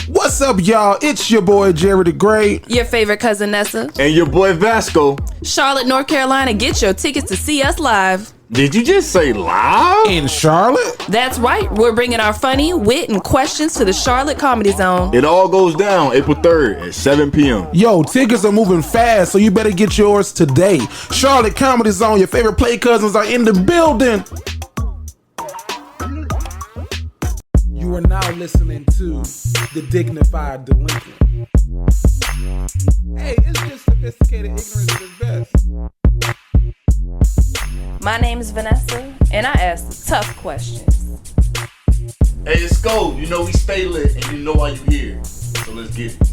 What's up, y'all? It's your boy Jerry the Great, your favorite cousin Nessa, and your boy Vasco. Charlotte, North Carolina. Get your tickets to see us live. Did you just say live? In Charlotte? That's right. We're bringing our funny, wit, and questions to the Charlotte Comedy Zone. It all goes down April 3rd at 7 p.m. Yo, tickets are moving fast, so you better get yours today. Charlotte Comedy Zone, your favorite play cousins are in the building. You are now listening to the Dignified Delinquent. Hey, it's just sophisticated ignorance at its best. My name is Vanessa, and I ask the tough questions. Hey, it's Go. You know we stay lit, and you know why you here. So let's get it.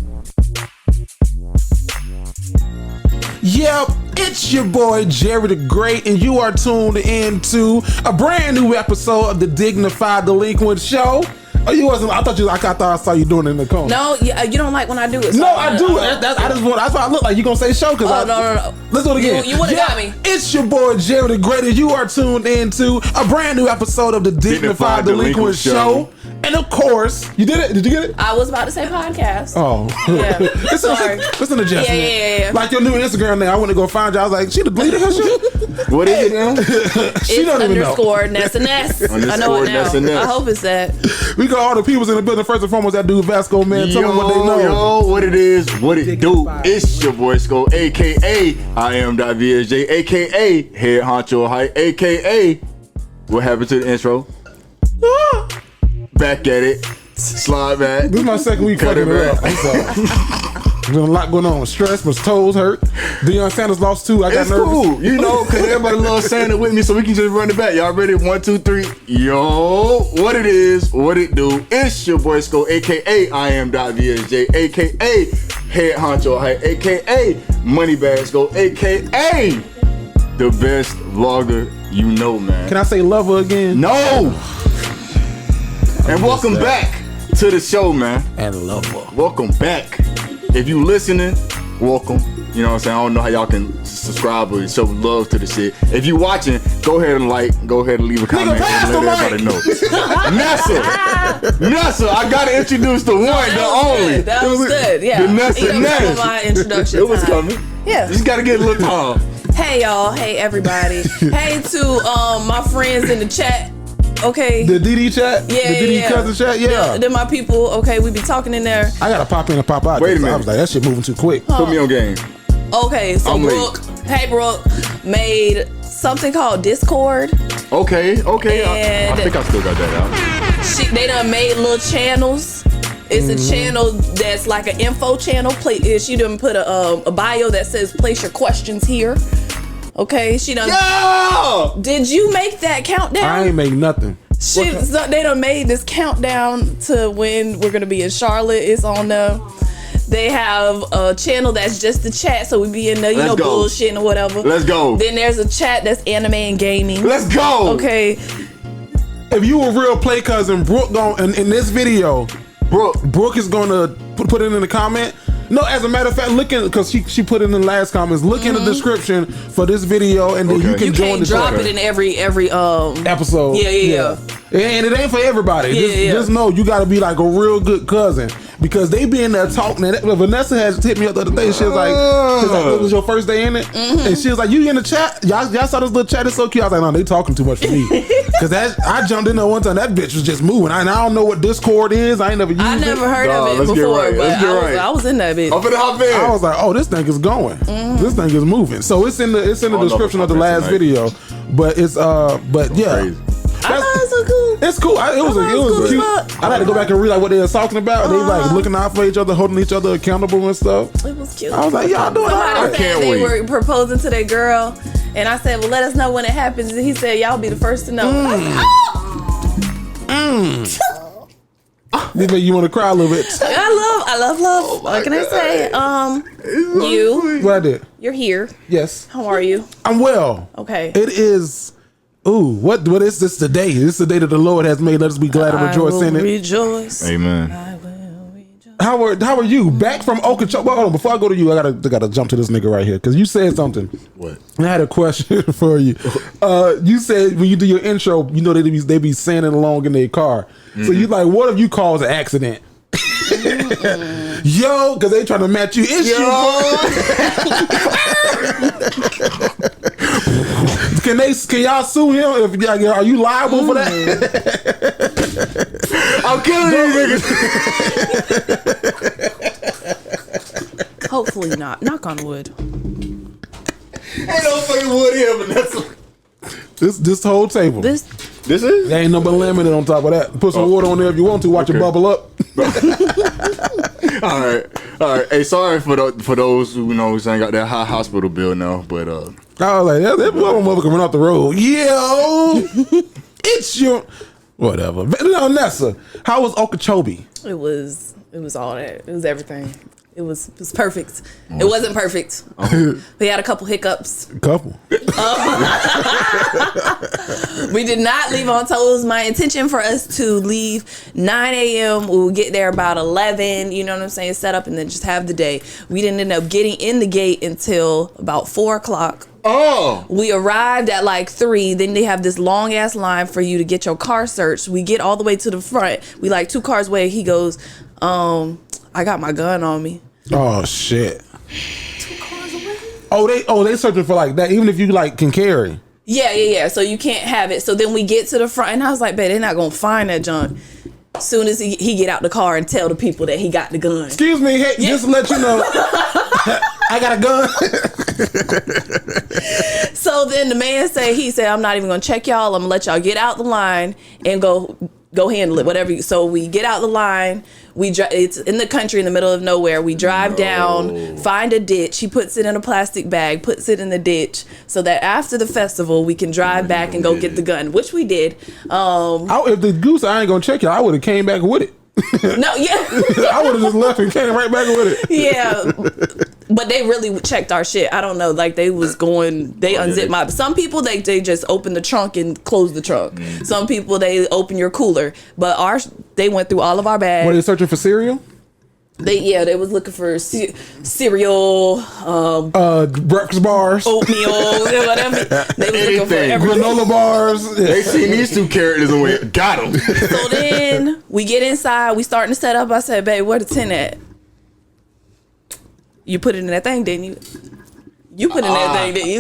Yep, it's your boy Jerry the Great, and you are tuned into a brand new episode of the Dignified Delinquent Show. Oh, you wasn't? I thought I saw you doing it in the corner. No, you don't like when I do it. So no, I do. That's why I look like you gonna say show. No. Let's do it again. You would've got me. It's your boy Jerry the Great, and you are tuned into a brand new episode of the Dignified Delinquent Show. And of course, you did it. Did you get it? I was about to say podcast. Oh, yeah. It's an adjustment. Yeah. Like your new Instagram name. I went to go find you. I was like, she deleted her shit. What is it now? She don't even know. _ Ness and Ness. I know it now. I hope it's that. We got all the peoples in the building. First and foremost, that dude Vasco, man. Tell them what they know. Yo, what it is, what it do. It's your boy Sko, a.k.a. I am.VSJ, a.k.a. Head Honcho Height, a.k.a. What happened to the intro? Back at it. Slide back. This is my second week fucking it up. I'm sorry. There's been a lot going on. Stress, my toes hurt. Deion Sanders lost too. I got nervous. Cool, you know, because everybody loves Sanders with me, so we can just run it back. Y'all ready? 1, 2, 3. Yo, what it is, what it do. It's your boy Sko, a.k.a. I am.VSJ, a.k.a. Head Honcho Height, a.k.a. Moneybags Go, a.k.a. the best vlogger you know, man. Can I say lover again? No! And welcome back to the show, man. And lover. Welcome back. If you listening, welcome. You know what I'm saying? I don't know how y'all can subscribe or show love to the shit. If you watching, go ahead and like, go ahead and leave a comment and let everybody know. Nessa, I gotta introduce the one, the only. That was good, yeah. The Nessa. My introduction. It was coming. Yeah. You just gotta get a little time. Hey y'all, hey everybody. Hey to my friends in the chat. Okay. The DD chat? Yeah. The DD cousin chat? Yeah. They're my people. Okay, we be talking in there. I gotta pop in and pop out. Wait a minute. I was like, that shit moving too quick. Put me on game. Okay, so Brooke made something called Discord. Okay. I think I still got that out. They done made little channels. It's a channel that's like an info channel. She done put a bio that says place your questions here. Okay, she done. Yeah! Did you make that countdown? I ain't make nothing. They done made this countdown to when we're gonna be in Charlotte. It's on there. They have a channel that's just the chat, so we be in there, bullshitting or whatever. Let's go. Then there's a chat that's anime and gaming. Let's go. Okay. If you a real play cousin, Brooke in this video, Brooke is gonna put it in the comment. No, as a matter of fact, because she put in the last comments. Look in the description for this video, and then you can join the drop it in every episode. Yeah. And it ain't for everybody. Just know you got to be like a real good cousin, because they be in there talking. And Vanessa has hit me up the other day. She was like, it was your first day in it, and she was like, "You in the chat? Y'all saw this little chat? It's so cute." I was like, "No, they talking too much for me." Because I jumped in there one time. That bitch was just moving. I don't know what Discord is. I ain't never used it. I never heard of it before, but I was in that bitch. I'm finna hop in. I was like, "Oh, this thing is going. This thing is moving." So it's in the description of the last video. But it's but yeah. Crazy. I thought it was so cool. It's cool. It was cute. I had to go back and read like what they were talking about. They like looking out for each other, holding each other accountable and stuff. It was cute. I was like, y'all doing all right. I can't wait. They were proposing to their girl, and I said, well, let us know when it happens. And he said, y'all be the first to know. This make you want to cry a little bit. I love. What can I say? You. What I did? You're here. Yes. How are you? I'm well. Okay. It is. Ooh, what is this today? This is the day that the Lord has made. Let us be glad and rejoice in it. Rejoice. Amen. I will rejoice. How are you? Back from Okeechobee. Well, hold on, before I go to you, I gotta jump to this nigga right here, because you said something. What? I had a question for you. You said when you do your intro, you know they be sanding along in their car. So you like, what if you cause an accident? Yo, because they trying to match you. It's you. Can y'all sue him? If are you liable for that? I'm killing these niggas. Hopefully not. Knock on wood. Ain't no fucking wood here, Vanessa. This whole table. This is? There ain't no but lemonade on top of that. Put some water on there if you want to. Watch it bubble up. All right. Hey, sorry for those who ain't got that high hospital bill now, but I was like, that motherfucker run off the road. Yo, it's your whatever. Vanessa, how was Okeechobee? It was all that. It was everything. It was perfect. It wasn't perfect. We had a couple hiccups. We did not leave on toes. My intention for us to leave 9 a.m. We'll get there about 11. You know what I'm saying? Set up and then just have the day. We didn't end up getting in the gate until about 4 o'clock. Oh. We arrived at like 3. Then they have this long ass line for you to get your car searched. We get all the way to the front. We like 2 cars away. He goes, I got my gun on me. Oh shit. 2 cars away? They searching for like that, even if you like can carry. Yeah. So you can't have it. So then we get to the front and I was like, they're not gonna find that junk. As soon as he get out the car and tell the people that he got the gun. Excuse me, hey, just to let you know, I got a gun. So then the man he said, I'm not even gonna check y'all. I'm gonna let y'all get out the line and go handle it, whatever. So we get out the line. It's in the country, in the middle of nowhere. We drive down, find a ditch. He puts it in a plastic bag, puts it in the ditch, so that after the festival we can drive back and go get the gun, which we did. If the goose, I ain't gonna check you. I would have came back with it. No, yeah. I would have just left and came right back with it. Yeah. But they really checked our shit. I don't know. Like they unzipped my. Some people they just open the trunk and close the trunk. Some people they open your cooler. But they went through all of our bags. Were they searching for cereal? They was looking for cereal, breakfast bars, oatmeal, whatever. They was looking for everything. Granola bars. They seen these 2 characters and went, got them. So then we get inside. We starting to set up. I said, babe, where the tent at? You put it in that thing, didn't you? You put it in that thing, didn't you?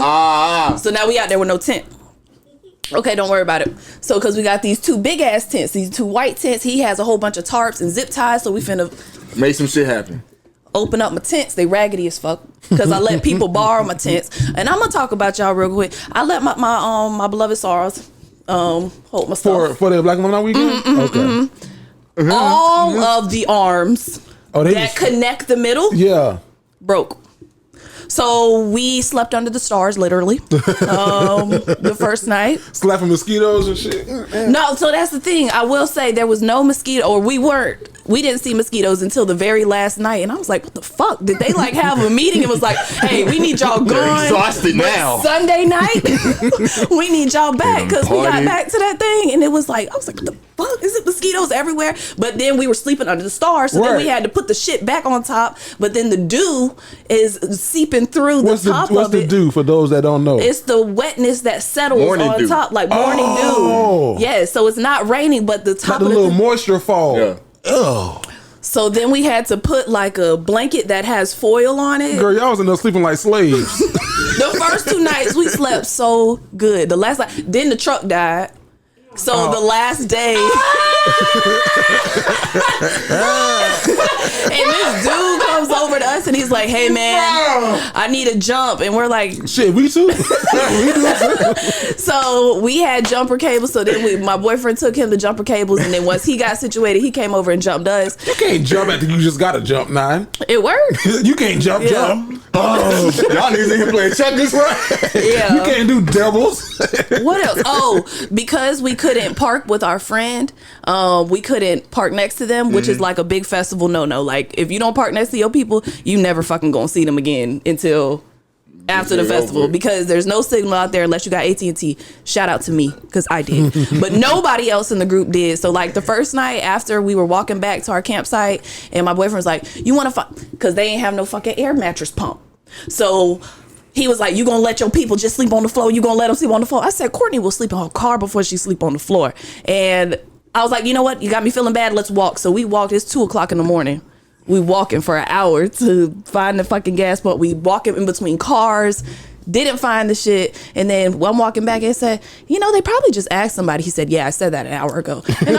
So now we out there with no tent. Okay, don't worry about it. So, because we got these 2 big ass tents, these 2 white tents. He has a whole bunch of tarps and zip ties. So we finna make some shit happen. Open up my tents. They raggedy as fuck because I let people borrow my tents. And I'm gonna talk about y'all real quick. I let my beloved Sarahs hold my stuff for the Black Women Weekend. All of the arms that connect the middle. Yeah. Broke. So we slept under the stars, literally, the first night. Slapping mosquitoes and shit. No, so that's the thing. I will say there was no mosquito, or we didn't see mosquitoes until the very last night. And I was like, what the fuck? Did they like have a meeting? It was like, hey, we need y'all gone. They're exhausted now. Sunday night, we need y'all back because we got back to that thing. And it was like, I was like, what the fuck? Is it mosquitoes everywhere? But then we were sleeping under the stars. So then we had to put the shit back on top. But then the dew is seeping through the top of it. What's the dew for those that don't know? It's the wetness that settles on top, like morning dew. Yeah, so it's not raining, but the top like of the little moisture fall. Yeah. Oh. So then we had to put like a blanket that has foil on it. Girl, y'all was in there sleeping like slaves. The first 2 nights we slept so good. The last night, then the truck died. So the last day, and this dude comes over to us and he's like, "Hey man, I need a jump," and we're like, "Shit, we too." So we had jumper cables. So then my boyfriend took him the jumper cables, and then once he got situated, he came over and jumped us. You can't jump after you just got to jump, 9. It worked. You can't jump. Oh, y'all niggas in here playing checkers, right? Yeah. You can't do doubles. What else? Oh, because we couldn't park with our friend, we couldn't park next to them, which is like a big festival no. Like, if you don't park next to your people, you never fucking gonna see them again until after the festival, because there's no signal out there unless you got AT&T. Shout out to me, because I did. But nobody else in the group did. So like the first night after we were walking back to our campsite, and my boyfriend was like, you want to because they ain't have no fucking air mattress pump. So he was like, you gonna let your people just sleep on the floor? You gonna let them sleep on the floor? I said, Courtney will sleep in her car before she sleep on the floor. And I was like, you know what? You got me feeling bad. Let's walk. So we walked. It's 2:00 in the morning. We walking for an hour to find the fucking gas pump. We walking in between cars. Didn't find the shit. And then I'm walking back and said, they probably just asked somebody. He said, yeah, I said that an hour ago. And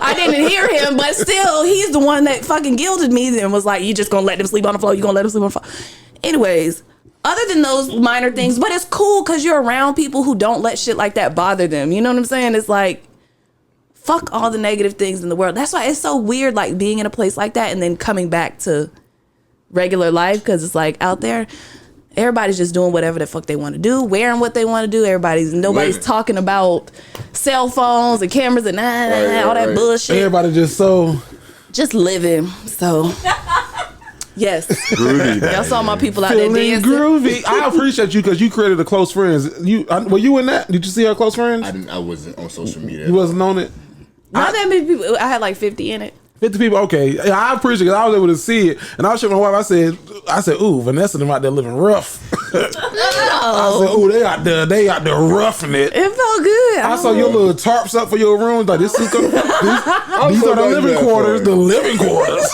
I didn't hear him, but still, he's the one that fucking guilted me and was like, you just gonna let them sleep on the floor? You gonna let them sleep on the floor? Anyways, other than those minor things, but it's cool because you're around people who don't let shit like that bother them. You know what I'm saying? It's like, fuck all the negative things in the world. That's why it's so weird, like being in a place like that and then coming back to regular life, because it's like out there, everybody's just doing whatever the fuck they want to do, wearing what they want to do. Nobody's talking about cell phones and cameras and all that bullshit. Everybody just living. So yes, groovy. Y'all saw my people out there dancing. Groovy. I appreciate you because you created a close friends. Were you in that? Did you see her close friends? I wasn't on social media. You wasn't on it. Not that many people. I had like 50 in it. 50 people, okay. I appreciate it because I was able to see it. And I was showing my wife, I said, ooh, Vanessa them out there living rough. I said, ooh, they out there roughing it. It felt good. I saw your little tarps up for your room. Like, these are the living quarters. The living quarters.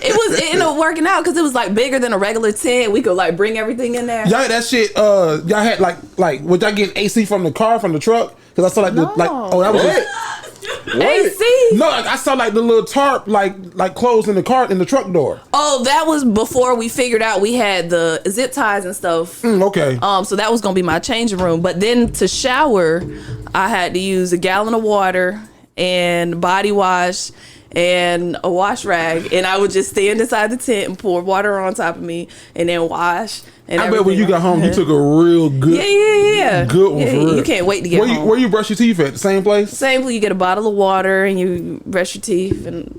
It ended up working out because it was like bigger than a regular tent. We could like bring everything in there. Y'all, that shit, y'all had like, would y'all get AC from the truck? Because I saw like, that was it. AC? No, I saw like the little tarp like closed in the truck door. Oh, that was before we figured out we had the zip ties and stuff. Okay. So that was gonna be my changing room. But then to shower, I had to use a gallon of water and body wash and a wash rag, and I would just stand inside the tent and pour water on top of me and then wash. And I bet when you got home, you took a real good, good one. For real. You can't wait to get home. Where you brush your teeth at? The same place? Same place. You get a bottle of water and you brush your teeth, and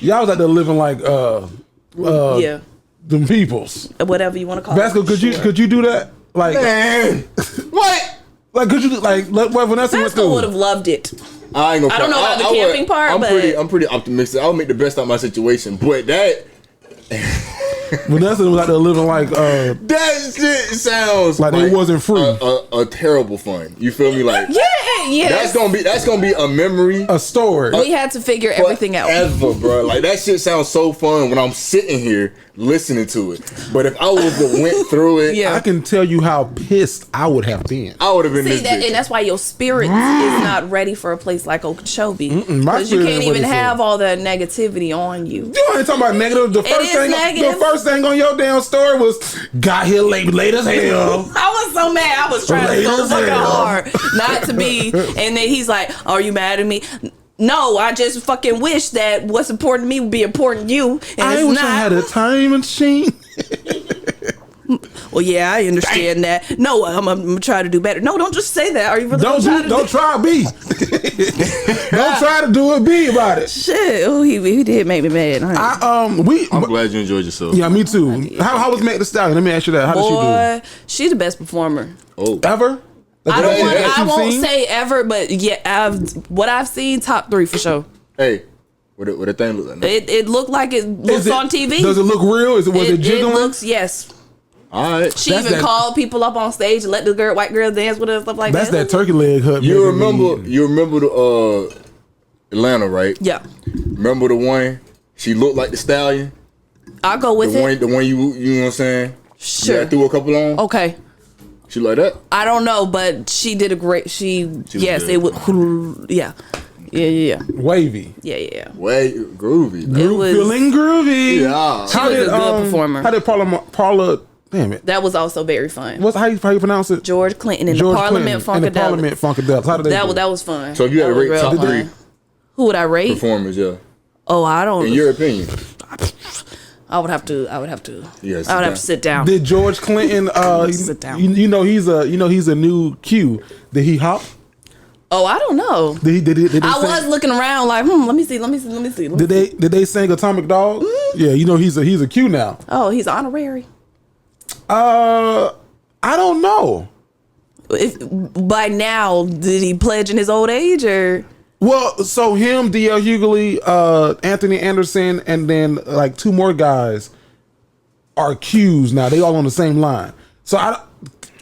y'all was out there living like them peoples. Whatever you want to call Vasco, it. Vasco, could you do that? Like, man, what? Like, could you what Vanessa went through? Vasco would have loved it. I ain't gonna. I don't know about the camping part, I'm pretty optimistic. I'll make the best out of my situation, but that. Vanessa was out there living like that shit sounds like it wasn't free. A terrible fun. You feel me? Like yeah. That's gonna be a memory, a story. We had to figure everything out. Ever, bro. Like that shit sounds so fun when I'm sitting here listening to it. But if I would have went through it, I can tell you how pissed I would have been. I would have been. And that's why your spirit is not ready for a place like Okeechobee, because you can't even have all the negativity on you. You ain't talking about negative. The first thing on your damn story was got here late as hell. I was so mad. I was trying so fucking hard not to be. And then he's like, "Are you mad at me?" No, I just fucking wish that what's important to me would be important to you. And I wish I had a time machine. Well, yeah, I understand that. No, I'm gonna try to do better. No, don't just say that. Are you really don't try to be. Don't try to do it. Be about it. Shit, he did make me mad. I'm glad you enjoyed yourself. Yeah, me too. How was Meg the Stallion? Let me ask you that. How did she do? She's the best performer. Oh, ever? I won't say ever, but yeah, what I've seen, top 3 for sure. Hey, what the thing look like? It looked like it looks on TV. Does it look real? Was it jiggling? It looks, yes. All right. She even called people up on stage and let the white girls dance with her and stuff like that. That's that turkey leg hut. You remember the Atlanta, right? Yeah. Remember the one? She looked like the stallion. I'll go with it. The one you know what I'm saying? Sure. You threw a couple on. Okay. She like that? I don't know, but she did a great. It was. Yeah. Wavy. Yeah. Groovy. Feeling groovy. Yeah. She was a good performer. How did Paula? Damn it. That was also very fun. How you pronounce it? George Clinton and the Parliament Funkadelics. How did they do? That was fun. So if you had to rate top 3, who would I rate? Performers, yeah. Oh, I don't. In your opinion. I would have to. Yes. I would have to sit down. Did George Clinton? Sit down. You know he's a new Q. Did he hop? Oh, I don't know. Did they I was looking around like, let me see. Did they sing Atomic Dog? Mm-hmm. Yeah, you know he's a Q now. Oh, he's honorary. I don't know. If by now did he pledge in his old age or? Well, so him, D.L. Hughley, Anthony Anderson, and then like 2 more guys are Qs now. They all on the same line. So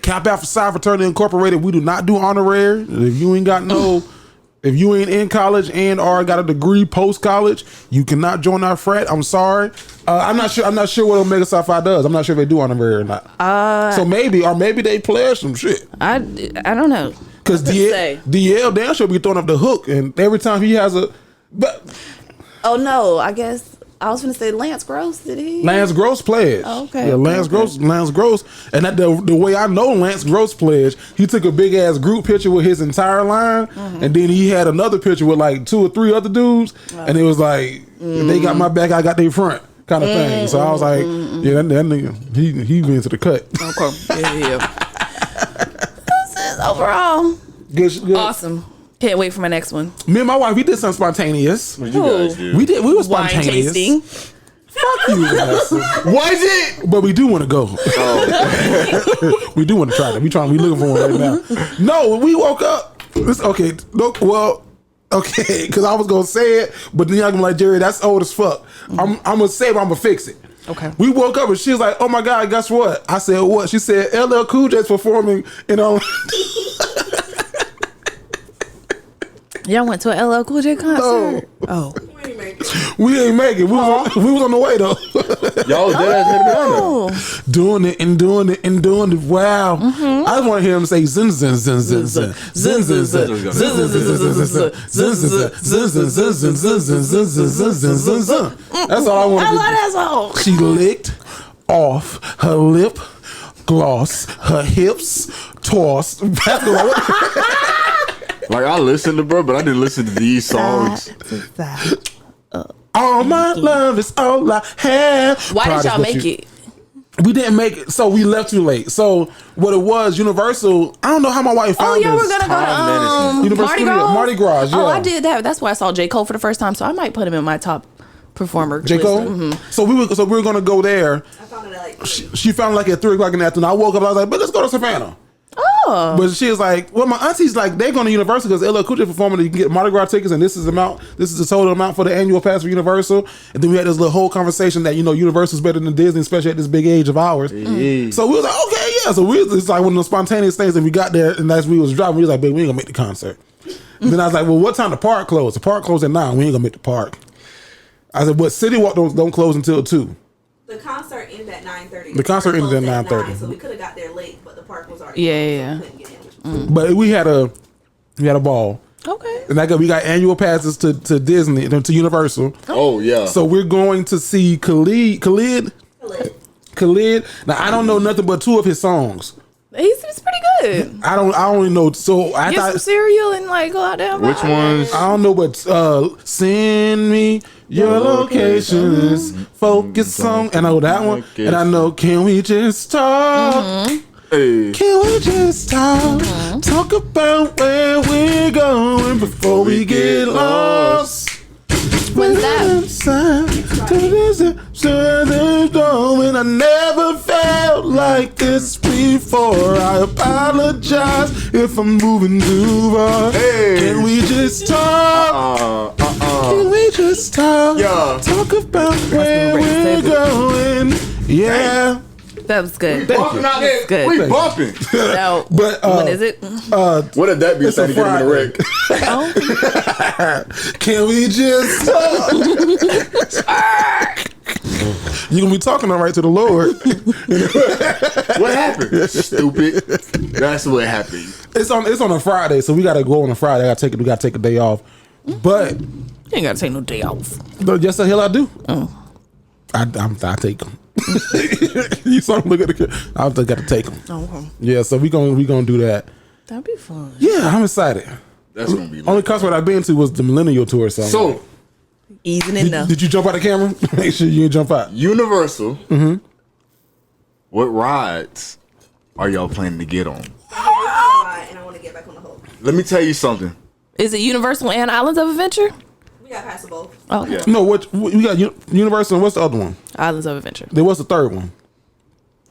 Cap Alpha Psi Fraternity Incorporated, we do not do honorary. If you ain't got no If you ain't in college and or got a degree post college, you cannot join our frat. I'm sorry. I'm not sure what Omega Psi Phi does. I'm not sure if they do honorary or not. So maybe they pledge some shit. I don't know. Because DL damn sure be throwing up the hook, and every time he has a. Oh no! I guess I was gonna say Lance Gross. Did he? Lance Gross pledged. Oh, okay. Yeah, Lance Gross, and that the way I know Lance Gross pledged, he took a big ass group picture with his entire line, and then he had another picture with like 2 or 3 other dudes, and it was like they got my back, I got their front kind of thing. So I was like, yeah, that nigga, he went to the cut. Okay. Yeah. This is overall Good. awesome. Can't wait for my next one. Me and my wife, we did something spontaneous. What you guys do? We were Wine spontaneous. tasting. Fuck you, Vanessa. Was it? But we do want to go. Oh. We do want to try that. We looking for one right now. No, we woke up. Okay, because I was gonna say it, but then y'all gonna be like, Jerry, that's old as fuck. I'm gonna say it, but I'm gonna fix it. Okay. We woke up and she was like, oh my God, guess what? I said, what? She said, LL Cool J's performing in Orlando. Y'all went to an LL Cool J concert? No. Oh. We ain't make it. We was on the way though. Y'all was dead ass Doing it and doing it and doing it. Wow. I just want to hear him say zin zin zin zin zin zin zin zin zin zin zin zin zin zin zin. That's all I want. I love that song. She licked off her lip gloss, her hips tossed. Like I listened to bro, but I didn't listen to these songs. All my love is all I have. Why did y'all make it? We didn't make it, so we left too late. So what it was, Universal. I don't know how my wife found this. Oh, y'all were gonna go to Mardi Gras. Yeah. Oh, I did that. That's why I saw J. Cole for the first time. So I might put him in my top performer. J. Cole. Mm-hmm. So we were gonna go there. I found it at like She found it like at 3:00 in the afternoon. I woke up. I was like, but let's go to Savannah. Oh. But she was like, well, my auntie's like, they're going to Universal because LL Cool J performing. You can get Mardi Gras tickets, and this is the total amount for the annual pass for Universal. And then we had this little whole conversation that Universal's better than Disney, especially at this big age of ours. So we was like, okay, yeah. So it's like one of the spontaneous things. And we got there, and as we was driving, we was like, babe, we ain't gonna make the concert. Then I was like, well, what time the park closed? The park closed at 9. We ain't gonna make the park. I said, but City Walk don't close until 2. the concert ended at 9:30. The concert ended at 9:30. So we could have got there late, but the park was already Yeah. closed, so we couldn't get in. But we had a ball. Okay. And we got annual passes to Disney, to Universal. Oh yeah. So we're going to see Khalid. Now I don't know nothing but 2 of his songs. He's pretty good. I don't even know. So I Get thought some cereal and like go out there. Which ones? I don't know, but send me your locations. Focus on, and I know that one. And I know, can we just talk? Hey. Can we just talk? Talk about where we're going before we get lost. When's that? I never felt like this before. I apologize if I'm moving too far. Hey. Can we just talk? Can we just talk? Yeah. Talk about where we're going. Yeah. That was good. Bumping out there. Good. We bumping. Now, But when is it? What if that be It's a starting to get him in a Friday. wreck? Can we just talk? You're gonna be talking all right to the Lord. What happened? Stupid. That's what happened. It's on a Friday, so we gotta go on a Friday. We gotta take a day off. But You ain't gotta take no day off. yes, the hell I do. Oh. I take them. You saw him look at the kid. I got to take them. Okay. Yeah, so we gonna do that. That'd be fun. Yeah, I'm excited. That's gonna be Only concert I've been to was the Millennial Tour. So Easing in now. did you jump out the camera? Make sure you didn't jump out. Universal. What rides are y'all planning to get on? And I want to get back on the Hulk. Let me tell you something. Is it Universal and Islands of Adventure? We got past both. Oh, okay. Yeah. No, what we got Universal and what's the other one? Islands of Adventure. There was the third one.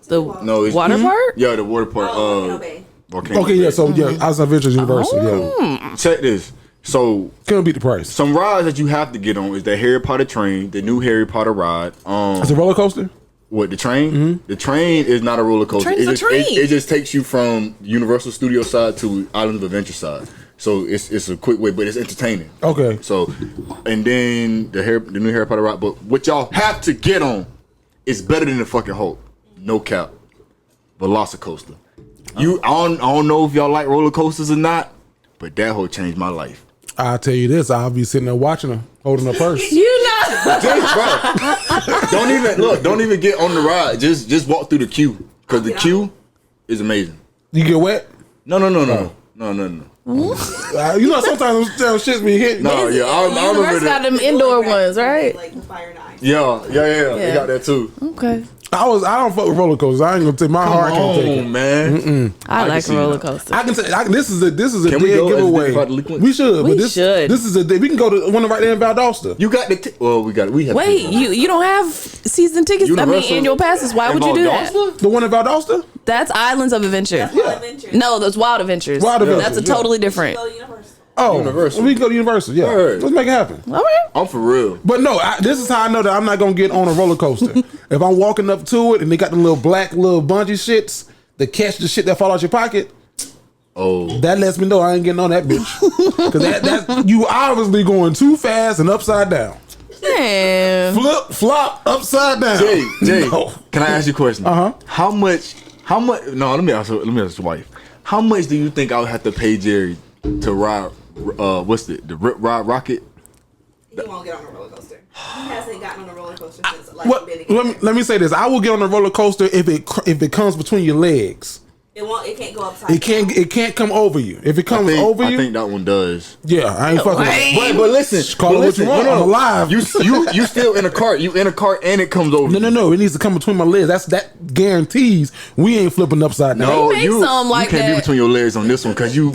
The No, it's water park? Yeah, the water park. Volcano Bay. Volcano Okay, Bay. yeah, so yeah, House of Adventures Universal, yeah. Check this. So Can't beat the price. some rides that you have to get on is the Harry Potter train, the new Harry Potter ride. It's a roller coaster? What, the train? The train is not a roller coaster. Train's a train. It just takes you from Universal Studio side to Island of Adventure side. So it's a quick way, but it's entertaining. Okay. So, and then the new Harry Potter ride. But what y'all have to get on is better than the fucking Hulk. No cap. Velocicoaster. I don't know if y'all like roller coasters or not, but that whole changed my life. I'll tell you this, I'll be sitting there watching her, holding her purse. You know. Don't even get on the ride. Just walk through the queue. Because the queue is amazing. You get wet? No. You know, sometimes those shits be hitting. No, yeah, I remember Universe got them indoor ones, right? Like the fire and ice. Yeah. They got that too. Okay. I don't fuck with roller coasters. I ain't gonna take my heart. Come Can't take it. on, man. I like a roller coaster. I can say this is a dead we go as giveaway. Dignified Delinquents? We should. We But this is a we can go to one right there in Valdosta. You got the we have. Wait, you don't have season tickets? Universal annual passes. Why would you do that? The one in Valdosta? That's Islands of Adventure. That's Wild Adventures. No, that's Wild Adventures. Wild Adventures, That's a yeah. totally different. Go to Universal. Oh, Universal. We can go to Universal. Yeah, Word. let's make it happen. All right. I'm for real. But no, this is how I know that I'm not gonna get on a roller coaster. If I'm walking up to it and they got the little black little bungee shits that catch the shit that fall out your pocket, that lets me know I ain't getting on that bitch. Because that you obviously going too fast and upside down. Man. Flip, flop, upside down. Jay, No. can I ask you a question? How much? No, let me ask your wife. How much do you think I would have to pay Jerry to ride? What's the Rip Ride Rocket? He won't get on a roller coaster. He hasn't gotten on a roller coaster since like Let me say this. I will get on a roller coaster if it comes between your legs. It can't go upside. It can't come over you. If it comes over you, I think that one does. yeah, I ain't fucking with it. But listen, Call it what you want. I'm alive. You still in a cart. You in a cart and it comes over. No. It needs to come between my legs. That guarantees we ain't flipping upside down. No, Make you some like can't be that. between your legs on this one because you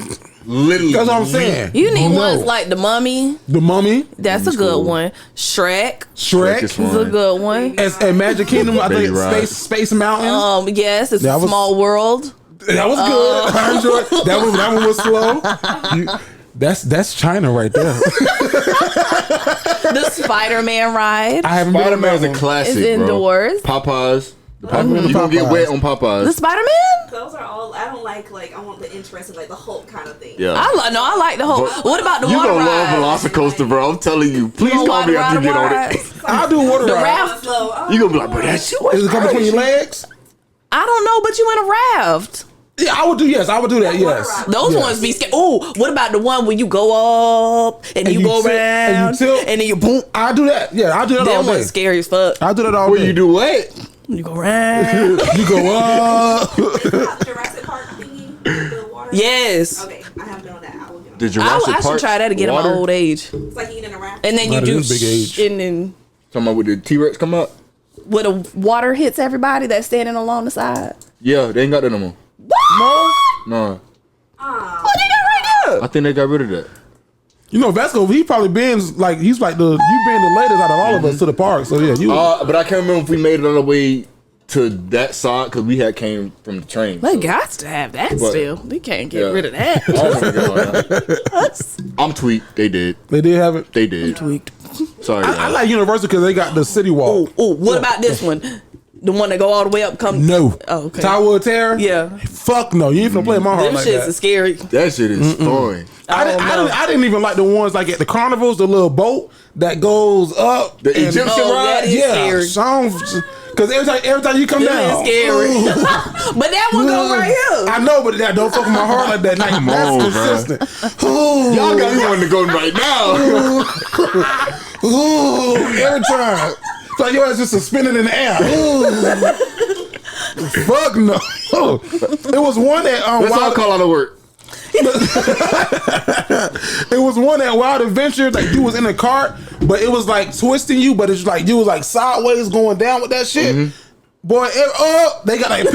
literally. That's what I'm saying. You need No. ones like The Mummy. The Mummy, That's a good one. Shrek Shrek, is is a good one. and Magic Kingdom. I Baby think Ride. Space Mountains. Yes, it's That a was- small world. That was good. I enjoyed that one was slow. That's China right there. The Spider-Man ride. I haven't been on Spider-Man is that a one. classic, It's bro. indoors. Popeyes. You Popeyes. gonna get wet on Popeyes. The Spider-Man? Those are all. I don't like I want the interest in like the Hulk kind of thing. Yeah. I like the whole. But- What about the You water gonna love rides? Velocicoaster, bro. I'm telling you. Please You call me after you get on it. rides? I'll do water The ride. raft. You gonna be like, bro, that shit was Is it come between your crazy. legs? I don't know, but you in a raft. Yeah, I would do. Yes, I would do that. Yes. Those Yes. ones be scary. Oh, what about the one where you go up and you go tilt- around and you tilt. and then you boom? I do that. Yeah, I do that all That day. one's scary as fuck. I do that all Where day. you do what? You go around. You go up. Jurassic Park thingy, the water. Yes. Okay, I haven't been on that. I will get on The that. Jurassic I should Park try that again at my water? old age. It's like eating a raft. And then you Not at do this big age. and then Talking about when the T-Rex come up? when the water hits everybody that's standing along the side. Yeah, they ain't got that no more. What? No. What they got right there? I think they got rid of that. You know, Vasco, he's like the latest out of all of us to the park. So yeah, you. But I can't remember if we made it on the way to that side because we had came from the train. They so- got to have that What? still. They can't get Yeah. rid of that. Oh my god. I'm tweaked. They did. They did have it. They did. Tweaked. Sorry. I like Universal because they got the city walk. Oh, what about this one? The one that go all the way up? Come. No. Oh, okay. Tower of Terror? Yeah. Fuck no. You ain't finna play my heart Them like shits that. are scary. that shit is fun. I didn't even like the ones like at the carnivals, the little boat that goes up. The and- Egyptian Oh, ride? that is scary. Because every time you come Them down. is scary. ooh. But that one go right here. I know, but that don't fuck with my heart like that. Like, Come that's on, consistent. Ooh, Y'all got me wanting to go right now. ooh, every time. It's like your ass just suspended in the air. Ooh. Fuck no. It was one that Let's all call out of work. It was one at Wild Adventure, like you was in a cart, but it was like twisting you, but it's like you was like sideways going down with that shit. Boy, they got like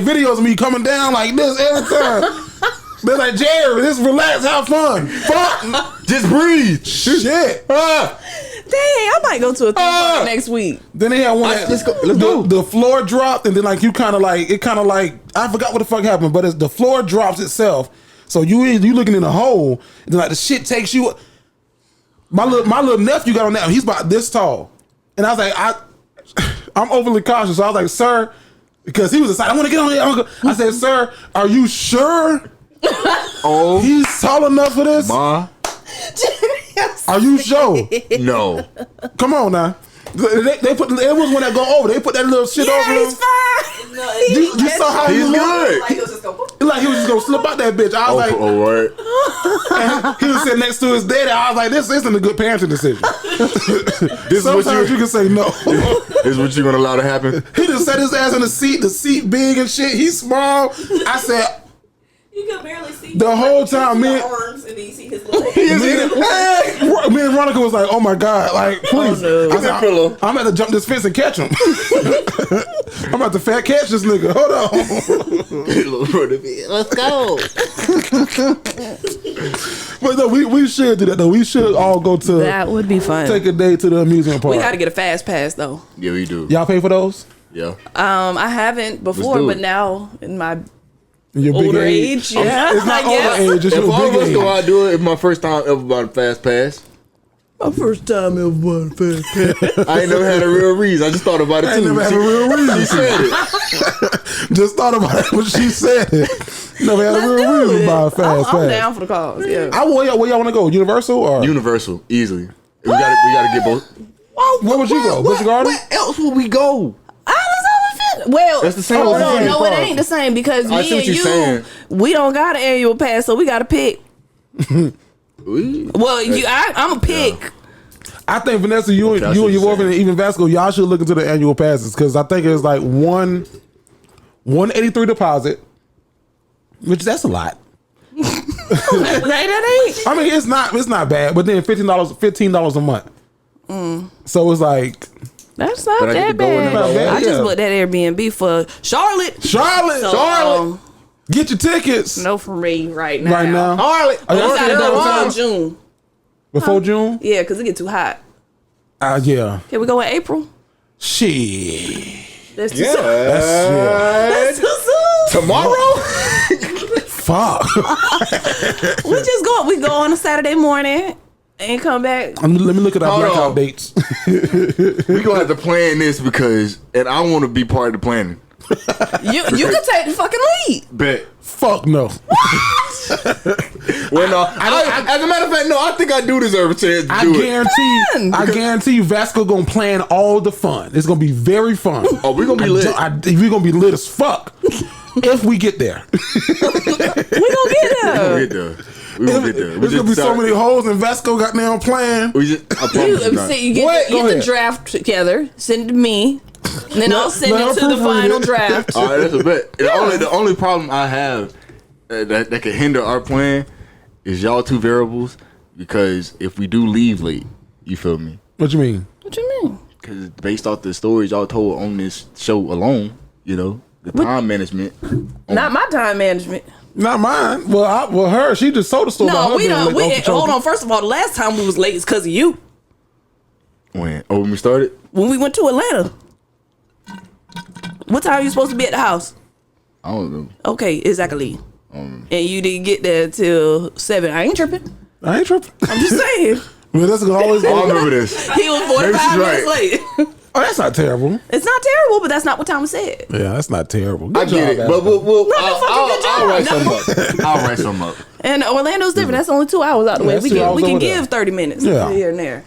videos of me coming down like this every time. They're like, Jerry, just relax, have fun. Fuck, Just breathe. shit. Dang, I might go to a theme park next week. Then they had one that Let's go. the floor dropped, and then like you kind of like I forgot what the fuck happened, but the floor drops itself. So you looking in a hole, and then like the shit takes you. My little nephew got on that. He's about this tall, and I was like, I'm overly cautious. So I was like, sir, because he was excited. I want to get on there. I said, sir, are you sure? Oh, He's tall enough for this? ma. Are you sure? No. Come on now. They put it was when that go over. They put that little shit over him. He's fine. No, You saw how he He's looked? good. Like, it was just go. Like he was just gonna slip out that bitch. I was like, Oh, word. he was sitting next to his daddy. I was like, this isn't a good parenting decision. This is what Sometimes you can say no. This is what you're gonna allow to happen. He just set his ass in the seat big and shit. He's small. I said, You could barely see The whole time, me man- arms, and then you see his legs. me and Veronica was like, oh my God, like, please. no. I said, I'm about to jump this fence and catch him. I'm about to fat catch this nigga. Hold on. Let's go. But no, we should do that though. We should all go to That would be fun. take a day to the amusement park. We got to get a fast pass though. Yeah, we do. Y'all pay for those? Yeah. I haven't before, do but it. now in my In your big older age, yeah, It's not I guess. older age. It's If your all of big us age. go out do it, it's my first time ever bought a fast pass. My first time ever bought a fast pass. I ain't never had a real reason. I just thought about it I too. ain't never had a real reason. She said it. Just thought about it when she said it. Never had a real reason to buy a fast I'm pass. down for the cause. Yeah. Where y'all want to go? Universal or Universal, easily. We gotta get both. where would you go? Busch Garden? Where else would we go? Well, That's the same hold as the on. same No, it park. ain't the same because I me see what and you're you, saying. we don't got an annual pass, so we got to pick. We- Well, I'm a pick. I think Vanessa, you and your boyfriend, and even Vasco, y'all should look into the annual passes because I think it's like $183 deposit, which that's a lot. That ain't. I mean, it's not bad, but then $15 a month. So it's like That's not But I get to that go in bad. there, though. Yeah. I just booked that Airbnb for Charlotte. Charlotte, So, get your tickets no for me right now. right now. Charlotte. Are We y'all gotta staying go downtown in June. before June? Yeah, because it get too hot. Yeah. Can we go in April? Shit. That's too Yeah. soon. That's That's too soon. Tomorrow? fuck. We go on a Saturday morning and come back. Let me look at our Hold blackout on. dates. We gonna have to plan this because, and I want to be part of the planning. You could take the fucking lead. Bet. Fuck no. Well, no. As a matter of fact, no. I think I do deserve a chance to do it. I guarantee you, Vasco gonna plan all the fun. It's gonna be very fun. Oh, we gonna be lit. We gonna be lit as fuck if we get there. We gonna get We there. get there. We gonna get there. We There's gonna be so many holes, and Vasco got down playing. I promise you not. You What? get Go the ahead. draft together, send it to me, and then I'll send let it her to the proofread final it. draft. All right, that's a bet. The only problem I have that could hinder our plan is y'all two variables. Because if we do leave late, you feel me? What you mean? What you mean? Because based off the stories y'all told on this show alone, the time management. Not my time management. Not mine. Well, her. She just told the story. about No, her we being don't. late off the Hold show. on. First of all, the last time we was late is because of you. When we started, When we went to Atlanta. What time are you supposed to be at the house? I don't know. Okay, exactly. And you didn't get there till 7. I ain't tripping. I ain't tripping. I'm just saying. Well, that's gonna always. I remember this. He was 45 minutes late. Oh, that's not terrible. It's not terrible, but that's not what Thomas said. Yeah, that's not terrible. I Good get it, job, but Vasco. I'll write something up. I'll write something up. And Orlando's different. That's only 2 hours out the way. that's We 2 can, hours we can over give there. 30 minutes Yeah. here and there.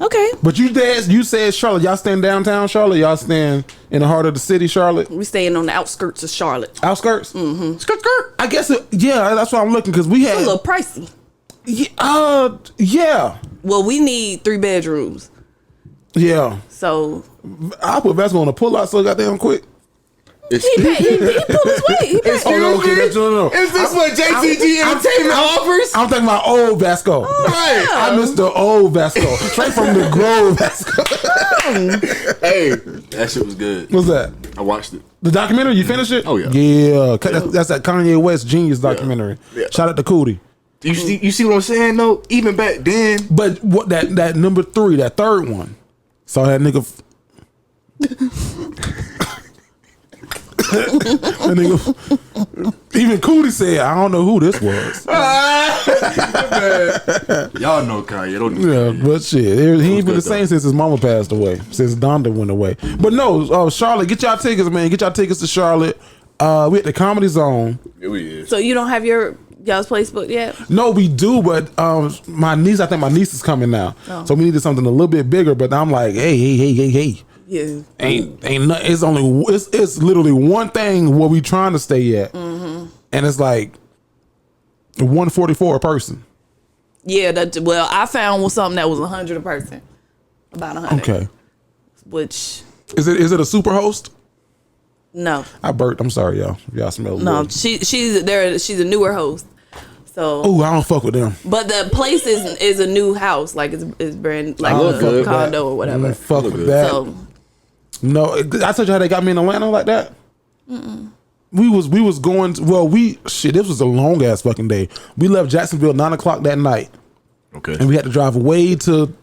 Okay. But you said Charlotte. Y'all staying downtown Charlotte? Y'all staying in the heart of the city, Charlotte? We staying on the outskirts of Charlotte. Outskirts? Mm-hmm. Skirt. I guess that's what I'm looking because we It's a had. little pricey. Yeah. Well, we need 3 bedrooms. Yeah. So I put Vasco on a pull out so goddamn quick. he pulled his weight. He paid. Oh, no, okay, that's no. Is this what JTG Entertainment offers? I'm thinking about old Vasco. Right. I missed the old Vasco. Straight from the Grove Vasco. Hey, that shit was good. What's that? I watched it. The documentary? You finished it? Oh, yeah. Yeah. That's that Kanye West Genius documentary. Yeah. Shout out to Cootie. You see what I'm saying though? Even back then, But what that number 3, that third one. Saw that nigga. That nigga. Even Cootie said, I don't know who this was. y'all know Kanye. Don't Yeah, but shit, he ain't been good, the same since his mama passed away. Since Donda went away. But no, Charlotte, get y'all tickets, man. Get y'all tickets to Charlotte. We at the Comedy Zone. Yeah, we is. So you don't have y'all's place booked yet? No, we do, but my niece, I think my niece is coming now. Oh. So we needed something a little bit bigger, but I'm like, hey. Yeah. Ain't nothing. It's literally one thing where we trying to stay at. And it's like $144 a person. Yeah, well, I found something that was $100 a person. About $100. Okay. Which is it a super host? No. I burped. I'm sorry, y'all. Y'all smell No, weird. she's a newer host. So Oh, I don't fuck with them. but the place is a new house, like it's brand like Oh, a good. condo or whatever. I fuck with that. So No, I told you how they got me in Atlanta like that. We was going. This was a long ass fucking day. We left Jacksonville 9:00 that night. Okay. And we had to drive way to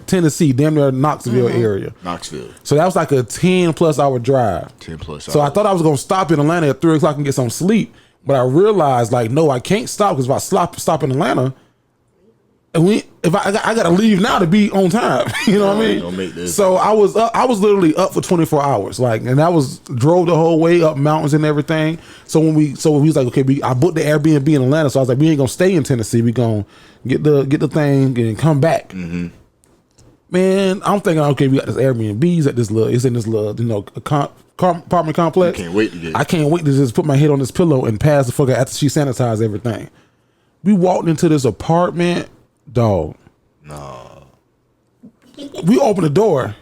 Tennessee, damn near Knoxville area. Knoxville. So that was like a 10+ hour drive. 10+ hours. So I thought I was gonna stop in Atlanta at 3:00 and get some sleep, but I realized like, no, I can't stop because if I stop in Atlanta, and I gotta leave now to be on time. You know what I mean? Don't make this. So I was literally up for 24 hours, like, and I drove the whole way up mountains and everything. So we was like, okay, I booked the Airbnb in Atlanta. So I was like, we ain't gonna stay in Tennessee. We gonna get the thing and come back. Mm-hmm. Man, I'm thinking, okay, we got this Airbnb. It's in this little, apartment complex. Can't wait to get it. I can't wait to just put my head on this pillow and pass the fuck out after she sanitized everything. We walked into this apartment, dog. No. We opened the door.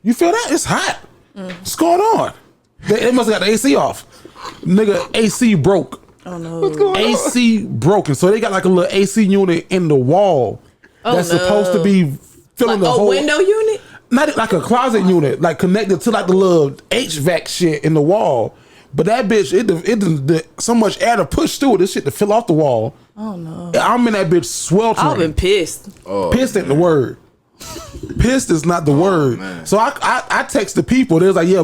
You feel that? It's hot. What's going on? They must have got the AC off. Nigga, AC broke. Oh no. What's going on? AC broken. So they got like a little AC unit in the wall that's supposed to be filling the whole window unit. Not like a closet unit, like connected to like the little HVAC shit in the wall. But that bitch, it so much air to push through it, this shit to fill off the wall. Oh no. I'm in that bitch sweltering. I've been pissed. Pissed ain't the word. Pissed is not the word. Man. So I text the people. They was like, yeah,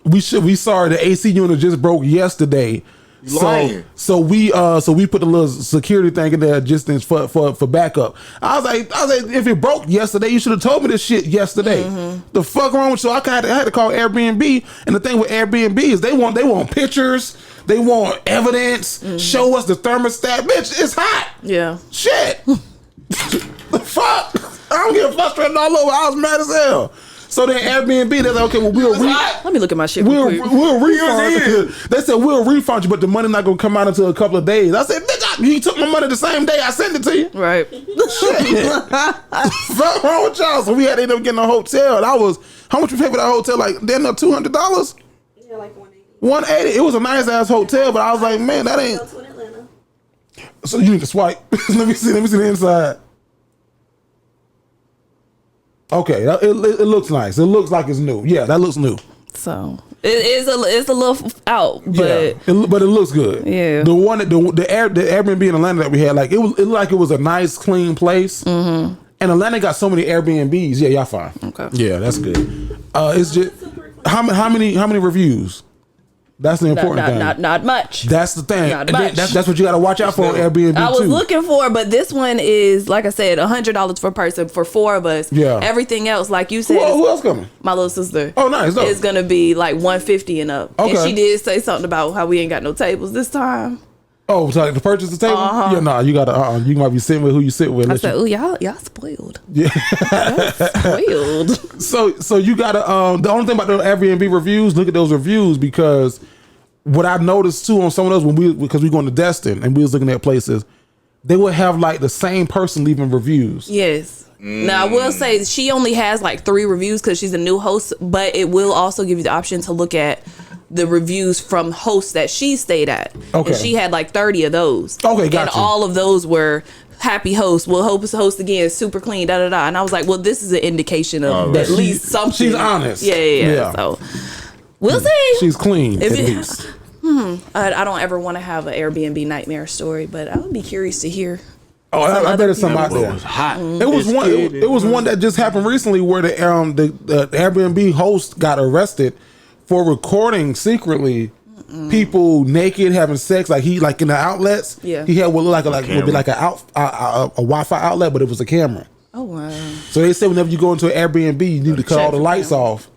we sorry the AC unit just broke yesterday. Lying. So we put the little security thing in there just for backup. I was like, if it broke yesterday, you should have told me this shit yesterday. The fuck wrong with you? I had to call Airbnb. And the thing with Airbnb is they want pictures, they want evidence, show us the thermostat. Bitch, it's hot. Yeah. Shit. The fuck? I'm getting frustrated all over. I was mad as hell. So then Airbnb, they're like, okay, well, Let me look at my shit. we'll real quick. refund you. They said we'll refund you, but the money's not gonna come out until a couple of days. I said, bitch, you took my money the same day I sent it to you. Right. Shit. What's wrong with y'all? So we had to end up getting a hotel. And how much we paid for that hotel? Like, damn near $200? Yeah, like 180. 180. It was a nice ass hotel, but I was like, man, that ain't. Go to in Atlanta. So you need to swipe. Let me see the inside. Okay, it looks nice. It looks like it's new. Yeah, that looks new. So it's a little out, but but it looks good. Yeah. The one the Airbnb in Atlanta that we had, like it looked like it was a nice, clean place. Mm-hmm. And Atlanta got so many Airbnbs. Yeah, y'all fine. Okay. Yeah, that's good. It's just how many reviews? That's the important thing. Not much. That's the thing. Not And then much. that's what you got to watch out for on Airbnb I was too. looking for, but this one is, like I said, $100 per person for 4 of us. Yeah. Everything else, like you said, Who else coming? my little sister. Oh, nice. Dope. Is gonna be like $150 and up. Okay. And she did say something about how we ain't got no tables this time. Oh, so like to purchase the table? Yeah, nah, you gotta. You might be sitting with who you sit with. I said, "Oh, y'all spoiled. Yeah. Spoiled." So you gotta. The only thing about the Airbnb reviews, look at those reviews, because what I noticed too on some of those because we going to Destin and we was looking at places, they would have like the same person leaving reviews. Yes. Now I will say she only has like 3 reviews because she's a new host, but it will also give you the option to look at the reviews from hosts that she stayed at. Okay. And she had like 30 of those. Okay, gotcha. And all of those were happy host. We'll host again, super clean, da da da. And I was like, well, this is an indication of at least something. She's honest. Yeah. So we'll see. She's clean If at it- least. I don't ever want to have an Airbnb nightmare story, but I would be curious to hear. Oh, I bet it's some out there. It was hot. It was one. It was one that just happened recently where the Airbnb host got arrested for recording secretly people naked having sex, like in the outlets. Yeah. He had what looked like would be like a Wi-Fi outlet, but it was a camera. Oh wow. So they said whenever you go into an Airbnb, you need to cut all the lights off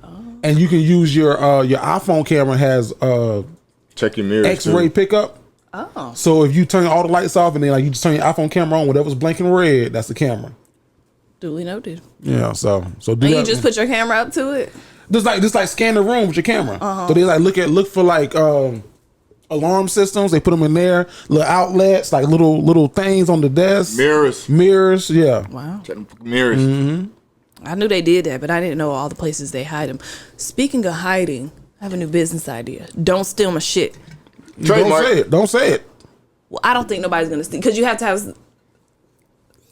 and you can use your iPhone camera has check your mirrors. X-ray pickup. Oh. So if you turn all the lights off and then like you just turn your iPhone camera on, whatever's blinking red, that's the camera. Duly noted. Yeah. So do and that. you just put your camera up to it. Just like scan the room with your camera. So they like look for like alarm systems. They put them in there. Little outlets, like little things on the desk. Mirrors. Yeah. Wow. Check them mirrors. Mm-hmm. I knew they did that, but I didn't know all the places they hide them. Speaking of hiding, I have a new business idea. Don't steal my shit. Trademark. Don't say it. Well, I don't think nobody's gonna steal because you have to have.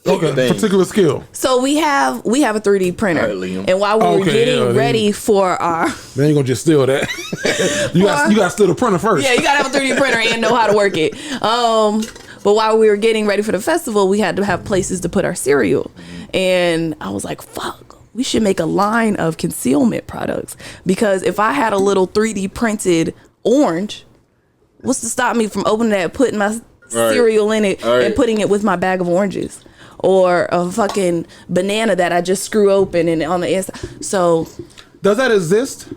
Particular skill. So we have a 3D printer, All right, Liam. and while we were getting ready for our, they ain't gonna just steal that. you got to steal the printer first. Yeah, you gotta have a 3D printer and know how to work it. But while we were getting ready for the festival, we had to have places to put our cereal, and I was like, "Fuck, we should make a line of concealment products because if I had a little 3D printed orange, what's to stop me from opening that, putting my cereal in it, and putting it with my bag of oranges?" Or a fucking banana that I just screw open and on the inside. So, does that exist?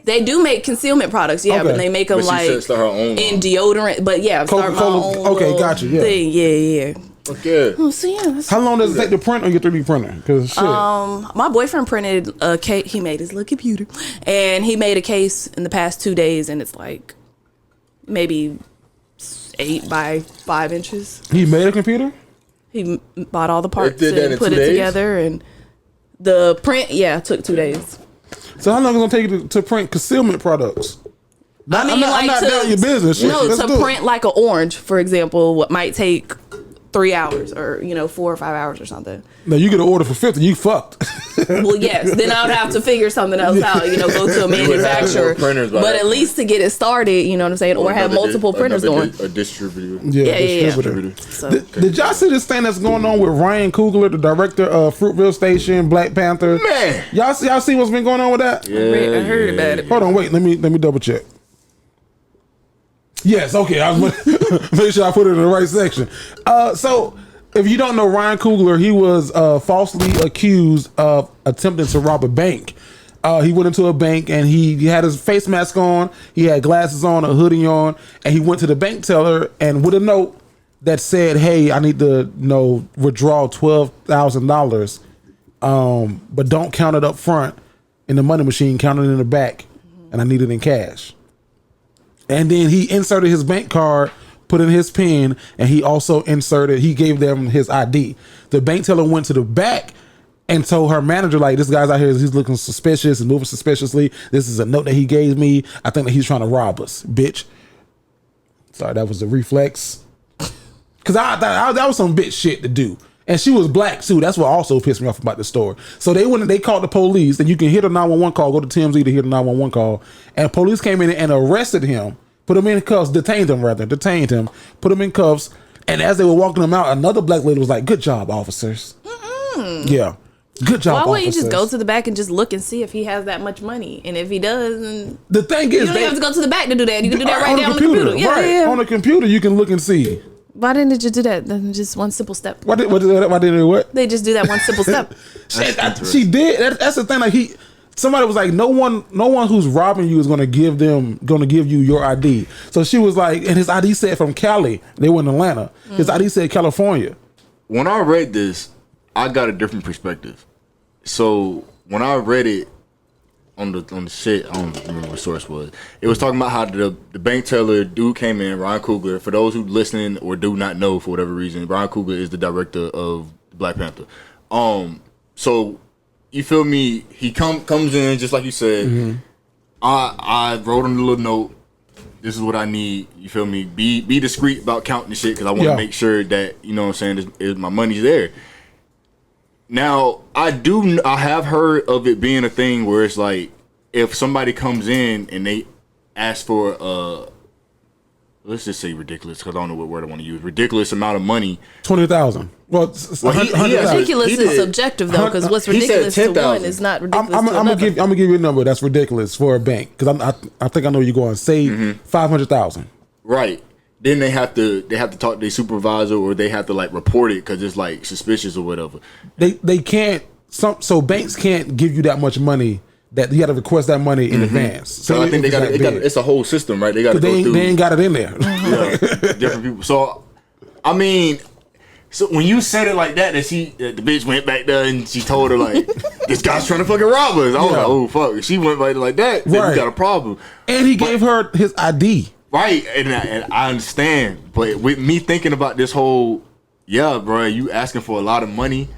They do make concealment products, but they make them like in deodorant. But start my own. Okay, gotcha. Yeah. Thing. Yeah. Okay. Oh, so yeah. How long does it take to print on your 3D printer? Because shit. My boyfriend printed a case. He made his little computer, and he made a case in the past 2 days, and it's like maybe 8 by 5 inches. He made a computer. He bought all the parts and put it together, and the print, took 2 days. So how long is it gonna take you to print concealment products? I'm not down your business. No, to print like an orange, for example, what might take 3 hours or 4 or 5 hours or something. No, you get an order for 50, you fucked. Well, yes, then I would have to figure something else out. Go to a manufacturer, but at least to get it started, you know what I'm saying, or have multiple printers going. A distributor. Distributor. So. Did y'all see this thing that's going on with Ryan Coogler, the director of Fruitvale Station, Black Panther? Man, y'all see what's been going on with that? Yeah, I heard about it. Hold on, wait, let me double check. Yes, okay. I was make sure I put it in the right section. So, if you don't know Ryan Coogler, he was falsely accused of attempting to rob a bank. He went into a bank and he had his face mask on, he had glasses on, a hoodie on, and he went to the bank teller and with a note that said, "Hey, I need to withdraw $12,000, but don't count it up front in the money machine, count it in the back, and I need it in cash." And then he inserted his bank card, put in his PIN, and he gave them his ID. The bank teller went to the back and told her manager, like, "This guy's out here, he's looking suspicious and moving suspiciously. This is a note that he gave me. I think that he's trying to rob us, bitch." Sorry, that was a reflex. Because I thought that was some bitch shit to do. And she was black too. That's what also pissed me off about the story. So they called the police, and you can hit a 911 call. Go to TMZ to hear the 911 call. And police came in and arrested him, put him in cuffs, detained him, put him in cuffs. And as they were walking him out, another black lady was like, "Good job, officers." Yeah, good job. Why wouldn't you just go to the back and just look and see if he has that much money? And if he does, then the thing is, you don't have to go to the back to do that. You can do that right there on the computer. Yeah. On the computer, you can look and see. Why didn't they just do that? Just one simple step. Why didn't they what? They just do that one simple step. She did. That's the thing. Like somebody was like, no one who's robbing you is gonna give you your ID. So she was like, and his ID said from Cali. They were in Atlanta. His ID said California. When I read this, I got a different perspective. So when I read it on the shit, I don't remember what source was. It was talking about how the bank teller dude came in, Ryan Coogler. For those who listening or do not know for whatever reason, Ryan Coogler is the director of Black Panther. So you feel me? He comes in just like you said. Mm-hmm. I wrote him a little note. This is what I need. You feel me? Be discreet about counting the shit because I want to make sure that what I'm saying my money's there. Now, I have heard of it being a thing where it's like, if somebody comes in and they ask for, let's just say ridiculous, because I don't know what word I want to use, ridiculous amount of money. 20,000. Well, ridiculous is subjective though, because what's ridiculous to one is not ridiculous to another. I'm gonna give you a number that's ridiculous for a bank, because I think I know where you're going. Say $500,000. Right. Then they have to talk to their supervisor, or they have to report it because it's suspicious or whatever. They can't. So banks can't give you that much money that you got to request that money in advance. So I think they got it's a whole system, right? They got to go through. They ain't got it in there. Yeah, different people. So, I mean, so when you said it like that the bitch went back there and she told her like, this guy's trying to fucking rob us. I was like, oh fuck. If she went back like that, then we got a problem. And he gave her his ID. Right, and I understand, but with me thinking about this whole, bro, you asking for a lot of money,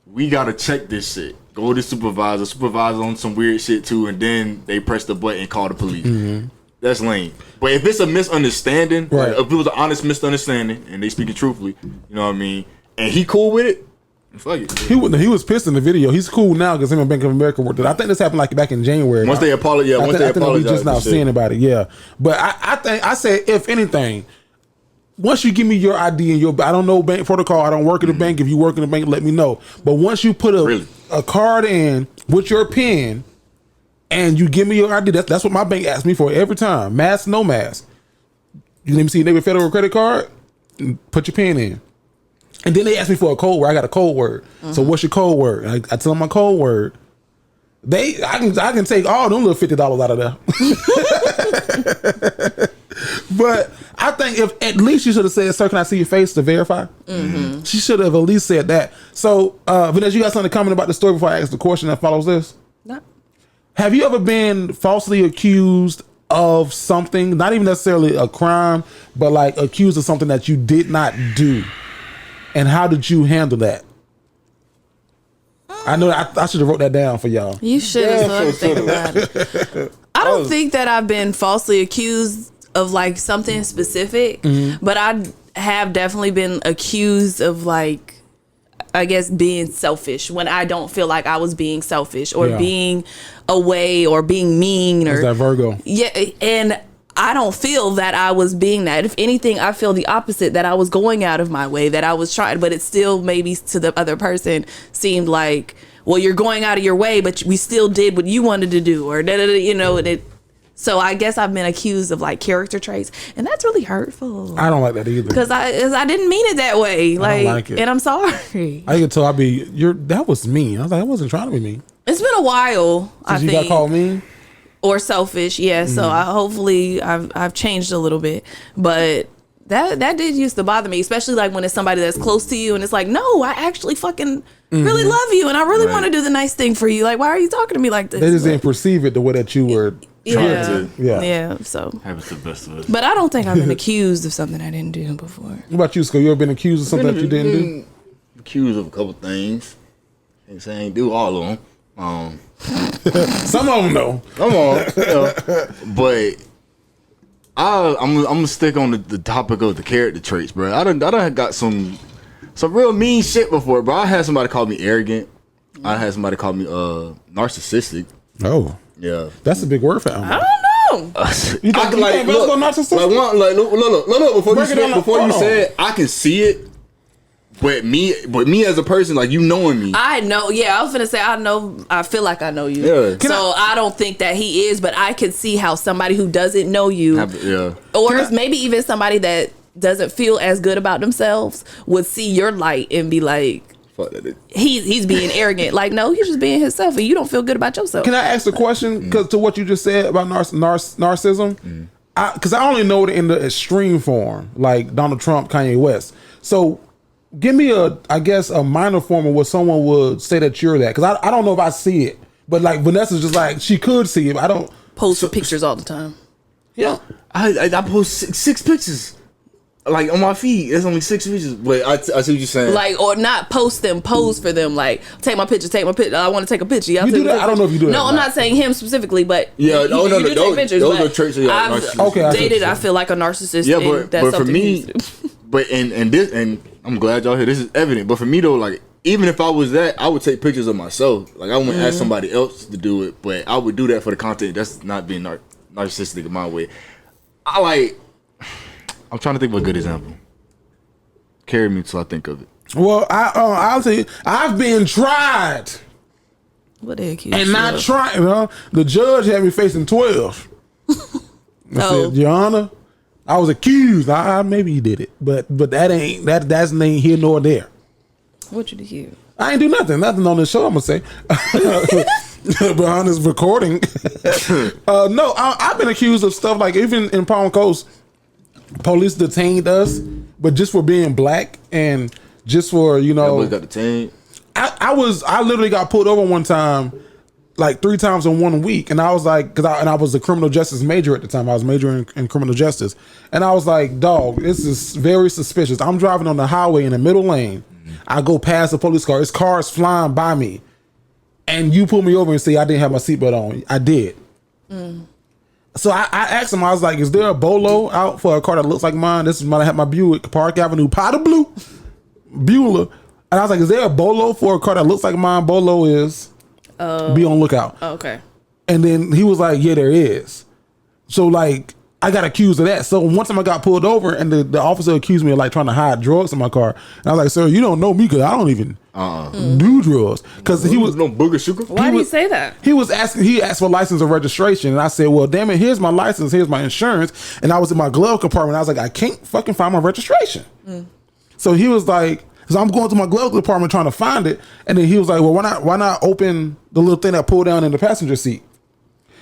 we gotta check this shit. Go to supervisor on some weird shit too, and then they press the button and call the police. Mm-hmm. That's lame. But if it's a misunderstanding, right. If it was an honest misunderstanding and they speaking truthfully, you know what I mean, and he cool with it, fuck it. He was pissed in the video. He's cool now because him and Bank of America worked it. I think this happened like back in January. Once they apologize, I think we just now seeing about it. Yeah, but I say if anything, once you give me your ID and I don't know bank protocol. I don't work at the bank. If you work in the bank, let me know. But once you put a card in with your PIN and you give me your ID, that's what my bank asks me for every time. Mask, no mask. You let me see your neighbor federal credit card. Put your PIN in. And then they asked me for a code word. I got a code word. Mm-hmm. So what's your code word? And I tell them my code word. I can take all them little $50 out of there. But I think if at least you should have said, "Sir, can I see your face to verify?" Mm-hmm. She should have at least said that. So, Vanessa, you got something to comment about the story before I ask the question that follows this? No. Have you ever been falsely accused of something, not even necessarily a crime, but like accused of something that you did not do? And how did you handle that? I know I should have wrote that down for y'all. You should have think about it. I don't think that I've been falsely accused of like something specific, but I have definitely been accused of like, I guess, being selfish when I don't feel like I was being selfish or being away or being mean or that Virgo. Yeah, and I don't feel that I was being that. If anything, I feel the opposite, that I was going out of my way, that I was trying, but it still maybe to the other person seemed like, well, you're going out of your way, but we still did what you wanted to do, or you know, and so I guess I've been accused of like character traits, and that's really hurtful. I don't like that either. Because I didn't mean it that way. Like, I don't like it. And I'm sorry. I can tell that was mean. I was like, I wasn't trying to be mean. It's been a while. Since you got called mean? Or selfish, yeah. So hopefully I've changed a little bit, but that did used to bother me, especially like when it's somebody that's close to you and it's like, no, I actually fucking really love you and I really want to do the nice thing for you. Like, why are you talking to me like this? They just didn't perceive it the way that you were trying to. Yeah. So happens to the best of us. But I don't think I've been accused of something I didn't do before. What about you, Scott? You ever been accused of something that you didn't do? Accused of a couple things. Can't say I ain't do all of them. Some of them though. Come on, but I'm gonna stick on the topic of the character traits, bro. I done got some real mean shit before, bro. I had somebody call me arrogant. I had somebody call me narcissistic. Oh, yeah, that's a big word for him. I don't know. You think Vasco narcissistic? Look, before you said I can see it. But me as a person, like, you knowing me. I know, I was gonna say, I feel like I know you. Yeah. So I don't think that he is, but I could see how somebody who doesn't know you, or maybe even somebody that doesn't feel as good about themselves would see your light and be like, fuck that. He's being arrogant. Like, no, he's just being himself and you don't feel good about yourself. Can I ask a question? Because to what you just said about narcissism, because I only know it in the extreme form, like Donald Trump, Kanye West. So give me a minor form of what someone would say that you're that. Because I don't know if I see it. But like Vanessa's just like, she could see it, but I don't. Post pictures all the time. Yeah. I post six pictures. Like on my feed, there's only 6 pictures. But I see what you're saying. Like, or not post them, pose for them. Like, take my picture. I want to take a picture. You do that? I don't know if you do that. No, I'm not saying him specifically, but yeah, no, take pictures. Those are traits of I've dated, I feel like a narcissist. Yeah, but for me, but and I'm glad y'all here. This is evident. But for me though, like, even if I was that, I would take pictures of myself. Like, I wouldn't ask somebody else to do it, but I would do that for the content. That's not being narcissistic in my way. I'm trying to think of a good example. Carry me till I think of it. Well, I'll tell you, I've been tried. What the heck? And not trying. The judge had me facing 12. I said, Your Honor, I was accused. Maybe he did it, but that's neither here nor there. What you did? I ain't do nothing on this show. I'm gonna say, behind this recording. No, I've been accused of stuff like even in Palm Coast, police detained us, but just for being black and just for That got detained. I literally got pulled over one time, like 3 times in 1 week, and I was like, I was a criminal justice major at the time. I was majoring in criminal justice, and I was like, dog, this is very suspicious. I'm driving on the highway in the middle lane. I go past a police car. His car is flying by me. And you pull me over and say I didn't have my seatbelt on. I did. So I asked him, I was like, is there a bolo out for a car that looks like mine? This is when I had my Buick, Park Avenue, powder blue, Beulah. And I was like, is there a bolo for a car that looks like mine? Bolo is be on lookout. Oh, okay. And then he was like, yeah, there is. So like, I got accused of that. So one time I got pulled over and the officer accused me of like trying to hide drugs in my car. And I was like, sir, you don't know me because I don't even do drugs. Because he was no booger sugar. Why did he say that? He asked for license or registration. And I said, well, damn it, here's my license, here's my insurance. And I was in my glove compartment. I was like, I can't fucking find my registration. So he was like, so I'm going to my glove compartment trying to find it. And then he was like, well, why not open the little thing that pulled down in the passenger seat?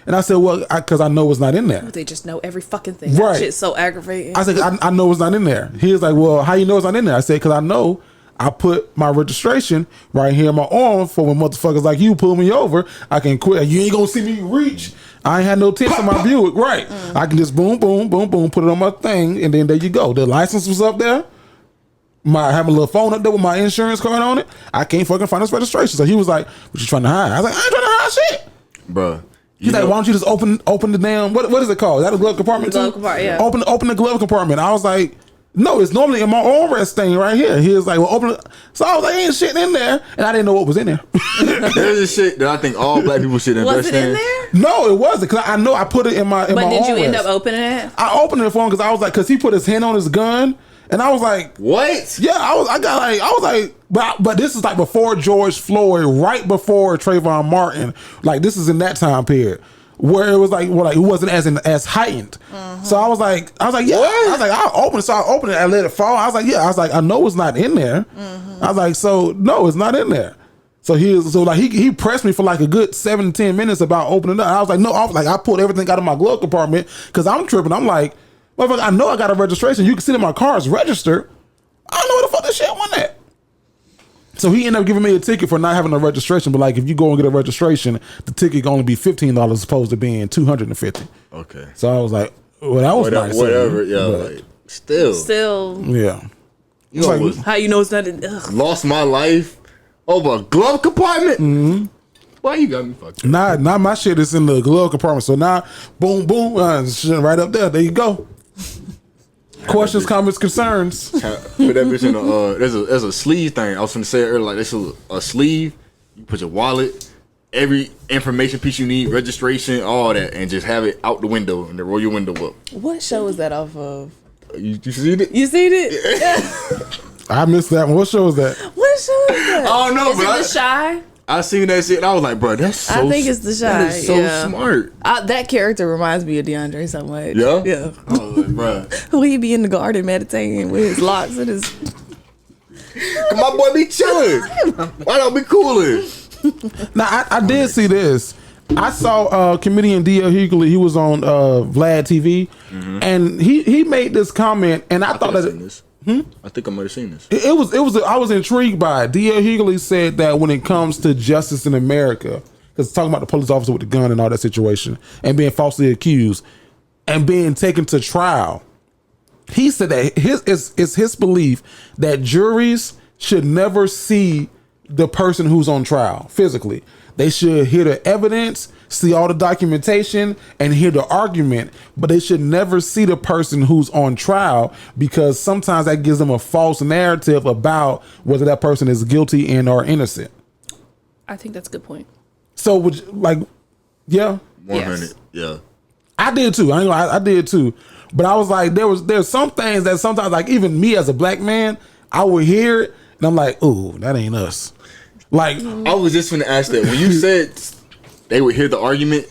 And I said, well, because I know it's not in there. They just know every fucking thing. Right. That shit's so aggravating. I said, I know it's not in there. He was like, well, how you know it's not in there? I said, because I know I put my registration right here in my arm for when motherfuckers like you pull me over, I can quit. You ain't going to see me reach. I ain't had no tips on my Buick. Right. I can just boom, boom, boom, boom, put it on my thing, and then there you go. The license was up there. I have a little phone up there with my insurance card on it. I can't fucking find this registration. So he was like, what you trying to hide? I was like, I ain't trying to hide shit. Bruh. He's like, why don't you just open the damn, what is it called? Is that a glove compartment too? Glove compartment, yeah. Open the glove compartment. I was like, no, it's normally in my armrest thing right here. He was like, well, open it. So I was like, ain't shit in there. And I didn't know what was in there. There's a shit that I think all black people should invest in. Was it in there? No, it wasn't. Because I know I put it in my But my did you end armrest. up opening it? I opened it for him because I was like, because he put his hand on his gun. And I was like, what? Yeah, I was like, but this is like before George Floyd, right before Trayvon Martin. Like this is in that time period where it was like, it wasn't as heightened. So I was like, yeah. I was like, I'll open it. So I opened it. I let it fall. I was like, yeah. I was like, I know it's not in there. I was like, so no, it's not in there. So he pressed me for like a good 7 to 10 minutes about opening it up. I was like, no. I pulled everything out of my glove compartment because I'm tripping. I'm like, motherfucker, I know I got a registration. You can see that my car is registered. I don't know where the fuck this shit went at. So he ended up giving me a ticket for not having a registration. But like, if you go and get a registration, the ticket can only be $15 as opposed to being $250. Okay. So I was like, well, that was nice. Whatever. Yeah. Like, still. Yeah. You know, like, how you know it's not in? Ugh. Lost my life over a glove compartment. Why you got me fucked up? Nah, my shit is in the glove compartment. So now, boom, boom, shit right up there. There you go. Questions, comments, concerns. Put that bitch in a there's a sleeve thing. I was gonna say it earlier, like this is a sleeve. You put your wallet, every information piece you need, registration, all that, and just have it out the window and then roll your window up. What show is that off of? You seen it? You seen it? I missed that one. What show is that? What show is that? I don't know, is it The Shy? I seen that shit and I was like, bro, that's so. I think it's The Shy. That is so smart. That character reminds me of DeAndre so much. Yeah. Yeah. I was like, bro, He be in the garden meditating with his locks and his. my boy be chilling. Why don't be cooling? Now I did see this. I saw comedian D.L. Hughley. He was on Vlad TV, and he made this comment, and I thought that. I think I might have seen this. It was. I was intrigued by it. D.L. Hughley said that when it comes to justice in America, because talking about the police officer with the gun and all that situation, and being falsely accused, and being taken to trial, he said that it's his belief that juries should never see the person who's on trial physically. They should hear the evidence, see all the documentation, and hear the argument, but they should never see the person who's on trial because sometimes that gives them a false narrative about whether that person is guilty and or innocent. I think that's a good point. So, would you, like, yeah, 100, yes. Yeah. I did too. I did too. But I was like, there's some things that sometimes, like even me as a black man, I would hear it and I'm like, ooh, that ain't us. Like, I was just gonna ask that when you said they would hear the arguments,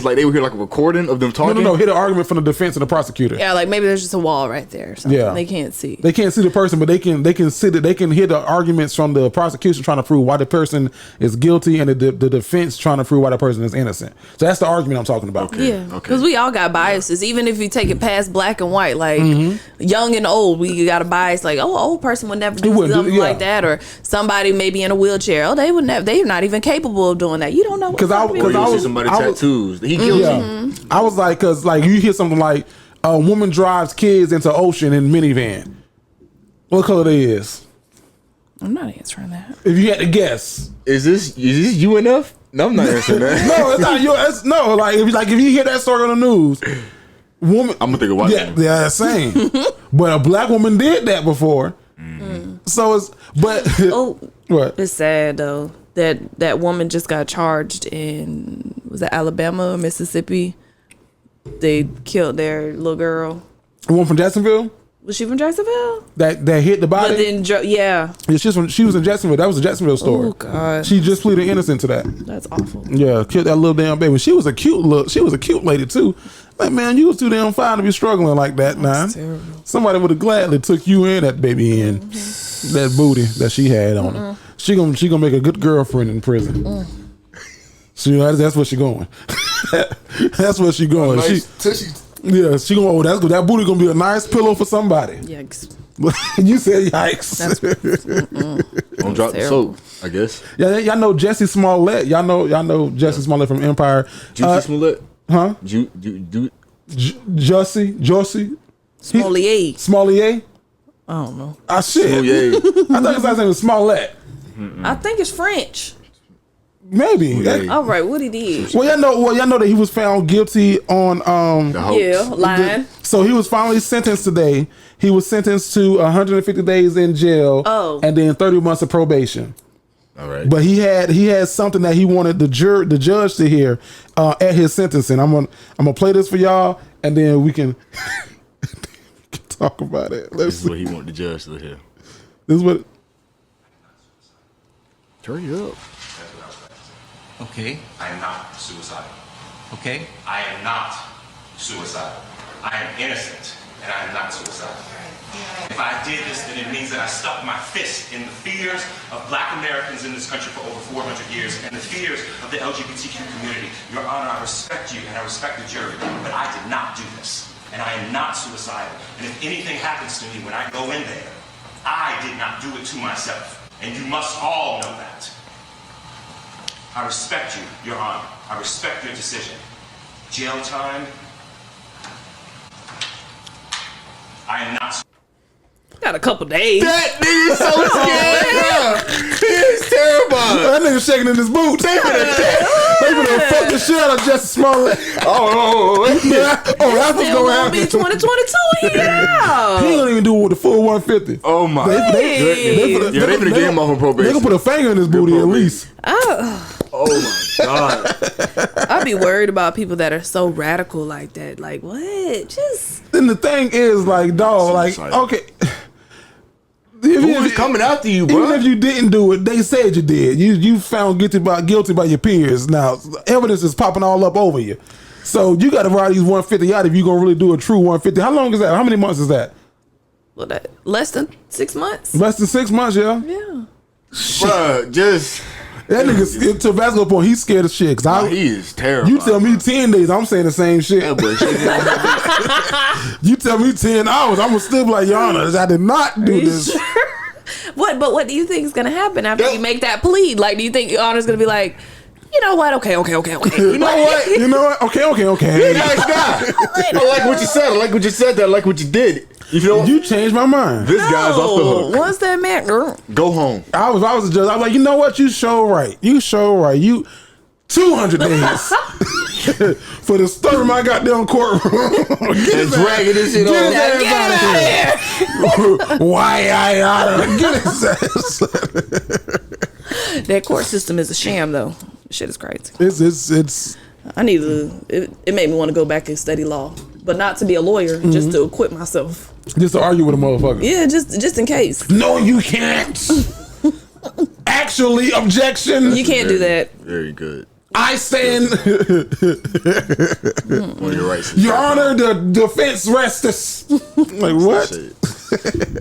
like they would hear like a recording of them talking. No, hear the argument from the defense and the prosecutor. Yeah, like maybe there's just a wall right there or something. Yeah. They can't see. They can't see the person, but they can see that they can hear the arguments from the prosecution trying to prove why the person is guilty and the defense trying to prove why the person is innocent. So that's the argument I'm talking about. Okay. Yeah. Because we all got biases. Even if you take it past black and white, like young and old, we got a bias like, oh, an old person would never do something like that, or somebody maybe in a wheelchair. Oh, they would never. They're not even capable of doing that. You don't know. Because I was somebody tattoos. He guilty. Yeah. I was like, because like you hear something like a woman drives kids into ocean in minivan. What color they is? I'm not answering that. If you had to guess, is this UNF? No, I'm not answering that. No, it's not yours. No, like if you hear that story on the news, woman, I'm gonna think of white. Yeah, same. But a black woman did that before. So it's what? It's sad though that woman just got charged in, was it Alabama or Mississippi? They killed their little girl. The one from Jacksonville. Was she from Jacksonville? That hit the body. But then, she was in Jacksonville. That was a Jacksonville story. Oh God. She just pleaded innocent to that. That's awful. Yeah, killed that little damn baby. She was a cute lady too. Like, man, you was too damn fine to be struggling like that. Nah, somebody would have gladly took you and that baby in. That booty that she had on her. She gonna make a good girlfriend in prison. That's where she going. That's where she going. Nice she going. Oh, that's good. That booty gonna be a nice pillow for somebody. Yikes. You said yikes. Don't drop the soap, I guess. Yeah, y'all know Jesse Smollett. Y'all know Jesse Smollett from Empire. Juicy Smollett. Huh? Josie. Smollett. I don't know. Shit. I thought his last name was Smollett. I think it's French. Maybe. All right, what he did? Well, y'all know that he was found guilty on lying. So he was finally sentenced today. He was sentenced to 150 days in jail. And then 30 months of probation. All right. But he had something that he wanted the judge to hear at his sentencing. I'm gonna play this for y'all, and then we can talk about it. This is what he wanted the judge to hear. This is what. Turn it up. Okay. I am not suicidal. Okay. I am not suicidal. I am innocent, and I am not suicidal. If I did this, then it means that I stuck my fist in the fears of black Americans in this country for over 400 years and the fears of the LGBTQ community. Your Honor, I respect you and I respect the jury, but I did not do this. And I am not suicidal. And if anything happens to me when I go in there, I did not do it to myself. And you must all know that. I respect you, Your Honor. I respect your decision. Jail time. I am not. Got a couple days. That nigga's so scared. He's terrible. That nigga shaking in his boots. They finna fuck the shit out of Jesse Smollett. That's what's gonna happen. Be 2022 here. He ain't gonna even do it with the full 150. Oh my. They finna get him off of probation. They gonna put a finger in his booty at least. Oh my God. I'd be worried about people that are so radical like that. Like, what? Just. Then the thing is, like, dog, like, okay. Who's coming after you, bro? Even if you didn't do it, they said you did. You found guilty by your peers. Now, evidence is popping all up over you. So you got to ride these 150 out if you're going to really do a true 150. How long is that? How many months is that? Well, less than 6 months. Less than 6 months, yeah? Yeah. Bruh, just... That nigga, to Vasco point, he's scared of shit. He is terrible. You tell me 10 days, I'm saying the same shit. You tell me 10 hours, I'm gonna still be like, Your Honor, I did not do this. Sure? But what do you think is gonna happen after you make that plea? Like, do you think Your Honor's gonna be like, you know what? Okay. You know what? Okay. Nice guy. I like what you said. I like what you said. I like what you did. You changed my mind. This guy's off the hook. Once that man, go home. I was a judge. I was like, you know what? You show right. You 200 days for the story of my goddamn courtroom. And dragging this shit on. Get out of here. Why I oughta get his ass. That court system is a sham, though. Shit is crazy. It's. I need to. It made me want to go back and study law, but not to be a lawyer, just to equip myself. Just to argue with a motherfucker. Yeah, just in case. No, you can't. Actually, objection. You can't do that. Very good. I stand. You're right. Your Honor, the defense rests. Like what?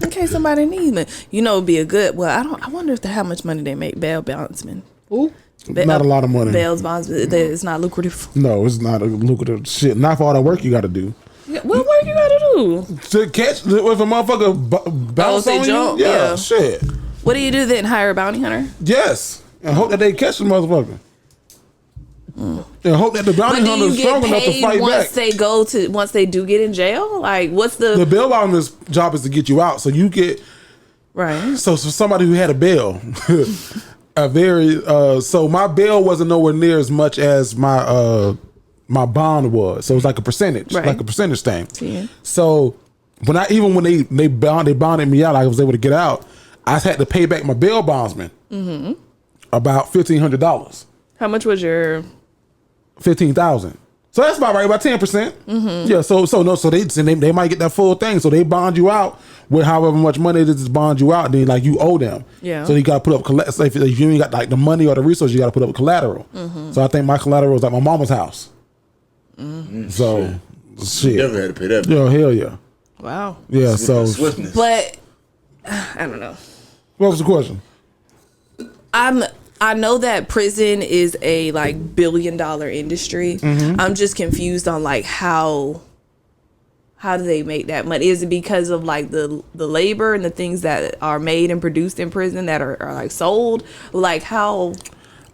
In case somebody needs me, it'd be a good. Well, I wonder how much money they make bail bondsmen. Ooh. Not a lot of money. Bail bondsmen, it's not lucrative. No, it's not a lucrative shit. Not for all the work you got to do. Yeah, what work you got to do to catch if a motherfucker bounce on you? Yeah, shit. What do you do then? Hire a bounty hunter? Yes, and hope that they catch the motherfucker. And hope that the bounty hunter is strong enough to fight back. Once they do get in jail, like what's the bail bondsman's job is to get you out, so you get right. So somebody who had a bail, so my bail wasn't nowhere near as much as my bond was, so it was like a percentage, like a percentage thing. Yeah. So when they bonded me out, I was able to get out. I had to pay back my bail bondsman about $1,500. How much was your $15,000? So that's about right, about 10%. Yeah. So they might get that full thing. So they bond you out with however much money it is to bond you out. And then like you owe them. Yeah. So you got to put up if you ain't got like the money or the resources, you got to put up collateral. So I think my collateral was like my mama's house. So shit. You never had to pay that. Yo, hell yeah. Wow. Yeah. Swiftness. But I don't know. What was the question? I know that prison is a like $1 billion industry. I'm just confused on like how do they make that money? Is it because of like the labor and the things that are made and produced in prison that are like sold? Like how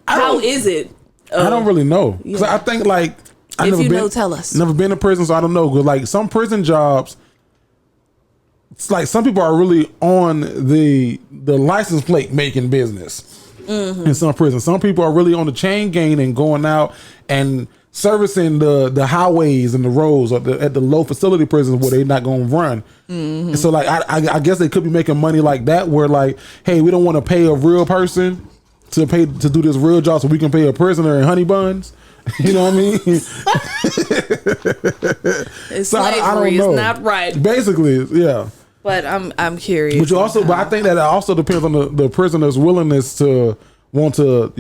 is it? I don't really know. Cause I think like tell us. Never been to prison, so I don't know. Cause like some prison jobs, it's like some people are really on the license plate making business in some prisons. Some people are really on the chain gang and going out and servicing the highways and the roads at the low facility prisons where they're not going to run. And so like I guess they could be making money like that, where like, hey, we don't want to pay a real person to do this real job, so we can pay a prisoner in honey buns. You know what I mean? It's so slavery. I don't know. It's not right. Basically, yeah. But I'm curious. But I think that it also depends on the prisoner's willingness to want to,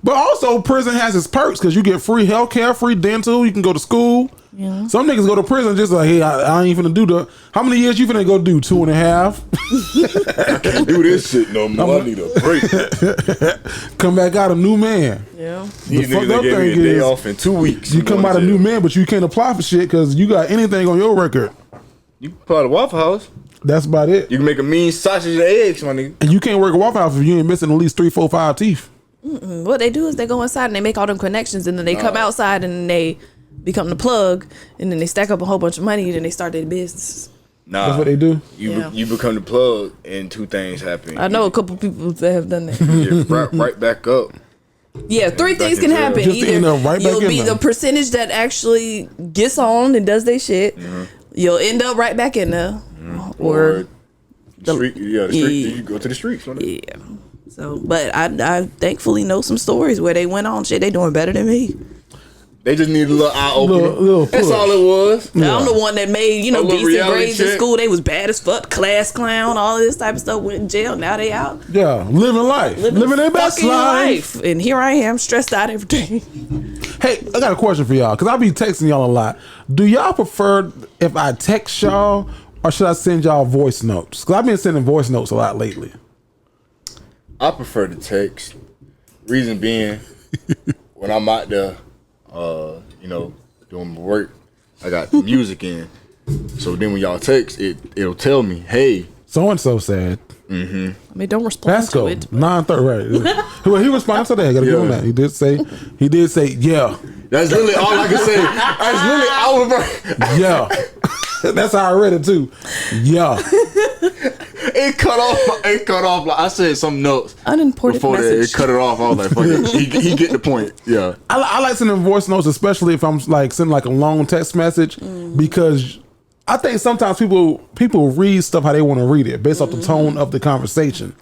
But also, prison has its perks because you get free healthcare, free dental. You can go to school. Yeah. Some niggas go to prison just like, hey, I ain't finna do how many years you finna go do? 2.5. I can't do this shit no more. I need a break. Come back out a new man. Yeah. These niggas gave me a day off in 2 weeks. You come out a new man, but you can't apply for shit because you got anything on your record. You can apply to Waffle House. That's about it. You can make a mean sausage and eggs, my nigga. And you can't work at Waffle House if you ain't missing at least 3, 4, 5 teeth. What they do is they go inside and they make all them connections, and then they come outside and they become the plug, and then they stack up a whole bunch of money, and then they start their business. Nah, that's what they do. You become the plug, and 2 things happen. I know a couple people that have done that. right back up. Yeah, 3 things can happen. Either you'll be the percentage that actually gets on and does their shit. You'll end up right back in there, or the street. Yeah, the street. You go to the streets. Yeah. So, but I thankfully know some stories where they went on shit. They doing better than me. They just need a little eye opening. That's all it was. Yeah. I'm the one that made decent grades in school. They was bad as fuck, class clown, all of this type of stuff. Went in jail. Now they out. Yeah, living life, living their best life. And here I am, stressed out every day. Hey, I got a question for y'all because I be texting y'all a lot. Do y'all prefer if I text y'all or should I send y'all voice notes? Because I've been sending voice notes a lot lately. I prefer the text. Reason being, when I'm out there, doing my work, I got the music in. So then when y'all text, it'll tell me, hey, so and so said. I mean, don't respond Vasco, to it. 9:30, right? Well, he responded to that. I gotta give him that. He did say, yeah. That's literally all I can say. That's literally all of yeah. That's how I read it too. Yeah. It cut off. Like I said something else. Unimportant before message. That, it cut it off. I was like, fuck it. He get the point. Yeah. I like sending voice notes, especially if I'm like sending like a long text message, because I think sometimes people read stuff how they want to read it based off the tone of the conversation.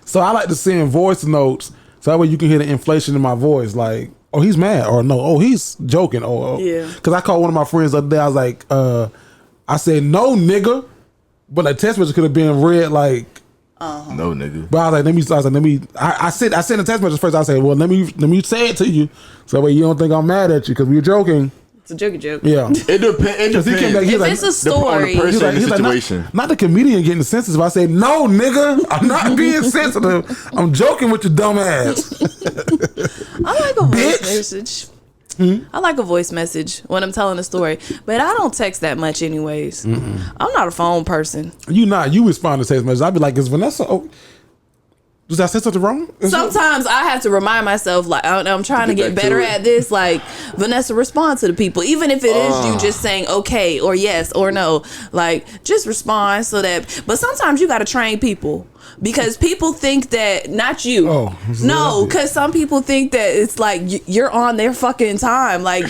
So I like to send voice notes so that way you can hear the inflation in my voice, like, oh, he's mad, or no, oh, he's joking, yeah. Because I called one of my friends the other day. I was like, I said, no, nigga. But a text message could have been read like, No, nigga. But I was like, let me. I sent a text message first. I said, well, let me say it to you, so that way you don't think I'm mad at you because we were joking. It's a jokey joke. Yeah, It depends. he came back. He's If like, it's a story, The person in the he's like, situation. not the comedian getting sensitive. I said, no, nigga, I'm not being sensitive. I'm joking with your dumb ass. I like a voice message. I like a voice message when I'm telling a story, but I don't text that much anyways. I'm not a phone person. You respond to text messages. I'd be like, is Vanessa? Oh, does I say something wrong? Sometimes I have to remind myself, like, I'm trying to get better at this. Like, Vanessa, respond to the people, even if it is you just saying okay or yes or no. Like, just respond so that. But sometimes you got to train people. Because people think that, not you. No, because some people think that it's like you're on their fucking time. Like,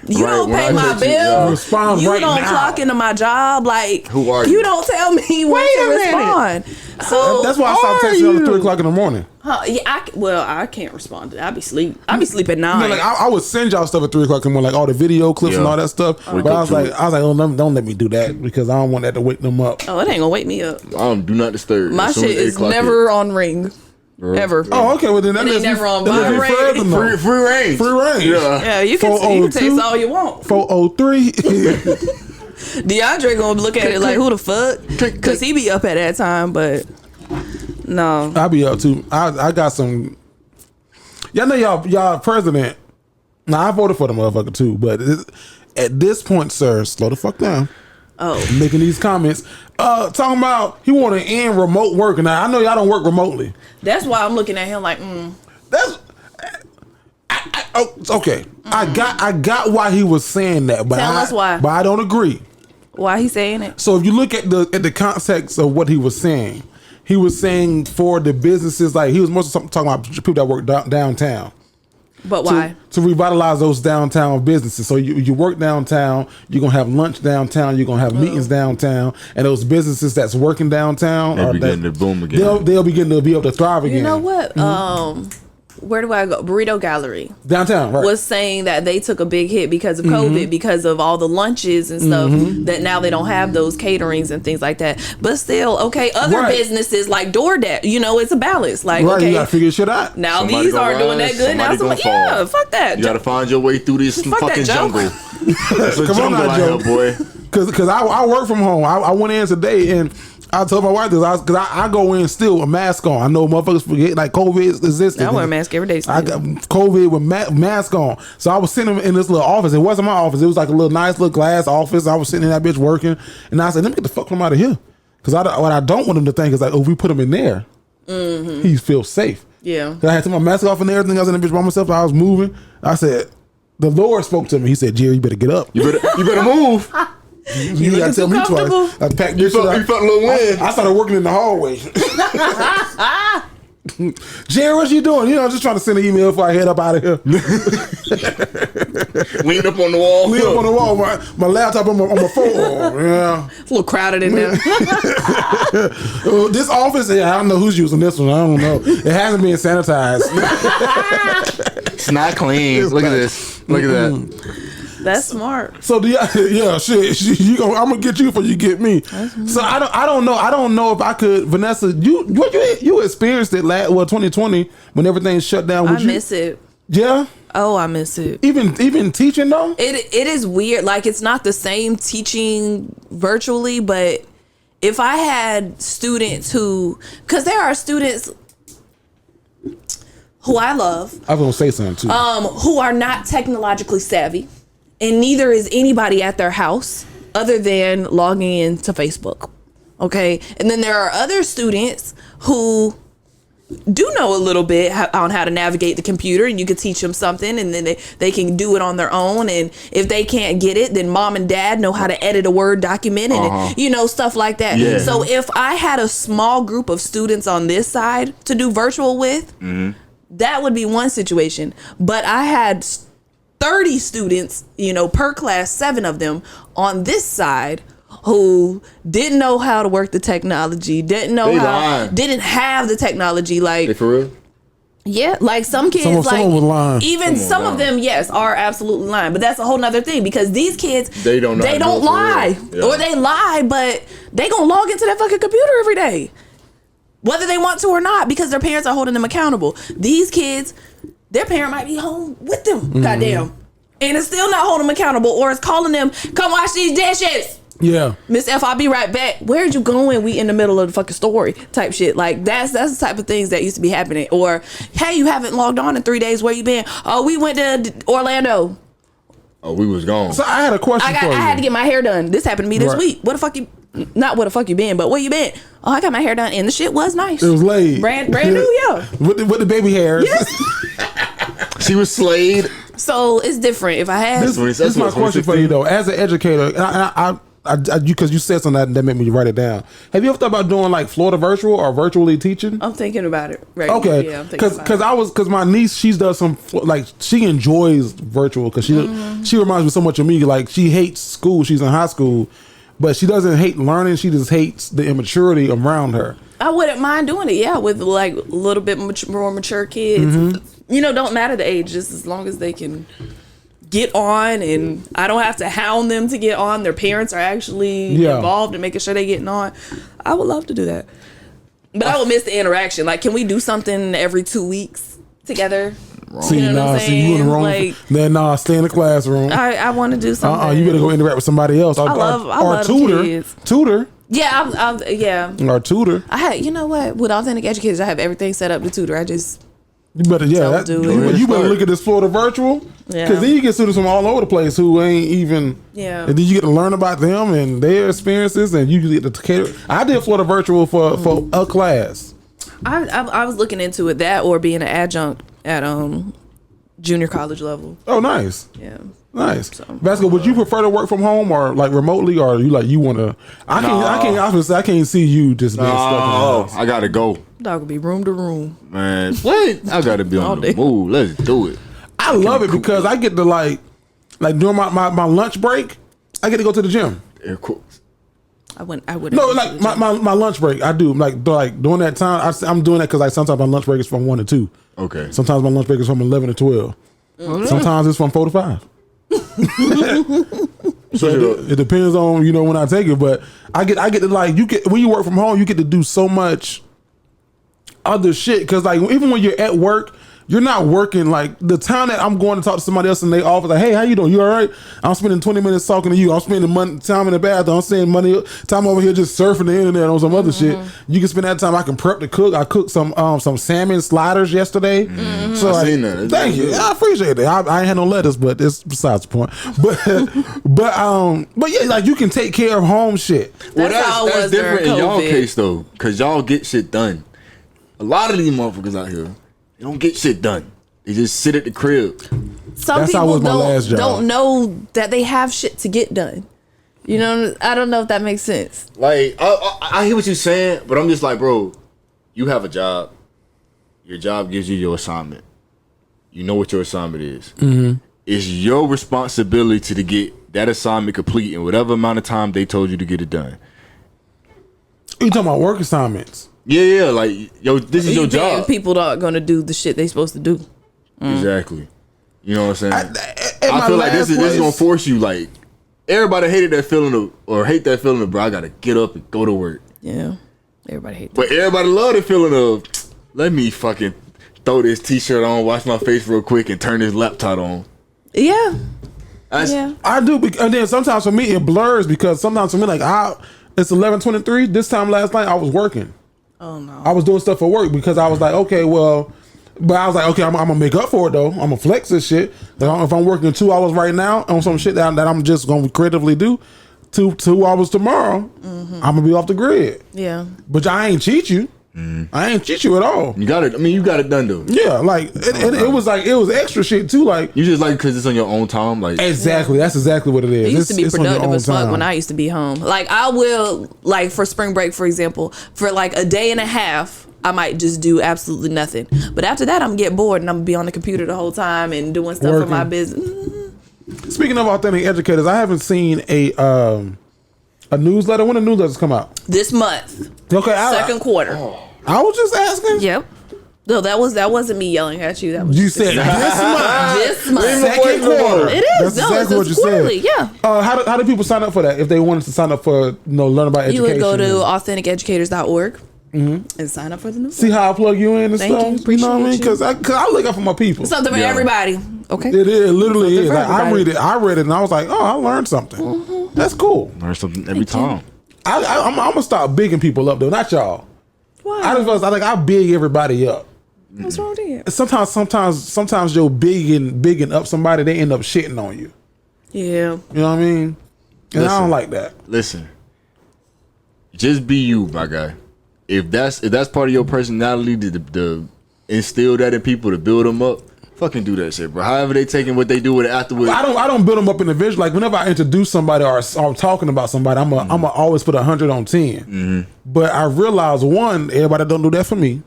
you don't pay my bill. Respond you right don't now. clock into my job. Like, Who are you? You don't tell me when to respond. So that's why I stopped texting you at 3 o'clock in the morning. yeah, I can't respond to that. I be sleep. I be sleeping at 9. No, like I would send y'all stuff at 3 o'clock in the morning, like all the video clips and all that stuff. But I was like, oh, don't let me do that because I don't want that to wake them up. Oh, it ain't gonna wake me up. Do not disturb. My As soon shit as 8 is o'clock never on ring. Ever. Oh, okay. Well, then that It ain't lets me, never on that lets me vibrate. further know. Free range. Free range. Yeah, you can text all you want. 403. DeAndre gonna look at it like, who the fuck? Because he be up at that time, but no. I be up too. I got some. Y'all know y'all president. Now I voted for the motherfucker too, but at this point, sir, slow the fuck down. Oh, Making these comments, talking about he want to end remote work. Now I know y'all don't work remotely. that's why I'm looking at him like, That's okay. I got why he was saying that, but Tell us why. But I don't agree. why he saying it? So if you look at the context of what he was saying for the businesses, like he was mostly talking about people that work downtown. But why? To revitalize those downtown businesses. So you work downtown, you're gonna have lunch downtown, you're gonna have meetings downtown, and those businesses that's working downtown They'll begin to boom again. They'll begin to be able to thrive again. You know what? Where do I go? Burrito Gallery Downtown, right? was saying that they took a big hit because of COVID, because of all the lunches and stuff, that now they don't have those caterings and things like that. But still, okay, other businesses like DoorDash, it's a balance. Like, right, okay, you gotta figure shit out. now Somebody these aren't doing that good. Now somebody somebody, fall. fuck that. You gotta find your way through this Fuck that fucking joke. jungle. It's a Come on jungle now, out Joe. here, boy. Cause I work from home. I went in today and I told my wife this. Cause I go in still with mask on. I know motherfuckers forget like COVID exists. I wear a mask every day. I got COVID with mask on. So I was sitting in this little office. It wasn't my office. It was like a little nice little glass office. I was sitting in that bitch working, and I said, "Let me get the fuck from out of here." Cause what I don't want him to think is like, oh, if we put him in there, he feels safe. Yeah. I had to take my mask off and everything. I was in the bitch by myself. I was moving. I said, the Lord spoke to me. He said, "Jerry, you better get up. You better move. You gotta tell me twice." I packed this shit up. You felt a little wind. I started working in the hallway. Jerry, what you doing? Just trying to send an email before I head up out of here. Lean up on the wall. Lean up on the wall. My laptop on my phone. Yeah. It's a little crowded in there. This office, I don't know who's using this one. I don't know. It hasn't been sanitized. It's not clean. Look at this. Look at that. That's smart. So shit. I'm gonna get you before you get me. So I don't know. I don't know if I could, Vanessa. You experienced it 2020 when everything shut down. I miss it. Yeah. Oh, I miss it. Even teaching though. It is weird. Like, it's not the same teaching virtually, but if I had students because there are students who I love. I was gonna say something too. Who are not technologically savvy. And neither is anybody at their house other than logging into Facebook. Okay. And then there are other students who do know a little bit on how to navigate the computer, and you could teach them something, and then they can do it on their own. And if they can't get it, then mom and dad know how to edit a Word document and stuff like that. Yeah. So if I had a small group of students on this side to do virtual with, that would be one situation. But I had 30 students, per class, 7 of them on this side who didn't know how to work the technology, didn't have the technology. Like, Hey, for real? yeah, like some kids, someone was lying. Even some of them, yes, are absolutely lying. But that's a whole nother thing, because these kids, They don't know how to do it for lie, real. Yeah. or they lie, but they gonna log into that fucking computer every day. whether they want to or not, because their parents are holding them accountable. These kids, their parent might be home with them, goddamn, and it's still not holding them accountable, or it's calling them, come wash these dishes. Yeah. Miss F, I'll be right back. Where'd you going? We in the middle of the fucking story type shit. Like that's the type of things that used to be happening. Or, hey, you haven't logged on in 3 days. Where you been? Oh, we went to Orlando. Oh, we was gone. So I had a question for you. I had to get my hair done. This happened to me this week. What the fuck you? Not what the fuck you been, but where you been? Oh, I got my hair done, and the shit was nice. It was laid. Brand new, yeah. with the baby hairs. Yes. She was slayed. So it's different. If I had This is my question for you though. As an educator, because you said something that made me write it down. Have you ever thought about doing like Florida virtual or virtually teaching? I'm thinking about it. Right. Okay. Yeah, I'm thinking because my niece, she does some like she enjoys virtual because she reminds me so much of me. Like she hates school. She's in high school, but she doesn't hate learning. She just hates the immaturity around her. I wouldn't mind doing it. Yeah, with like a little bit more mature kids. You know, don't matter the age, just as long as they can get on, and I don't have to hound them to get on. Their parents are actually involved in making sure they're getting on. I would love to do that, but I would miss the interaction. Like, can we do something every 2 weeks together? See, you know see you in the wrong. Like, then stay in the classroom. I want to do something. You better go interact with somebody else. I love tutor. Yeah, yeah. Or tutor. I had, you know what? With Authentic Educators, I have everything set up to tutor. I just. You better, you better look at this Florida virtual, because then you get students from all over the place who ain't even, and then you get to learn about them and their experiences, and you get to cater. I did Florida virtual for a class. I was looking into it, that or being an adjunct at junior college level. Oh, nice. Yeah. Nice. So, Vasco, would you prefer to work from home or like remotely, or you want to? I can't see you just being stuck in the house. I gotta go. Dog will be room to room. Man, what? I gotta be on the move. Let's do it. I love it because I get to like during my lunch break, I get to go to the gym. Air quotes. I wouldn't. No, like my lunch break, I do like during that time. I'm doing that because like sometimes my lunch break is from 1 to 2. Okay. Sometimes my lunch break is from 11 to 12. Sometimes it's from 4 to 5. So it depends on when I take it, but I get to like when you work from home, you get to do so much other shit, because like even when you're at work, you're not working. Like the time that I'm going to talk to somebody else in their office, like, hey, how you doing? You all right? I'm spending 20 minutes talking to you. I'm spending time in the bathroom. I'm spending time over here just surfing the internet on some other shit. You can spend that time. I can prep to cook. I cooked some salmon sliders yesterday. So I seen that. Thank you. I appreciate that. I ain't had no lettuce, but it's besides the point. But yeah, like you can take care of home shit. That's different in y'all case though, because y'all get shit done. A lot of these motherfuckers out here, they don't get shit done. They just sit at the crib. Some people don't know that they have shit to get done. You know, I don't know if that makes sense. Like, I hear what you're saying, but I'm just like, bro, you have a job. Your job gives you your assignment. You know what your assignment is. It's your responsibility to get that assignment complete in whatever amount of time they told you to get it done. You talking about work assignments? Yeah, like, yo, this is your job. People aren't gonna do the shit they supposed to do. Exactly. You know what I'm saying? I feel like this is gonna force you. Like, everybody hated that feeling hate that feeling of, bro, I gotta get up and go to work. Yeah, everybody hates that. But everybody love the feeling of, let me fucking throw this t-shirt on, wash my face real quick, and turn this laptop on. Yeah. I do, and then sometimes for me it blurs, because sometimes for me, like, it's 11:23. This time last night I was working. Oh no! I was doing stuff for work because I was like, okay, well, but I was like, okay, I'm gonna make up for it though. I'm gonna flex this shit. If I'm working 2 hours right now on some shit that I'm just gonna creatively do, 2 hours tomorrow, I'm gonna be off the grid. Yeah. But I ain't cheat you. I ain't cheat you at all. You got it. I mean, you got it done though. Yeah, like it was extra shit too. Like, you just like because it's on your own time. Like, exactly, that's exactly what it is. It used to be productive as fuck when I used to be home. Like, I will, like, for spring break, for example, for like a day and a half, I might just do absolutely nothing. But after that, I'm gonna get bored and I'm gonna be on the computer the whole time and doing stuff for my business. Speaking of Authentic Educators, I haven't seen a newsletter. When the newsletters come out? This month. Okay, second quarter. I was just asking. Yep. No, that wasn't me yelling at you. That was you said this month. Second quarter. It is. That's exactly what you quarterly, said. Yeah. How do people sign up for that if they wanted to sign up for learn about education? You would go to AuthenticEducators.org. and sign up for the new. See how I plug you in and Thank stuff. you. Appreciate Know what I mean? you. Because I look out for my people. Something for everybody. Okay. It is. It literally is. for Like, I everybody. read it, and I was like, oh, I learned something. That's cool. Learn something every time. I'm gonna start bigging people up though, not y'all. Why? I think I big everybody up. What's wrong with that? Sometimes you're bigging up somebody, they end up shitting on you. Yeah. You know what I mean? And I don't like that. Listen, just be you, my guy. If that's part of your personality to instill that in people, to build them up, fucking do that shit, bro. However they taking what they do with it afterwards. I don't build them up individually. Like whenever I introduce somebody or I'm talking about somebody, I'm gonna always put 100 on 10. But I realize, one, everybody don't do that for me,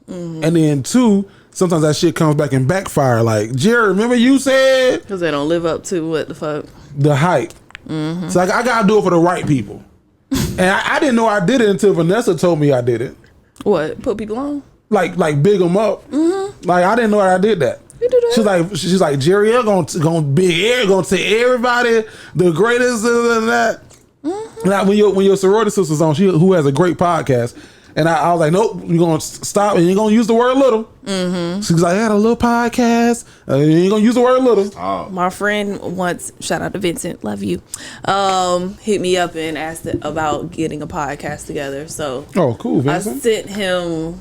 and then two, sometimes that shit comes back and backfire. Like, Jerry, remember you said Because they don't live up to what the fuck. the hype. So I gotta do it for the right people. And I didn't know I did it until Vanessa told me I did it. What? Put people on? Like big them up. Like I didn't know I did that. You do that. She's like Jerry, you're gonna be air, gonna tell everybody the greatest and that. Like when your sorority sister's on, who has a great podcast, and I was like, nope, you're gonna stop and you're gonna use the word little. She's like, I had a little podcast, you ain't gonna use the word little. My friend once, shout out to Vincent, love you, hit me up and asked about getting a podcast together. So Oh, cool, I Vincent. sent him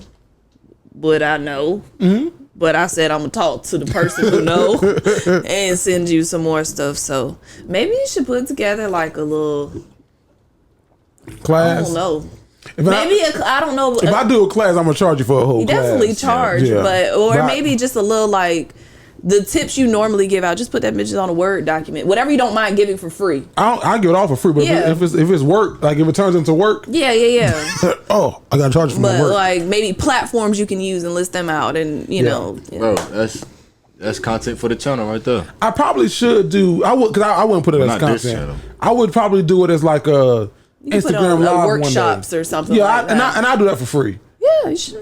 what I know. But I said I'm gonna talk to the person who know and send you some more stuff. So maybe you should put together like a little, Class. I don't know. If I don't know. If I do a class, I'm gonna charge you for a whole You class. definitely charge, Yeah. but or Right. maybe just a little like the tips you normally give out. Just put that bitches on a Word document, whatever you don't mind giving for free. I'll give it all for free, but Yeah. if it's work, like if it turns into work, Yeah. oh, I gotta charge you for my But work. like maybe platforms you can use and list them out, and you know. Bro, that's content for the channel right there. I probably should do. I would, because I wouldn't put it as Not this content. channel. I would probably do it as like a You can put Instagram on, live workshops one day. or something. Yeah, like that. and I do that for free. Yeah, you should.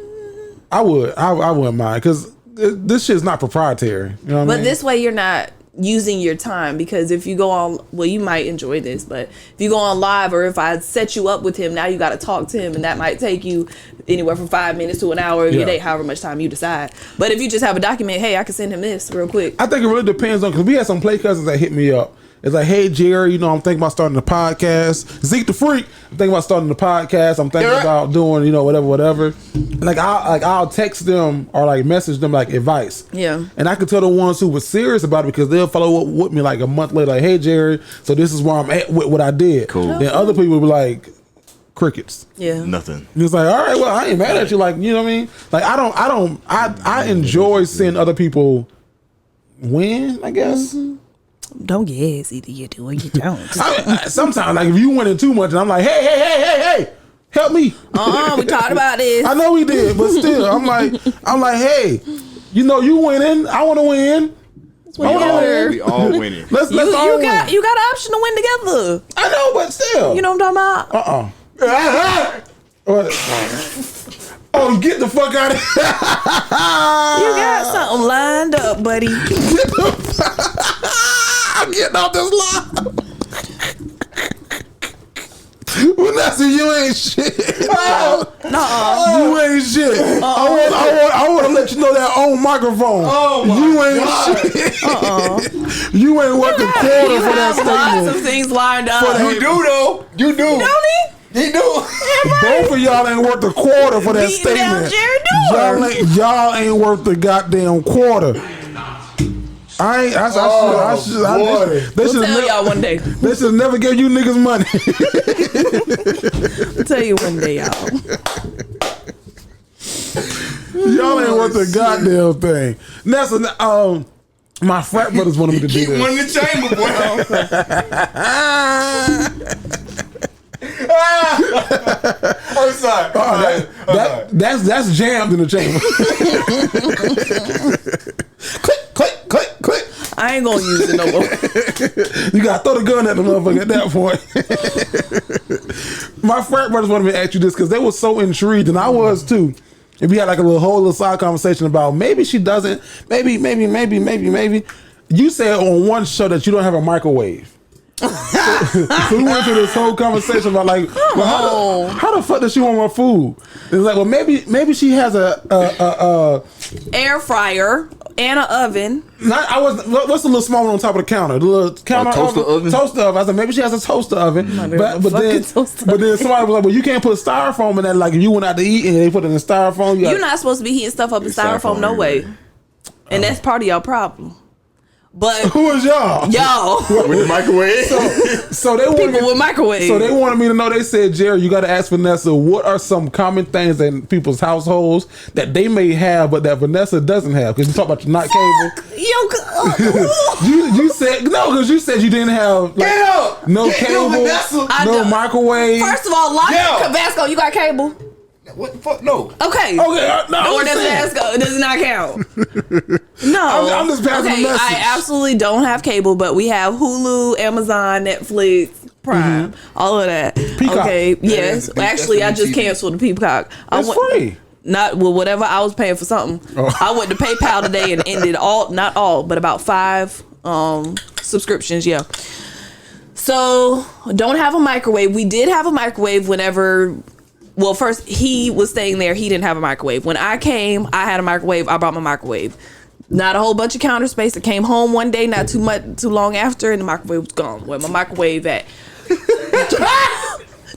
I would. I wouldn't mind because this shit's not proprietary. You know what I But mean? this way you're not using your time, because if you go on, well, you might enjoy this, but if you go on live, or if I set you up with him, now you got to talk to him, and that might take you anywhere from 5 minutes to an hour of your day, however much time you decide. But if you just have a document, hey, I can send him this real quick. I think it really depends on, because we had some play cousins that hit me up. It's like, hey Jerry, I'm thinking about starting a podcast. Zeke the Freak, I'm thinking about starting the podcast. I'm thinking about doing, whatever. Like I'll text them or like message them like advice. Yeah. And I could tell the ones who were serious about it, because they'll follow up with me like a month later, like, hey Jerry, so this is where I'm at with what I did. Cool. Then other people will be like, crickets. Yeah. Nothing. And it's like, all right, well, I ain't mad at you. Like, you know what I mean? Like, I enjoy seeing other people win, I guess. Don't guess. Either you do or you don't. Sometimes, like, if you winning too much, and I'm like, hey, help me. We talked about this. I know we did, but still, I'm like, hey, you winning. I want to win. We all winning. Let's You all win. got an option to win together. I know, but still. You know what I'm talking about? Oh, get the fuck out of here. You got something lined up, buddy. I'm getting off this line. Vanessa, you ain't shit. You ain't shit. I want to let you know that on microphone. You ain't shit. You ain't worth a quarter for that Lots of statement. things lined up. You do though. You do. Don't he? He do. Both of y'all ain't worth a quarter for that Beating down statement. Jerry Door. Y'all ain't worth the goddamn quarter. They We'll should tell y'all one day. They should never give you niggas money. We'll tell you one day, y'all. Y'all ain't worth a goddamn thing. Nessa, my frat brothers wanted me to do Keep this. one in the chamber, boy. I'm sorry. That's jammed in the chamber. click. I ain't gonna use it no more. You gotta throw the gun at the motherfucker at that point. My frat brothers wanted me to ask you this because they were so intrigued, and I was too. And we had like a whole little side conversation about maybe she doesn't, maybe. You said on one show that you don't have a microwave. So we went through this whole conversation about like, well, how the fuck does she want more food? It's like, well, maybe she has a air fryer and an oven. What's the little small one on top of the counter? The little counter toaster oven. Toaster oven. I said maybe she has a toaster oven. But then somebody was like, well, you can't put styrofoam in that. Like if you went out to eat and they put it in styrofoam, you're not supposed to be heating stuff up in styrofoam, no way. And that's part of your problem. But who is y'all? Y'all with the microwave. So they wanted people with microwaves. So they wanted me to know. They said, Jerry, you got to ask Vanessa what are some common things in people's households that they may have, but that Vanessa doesn't have. Because you talk about your not cable. You said no, because you said you didn't have like, no cable, no microwave. First of all, Vasco, you got cable. What the fuck? No. Okay. No. Or does it not count? No. I'm just passing the message. I absolutely don't have cable, but we have Hulu, Amazon, Netflix, Prime, all of that. Peacock. Okay. Yes. Actually, I just canceled the Peacock. It's free. Whatever I was paying for something. I went to PayPal today and ended not all, but about 5 subscriptions. Yeah. So don't have a microwave. We did have a microwave whenever. Well, first he was staying there. He didn't have a microwave. When I came, I had a microwave. I brought my microwave. Not a whole bunch of counter space. I came home one day, not too long after, and the microwave was gone. Where my microwave at?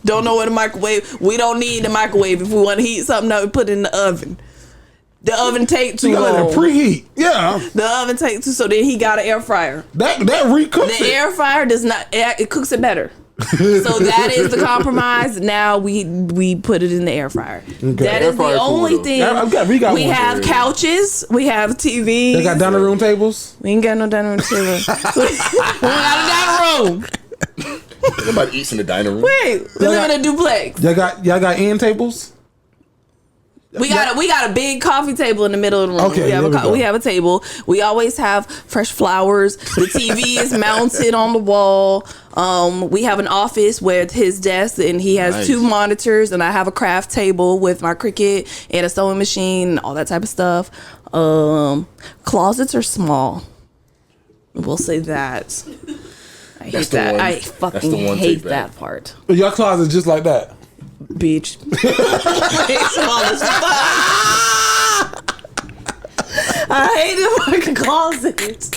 Don't know where the microwave. We don't need the microwave if we want to heat something up. We put it in the oven. The oven take too long. Let it preheat. Yeah. The oven take too. So then he got an air fryer. That recooks it. The air fryer does not. It cooks it better. So that is the compromise. Now we put it in the air fryer. Okay. That is the only thing. We have couches. We have TV. They got dining room tables. We ain't got no dining room table. We don't got a dining room. Nobody eats in the dining room. Wait, we live in a duplex. Y'all got end tables. We got a big coffee table in the middle of the room. Okay, we have a table. We always have fresh flowers. The TV is mounted on the wall. We have an office with his desk, and he has 2 monitors, and I have a craft table with my Cricut and a sewing machine and all that type of stuff. Closets are small. We'll say that. I hate that. I fucking hate that part. But your closet just like that. Beach. It's small as fuck. I hate the fucking closets.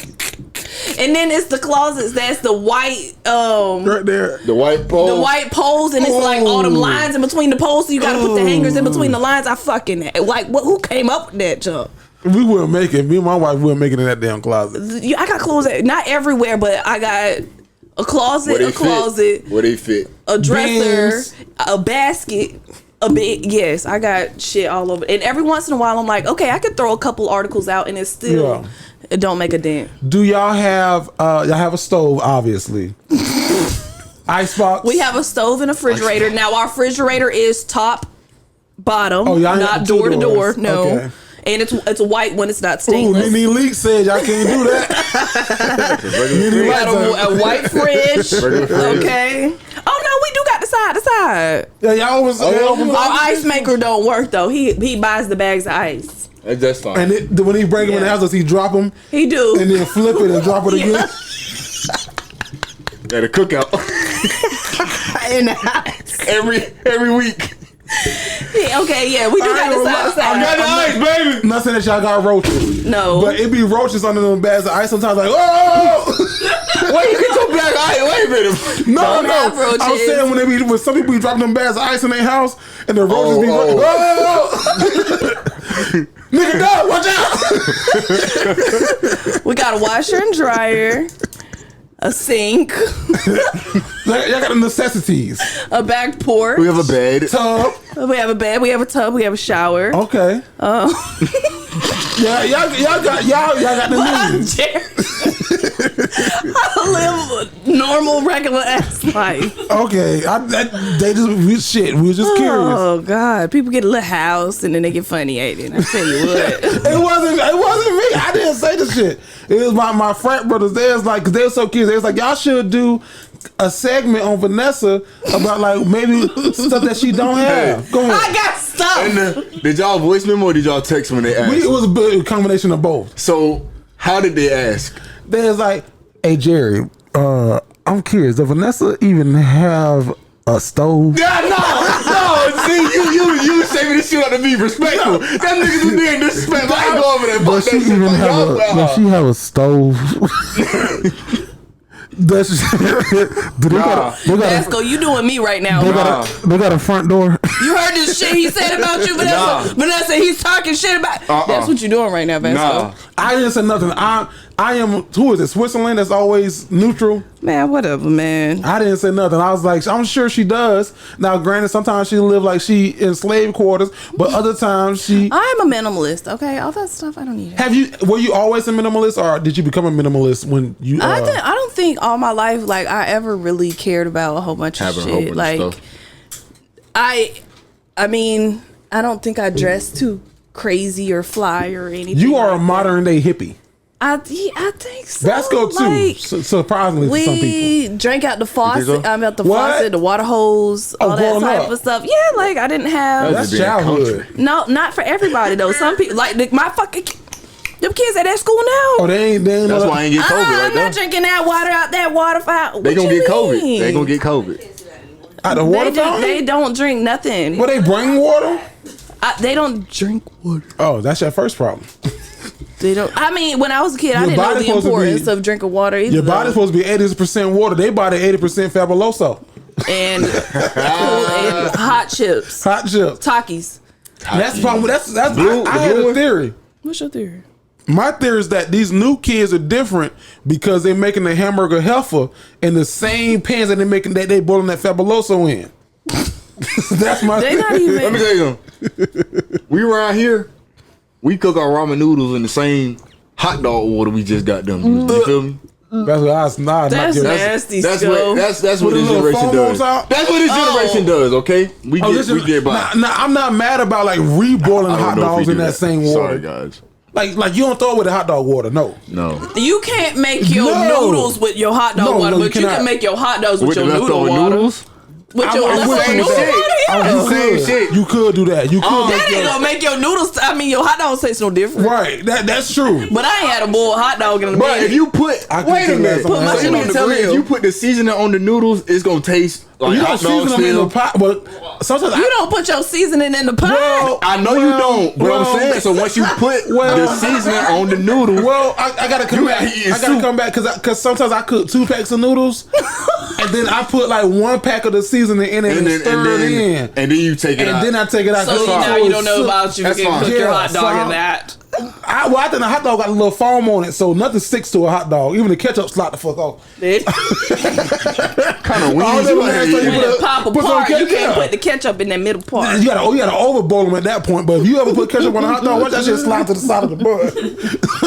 And then it's the closets that's the white right there. The white pole. The white poles, and it's like all them lines in between the poles, so you gotta put the hangers in between the lines. I fucking like who came up with that junk? We wouldn't make it. Me and my wife wouldn't make it in that damn closet. I got clothes not everywhere, but I got a closet, Where they fit? A dresser, a basket, a big. Yes, I got shit all over. And every once in a while, I'm like, okay, I could throw a couple articles out, and it's still it don't make a dent. Do y'all have a stove? Obviously, icebox. We have a stove and a refrigerator. Now our refrigerator is top, bottom, not door to door. No. Okay. And it's a white one. It's not stainless. Ooh, Nene Leak said y'all can't do that. We got a white fridge. Okay. Oh no, we do got the side. Yeah, y'all always. Our ice maker don't work though. He buys the bags of ice. That's fine. And when he bring them in the house, does he drop them? He do. And then flip it and drop it again. Got a cookout in the house every week. Yeah, okay, yeah, we do got the side. I got the ice, baby. Not saying that y'all got roaches. No. But it be roaches under them bags of ice sometimes like, oh! Wait, you get your bag of ice? Wait a minute. No. I'm saying when some people be dropping them bags of ice in their house and the roaches be like, oh! Nigga, no, watch out! We got a washer and dryer. A sink. Y'all got the necessities. A back porch. We have a bed. Tub. We have a bed. We have a tub. We have a shower. Okay. Yeah, y'all got the needs. I live a normal, regular ass life. Okay, we was just curious. Oh God, people get a little house and then they get funny, ain't it? I tell you what. It wasn't me. I didn't say the shit. It was my frat brothers. They was like, cause they were so curious. They was like, y'all should do a segment on Vanessa about like maybe stuff that she don't have. Go ahead. I got stuff. And did y'all voice memo or did y'all text when they asked? It was a combination of both. So how did they ask? They was like, hey Jerry, I'm curious. Does Vanessa even have a stove? Yeah, no. See, you shaving this shit up to be respectful. That niggas is being disrespectful. I ain't go over there. Does she even does she have a stove? Does she, do they got Vasco, you doing me right now. they got a front door? You heard this shit he said about you, Vanessa? Vanessa, he's talking shit about. That's what you're doing right now, Vasco. I didn't say nothing. I am, who is it? Switzerland that's always neutral? Man, whatever, man. I didn't say nothing. I was like, I'm sure she does. Now, granted, sometimes she live like she in slave quarters, but other times she... I'm a minimalist, okay? All that stuff, I don't need it. Were you always a minimalist, or did you become a minimalist when you... I don't think all my life, like, I ever really cared about a whole bunch of shit. Like, I mean, I don't think I dress too crazy or fly or anything. You are a modern day hippie. I think so. Vasco too, like, surprisingly for some people. We drank out the faucet. I'm at the faucet, the water hose, all that type of stuff. Yeah, like I didn't have. That's childhood. No, not for everybody though. Some people like my fucking them kids at that school now. Oh, they ain't. That's why I ain't get COVID. I'm not drinking that water out that water fountain. They gonna get COVID. They gonna get COVID. Out the water fountain? They don't drink nothing. Well, they bring water. They don't drink water. Oh, that's your first problem. They don't. I mean, when I was a kid, I didn't know the importance of drinking water either. Your body's supposed to be 80% water. They body 80% Fabuloso. And hot chips. Hot chips. Takis. That's the problem. I had a theory. What's your theory? My theory is that these new kids are different because they're making the hamburger heifer in the same pans that they boiling that Fabuloso in. That's my theory. Not even. Let me tell you something. We around here, we cook our ramen noodles in the same hot dog water we just got them. You feel me? That's what I was not. That's nasty. That's what this generation does. That's what this generation does. Okay, we get by. Now, I'm not mad about like reboiling hot dogs in that same water. Sorry, guys. Like you don't throw it with the hot dog water. No. You can't make your noodles with your hot dog water, but you can make your hot dogs with your noodle water. Noodles? With your leftover noodle water? You could do that. You could. That ain't gonna make your noodles. I mean, your hot dogs taste no different. Right. That's true. But I ain't had a boiled hot dog in the But if you put, wait a minute, put my shit on the grill. If you put the seasoning on the noodles, it's gonna taste like you hot don't dog season them in the pot, but sometimes you don't put your seasoning in the pot. Well, I know you don't, but I'm saying, so once you put the seasoning on the noodle, I gotta come back. I gotta come back because sometimes I cook 2 packs of noodles, and then I put like 1 pack of the seasoning in it and stir it in, and then you take it out. And then I take it out. So now you don't know about you can cook your hot dog in that. I think the hot dog got a little foam on it, so nothing sticks to a hot dog. Even the ketchup slide the fuck off. Kind of weird. You pop apart. You can't put the ketchup in that middle part. You gotta overboil them at that point. But if you ever put ketchup on a hot dog, watch that shit slide to the side of the bun.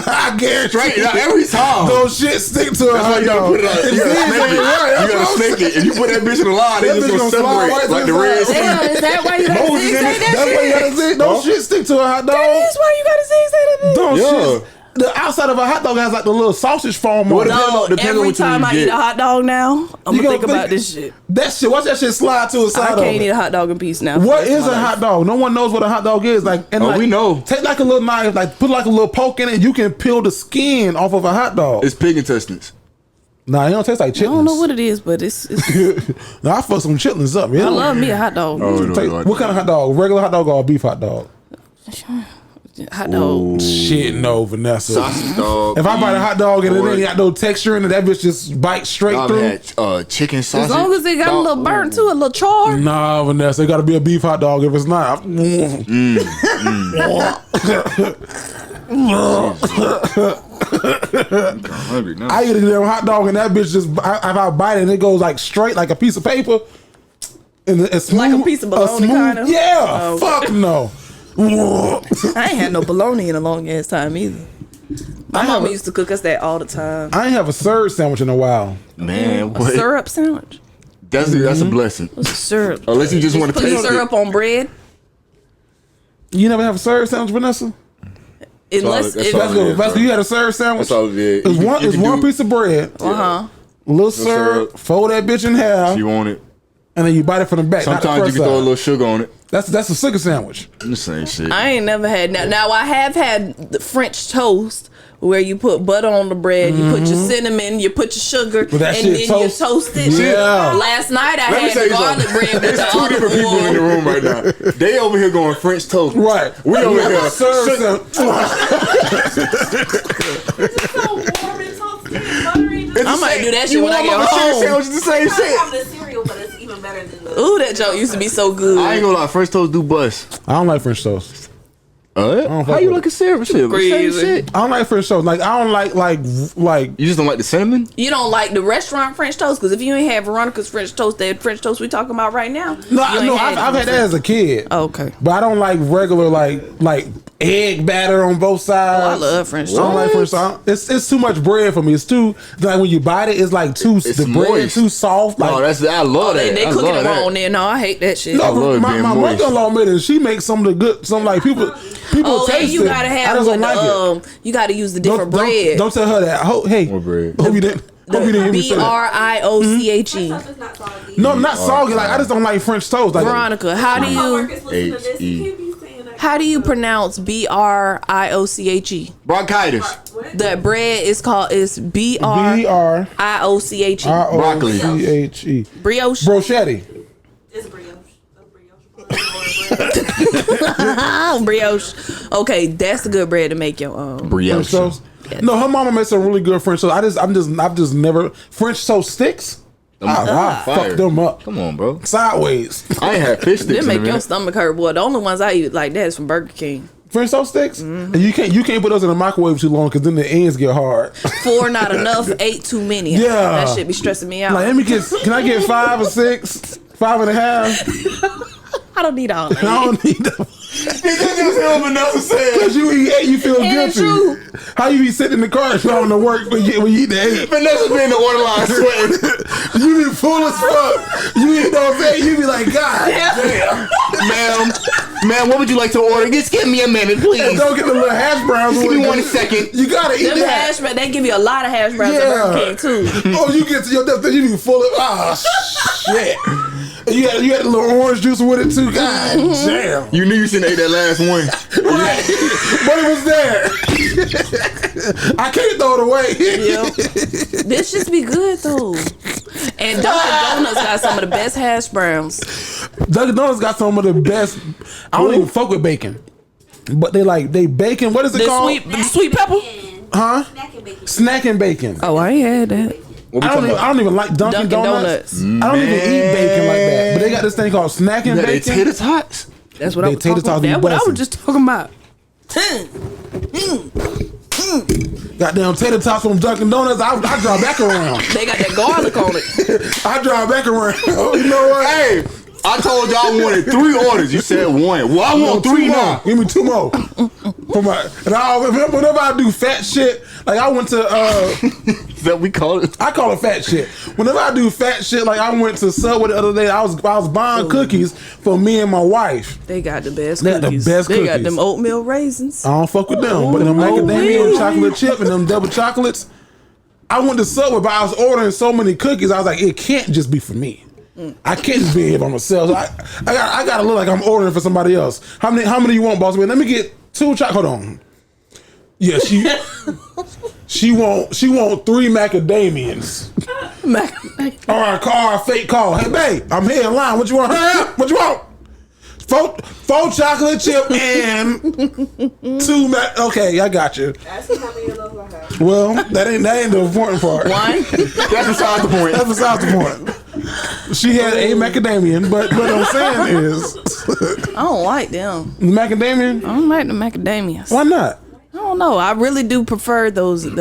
I guarantee you. Every time those shit stick to a hot dog. You gotta snake it. If you put that bitch in the line, it's just gonna separate like the Red Sea. Is that why you gotta zigzag that shit? That's why you gotta zigzag. Those shit stick to a hot dog. That is why you gotta zigzag that bitch. Those shit. The outside of a hot dog has like the little sausage foam on it. No, every time I eat a hot dog now, I'm gonna think about this shit. That shit, watch that shit slide to a side. I can't eat a hot dog in peace now. What is a hot dog? No one knows what a hot dog is. Like, and we know. Take like a little knife, like put like a little poke in it. You can peel the skin off of a hot dog. It's pig intestines. Nah, it don't taste like chitlins. I don't know what it is, but it's nah, I fuck some chitlins up. I love me a hot dog. What kind of hot dog? Regular hot dog or a beef hot dog? Hot dog. Shit, no, Vanessa. Sausage dog. If I bite a hot dog and it ain't got no texture in it, that bitch just bites straight through. Chicken sausage. As long as it got a little burnt to it, a little char. Nah, Vanessa, it got to be a beef hot dog. If it's not, I'm hungry now. I eat a damn hot dog and that bitch just, if I bite it and it goes like straight like a piece of paper, and it's smooth, like a piece of bologna, kind of. Yeah, fuck no. I ain't had no bologna in a long ass time either. My mama used to cook us that all the time. I ain't have a syrup sandwich in a while. Man, a syrup sandwich? That's a blessing. What's a syrup? Unless you just want to taste it. Put syrup on bread? You never have a syrup sandwich, Vanessa? Unless Vasco, you had a syrup sandwich? That's all it is. It's one piece of bread. Little syrup, fold that bitch in half. You want it. And then you bite it from the back. Sometimes you can throw a little sugar on it. That's a sugar sandwich. The same shit. I ain't never had. Now I have had the French toast where you put butter on the bread, you put your cinnamon, you put your sugar, and then you toast it. Yeah. Last night I had garlic bread with There's the two different people in the room right now. They over here going French toast. Right. We over here. It's just so warm and toasted and buttery. I might do that shit when I get home. Sandwich is the same It's shit. having a cereal, but it's even better than the. Ooh, that joke used to be so good. I ain't gonna lie, French toast do bust. I don't like French toast. How fuck you with like a syrup? Same Crazy. shit. I don't like French toast. Like I don't like. You just don't like the cinnamon? You don't like the restaurant French toast? Because if you ain't had Veronica's French toast, that French toast we talking about right now. No, you ain't no, I've had that as a kid. Oh, okay. But I don't like regular like egg batter on both sides. Oh, I love French I don't like French toast. toast. It's too much bread for me. It's too like when you bite it, it's like the bread moist. too soft. Like, No, I love that. They I cooking love it that. wrong there. No, I hate that shit. no, I love it my being moist. mother-in-law made it. She makes some of the good. Some like people Oh, and taste you it. gotta I have just don't with like it. you gotta use the different bread. Don't tell her that. Hey, What bread? hope you didn't. Hope you didn't hear me say that. BRIOCHE. Toast is not soggy. No, not soggy. Like I just don't like French toast. Like Veronica, how do My you coworkers listen to this. You H-E. can't be saying that. how do you pronounce BRIOCHE? Bronchitis. What? The bread is called BRIOCHE. BRIOCHE. Brioche. Brochetti. It's brioche. A Brioche. Okay, that's the good bread to make your French Brioche. toast. No, her mama makes some really good French toast. I've just never French toast sticks. I fire. fuck them up Come on, bro. sideways. I ain't had fish sticks They in a make your minute. stomach hurt, boy. The only ones I eat like that is from Burger King. French toast sticks, and you can't put those in the microwave too long because then the ends get hard. 4 not enough, 8 too many. Yeah. That shit be stressing me out. Like, can I get 5 or 6, 5.5? I don't need all that. I don't need them. This is what Vanessa said. Cause you eat 8, you feel Ain't guilty. true. How you be sitting in the car and going to work when you eat the 8? Vanessa be in the order line sweating. You be full as fuck. You eat those 8, you be like, God damn. Ma'am, what would you like to order? Just give me a minute, And please. don't get the little hash browns. Give me with it. 1 second. You gotta eat Them that. hash browns, they give you a lot of hash browns at Burger King too. Oh, you get to your death, you be full of shit. And you had a little orange juice with it too. God damn. You knew you shouldn't ate that last one. Right. But it was there. I can't throw it away. Yep. This just be good though. And Dunkin' Donuts got some of the best hash browns. Dunkin' Donuts got some of the best. I don't even fuck with bacon. But they bacon. What is it The called? sweet pepper. Huh? Snack and bacon. Snacking bacon. Oh, I ain't had that. What we I talking about? don't even like Dunkin' Donuts. I don't even eat bacon like that. But they got this thing called snacking They bacon. tater tots. That's what They I was tater talking about. tots be That's what I bussin'. was just talking about. Goddamn tater tots from Dunkin' Donuts. I drive back around. They got that garlic on it. I drive back around. Oh, you know what? Hey, I told y'all I wanted 3 orders. You said 1. Well, I want 3 2 more. now. Give me 2 more. Whenever I do fat shit, like I went to Is that we call it? I call it fat shit. Whenever I do fat shit, like I went to Subway the other day, I was buying cookies for me and my wife. They got the best They got the cookies. best They got cookies. them oatmeal raisins. I don't fuck with them, but them macadamia and chocolate chip and them double chocolates. I went to Subway, but I was ordering so many cookies. I was like, it can't just be for me. I can't just be here by myself. So I gotta look like I'm ordering for somebody else. How many you want, boss man? Let me get 2 chocolate. Hold on. Yeah, she want 3 macadamians. All right, call a fake call. Hey, babe, I'm here in line. What you want? Hurry up. What you want? 4 chocolate chip and 2 Okay, I got you. Ask me how many of those I have. Well, that ain't the important part. One. That's beside the point. That's besides the point. She had a macadamian, but what I'm saying is I don't like them. macadamian. I don't like the macadamias. Why not? I don't know. I really do prefer those. That's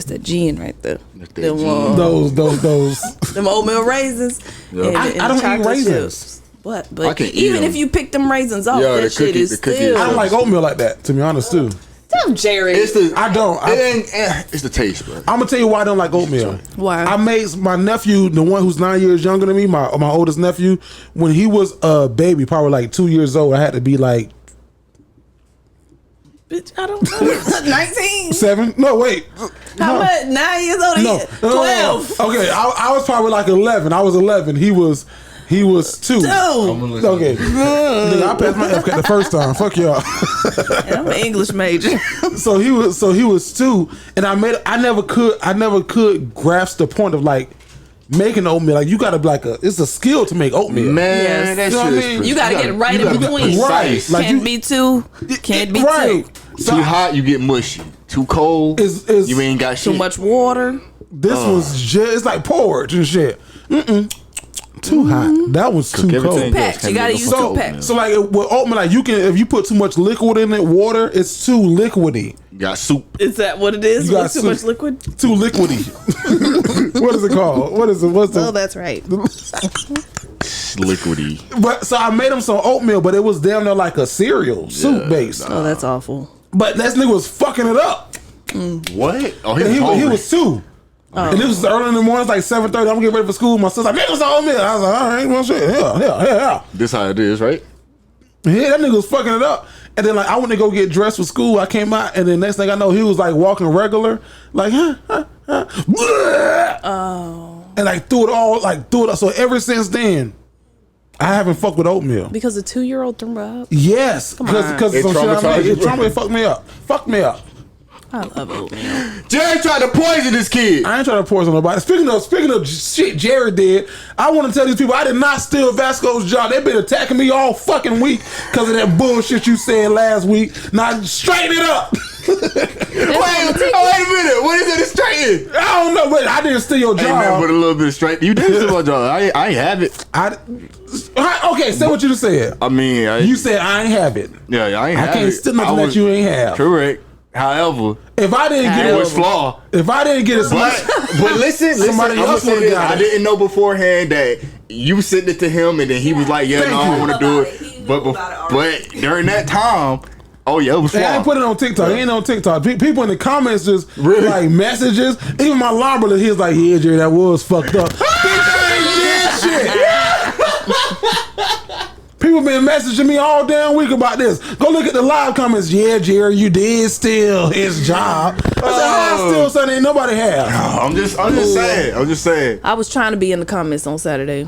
the gin right there. Them, Those. them oatmeal raisins. Yeah. And, I and don't eat chocolate raisins. chips. But I can eat even them. if you pick them raisins off, Yeah, that the shit cookie- is the cookie still. is- I don't like oatmeal like that, to be honest, too. Damn, Jerry. It's the. I don't. It's the taste, bro. I'm gonna tell you why I don't like oatmeal. Why? I made my nephew, the one who's 9 years younger than me, my oldest nephew, when he was a baby, probably like 2 years old. I had to be like Bitch, I don't know. 19. 7. No, wait. How much? 9 years old? No, 12. Okay, I was probably like 11. I was 11. He was He was 2. Okay. Nigga, I passed my FCAT the first time. Fuck y'all. And I'm an English major. So he was 2, and I never could grasp the point of like making oatmeal. Like you gotta be like it's a skill to make oatmeal. Man, that You know shit what I is mean? pretty- You gotta get right in between. Right. Like Can't be too. Can't be too. So Too hot, you get mushy. Too cold, Is you ain't got shit. Too much water. This was just it's like porridge and shit. Too hot. That was too everything cold. else Packs. can You gotta be use fucking 2 packs. So like with oatmeal, like if you put too much liquid in it, water, it's too liquidy. You got soup. Is that what it is? You got With too soup. much liquid? Too liquidy. What is it called? What is it? What's the? Oh, that's right. Liquidy. But so I made him some oatmeal, but it was damn near like a cereal, soup based. Oh, that's awful. But that nigga was fucking it up. What? Oh, he And was he hungry. was 2. And this was early in the morning. It's like 7:30. I'm getting ready for school. My sister's like, make us some oatmeal. I was like, all right, well, shit. Yeah. This how it is, right? Yeah, that nigga was fucking it up. And then like I went to go get dressed for school. I came out, and then next thing I know, he was like walking regular, like oh, and like threw it all, up. So ever since then, I haven't fucked with oatmeal. Because a 2-year-old threw up. Yes, because It some shit I traumatized made. you, It bro. traumatized, fucked me up. I love oatmeal. Jerry tried to poison this kid. I ain't trying to poison nobody. Speaking of shit Jared did, I want to tell these people I did not steal Vasco's job. They've been attacking me all fucking week because of that bullshit you said last week. Now straighten it up. Wait a minute. What is it? It's straightened. I don't know, but I didn't steal your Hey man, job. but a little bit of straight. You did steal my job. I ain't have it. Okay, say what you just said. I mean, You said I ain't have it. I ain't have it. I can't steal nothing that you ain't have. Correct. However, If I didn't get it it, was flaw. if I didn't get it, But listen, Somebody I'm else gonna say would've this. got I it. didn't know beforehand that you sent it to him, and then he was like, "Yeah, Thank no, I you. don't want to do He it." knew But about it already. during that time, oh yeah, it was I ain't flaw. put it on TikTok. It ain't on TikTok. People in the comments just Really? like messages. Even my line brother, he was like, "Yeah, Jerry, that was fucked up." Bitch, I ain't did shit. People been messaging me all damn week about this. Go look at the live comments. Yeah, Jerry, you did steal his job. I said, how I steal something ain't nobody have? I'm just saying. I was trying to be in the comments on Saturday.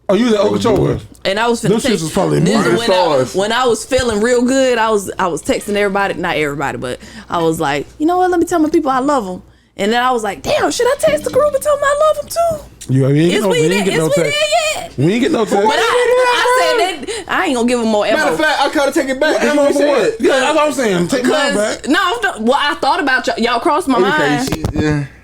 Oh, you the Okeechobee? And I was Them finna shits was probably this moving is stars. when I was feeling real good. I was texting everybody, not everybody, but I was like, you know what? Let me tell my people I love them. And then I was like, damn, should I text the group and tell them I love them too? You ain't get Is no, we we there? ain't get no Is we text. there yet? We ain't get no text. But I said that I ain't gonna give them more Matter ammo. of fact, I gotta take it back. Ammo for what? Yeah, that's what I'm saying. Take mine back. Well, I thought about y'all crossed my mind.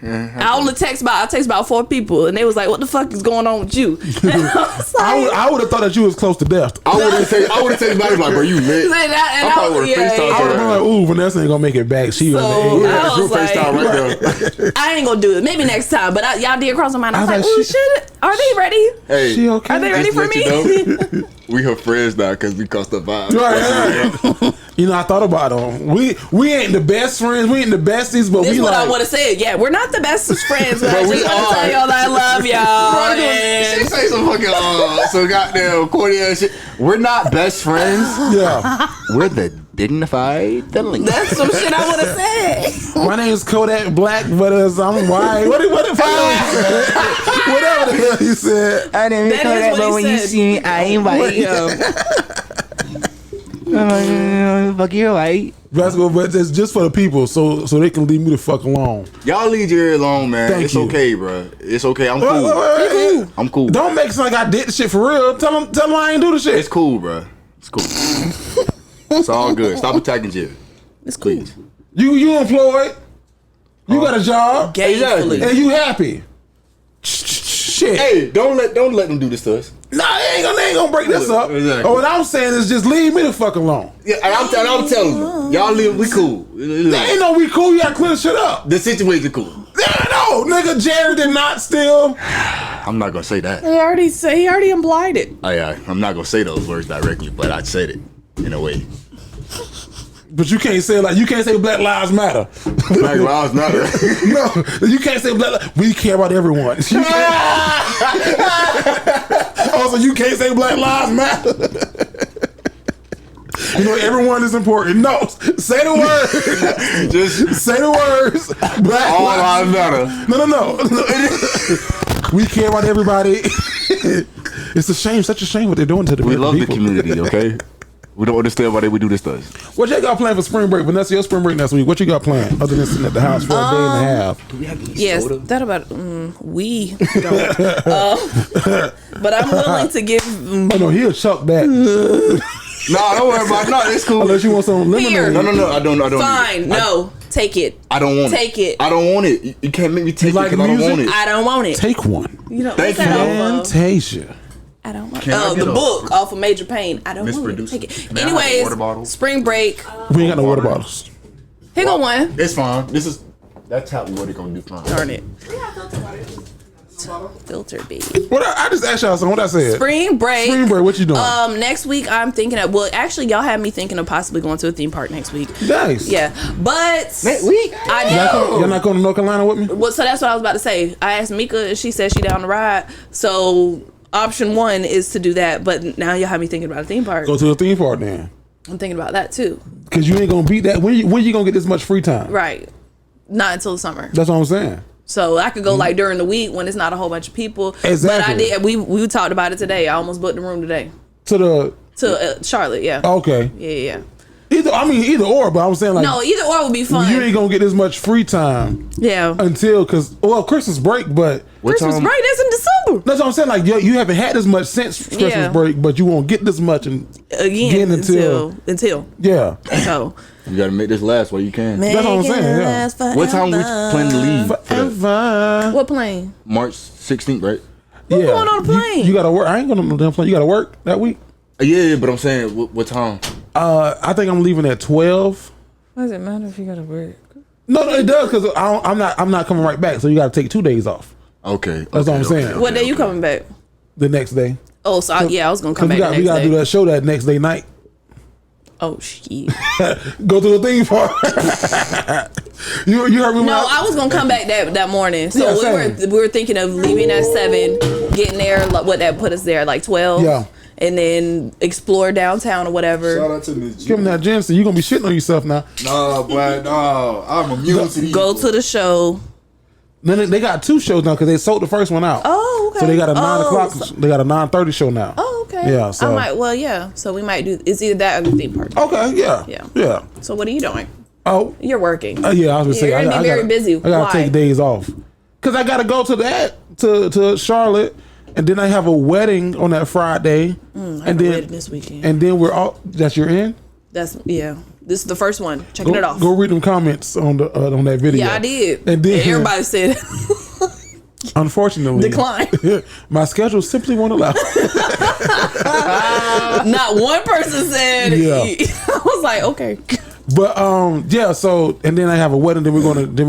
I text about 4 people, and they was like, "What the fuck is going on with you?" And I was like, I would have thought that you was close to death. I would have texted back like, bro, you lit. I probably would have FaceTimed I would have been her. like, ooh, Vanessa ain't gonna make it back. She So, on the edge. I was Group like, FaceTime right there. I ain't gonna do it. Maybe next time. But y'all did cross my mind. I was I like, was "Ooh, like, shit! Are they ready? Hey, She okay? Are they ready just for let me?" you know, we her friends now because we crossed the vibe. Right. You know, I thought about them. We ain't the best friends. We ain't the besties, but This we is what like. I want to say. Yeah, we're not the best of friends, but I But we just want to are. tell y'all that I love y'all. She and- say some fucking some goddamn corny ass shit. We're not best friends. Yeah. We're the dignified delinquents. That's some shit I want to say. My name's Kodak Black, but I'm white. What the fuck he said? Whatever the hell he said. I didn't That is what he when you said. see me, I ain't white. Fuck you, white. Vasco, but it's just for the people, so they can leave me the fuck alone. Y'all leave Jerry alone, man. Thank it's you. okay, bro. It's okay. I'm cool. Wait. I'm cool. Don't make it sound like I did the shit for real. Tell them I ain't do the shit. It's cool, bro. It's cool. It's all good. Stop attacking Jerry. It's cool. Please. You employed. You got a job. Gainfully. And you happy. Shit. Hey, don't let them do this to us. Nah, they ain't gonna break this up. Exactly. Oh, what I'm saying is just leave me the fuck alone. Yeah, and I'm telling you, y'all leave. We cool. There ain't no we cool. You gotta clear the shit up. The situation cool. Yeah, no, nigga, Jerry did not steal. I'm not gonna say that. He already implied it. I'm not gonna say those words directly, but I said it in a way. But you can't say Black Lives Matter. Black Lives Matter. No, you can't say we care about everyone. You also, you can't say Black Lives Matter. You know, everyone is important. No, say the word. Just say the words. Black all lives matter. No. We care about everybody. It's a shame, such a shame what they're doing to the We love people. the community, okay? We don't understand why they would do this to us. What you got planned for spring break? Vanessa, your spring break next week. What you got planned other than sitting at the house for a day and a half? Do we have any Yes, soda? that about we don't. But I'm willing to give. Oh no, he'll chuck that. Nah, don't worry about it. No, it's cool. Unless you want some lemonade. Here. No, I don't. Fine, need it. no, take it. I don't want Take it. I don't want it. You can't make me take like it because I don't music? want it. I don't want it. Take one. You know, Thank what's you, that though. off of? Fantasia. I don't want. Can I Oh, get the a- book off of Major Pain. I don't want it. Misproducing. Take it. May I have a Anyways, water bottle? spring break. We ain't got no water bottles. Here go one. It's fine. This is that's how what it gonna do. Fine. Darn it. We have filter water. Filter B. What I just asked y'all something. What I said. Spring break. Spring break. What you doing? Next week I'm thinking of. Well, actually, y'all had me thinking of possibly going to a theme park next week. Nice. Yeah, but Next week? I You're not going to North Carolina with me? Well, so that's what I was about to say. I asked Mika, and she said she down the ride. So option one is to do that. But now y'all have me thinking about a theme park. Go to a theme park then. I'm thinking about that too. Because you ain't going to beat that. When you going to get this much free time? Right. Not until the summer. That's what I'm saying. So I could go like during the week when it's not a whole bunch of people. Exactly. But I did. We talked about it today. I almost booked the room today To Charlotte. Yeah. okay. Yeah. Either or, but I'm saying like. No, either or would be fun. You ain't going to get this much free time Yeah. until, Christmas break, but. Christmas break. That's in December. That's what I'm saying. Like, you haven't had this much since Christmas Yeah. break, but you won't get this much Again until. Yeah. So. You gotta make this last while you can. Make That's what I'm it saying, yeah. last What time we plan to leave? for that? Forever. What plane? March 16th, right? Yeah. going on a plane? You got to work. I ain't going on no damn plane. You got to work that week? Yeah, but I'm saying what time? I think I'm leaving at 12. Why does it matter if you gotta work? No, it does because I'm not coming right back. So you got to take 2 days off. Okay. That's what I'm saying. What day you coming back? The next day. Oh, so I was gonna come Because back. we got to do that show that next day night. Oh shit. Go to the theme park. you heard me? When No, I was gonna come back that morning. So Yeah, we were thinking of leaving at 7, getting there. What that put us there like 12. Yeah. And then explore downtown or whatever. Shout out to Miss Give him that Jensen. You gonna be shitting on yourself now. No, boy, no. I'm immune to these. Go to the show. Then they got 2 shows now because they sold the first one out. Oh, okay. So they got a 9 o'clock. so- They got a 9:30 show now. Oh, okay. Yeah, so- I might. Well, yeah. So we might do. It's either that or the theme park. Okay. Yeah. Yeah. Yeah. So what are you doing? Oh. You're working. Yeah, I was gonna say You're gonna I be very gotta, busy. I gotta Why? take days off because I gotta go to Charlotte, and then I have a wedding on that Friday, I and have a then wedding this weekend. and then we're all that's your end. That's yeah. This is the first one. Checking it off. Go read them comments on the on that video. Yeah, I did. And then everybody said unfortunately, decline. my schedule simply won't allow. Not one person said. Yeah. I was like, okay. But yeah. So and then I have a wedding. Then we're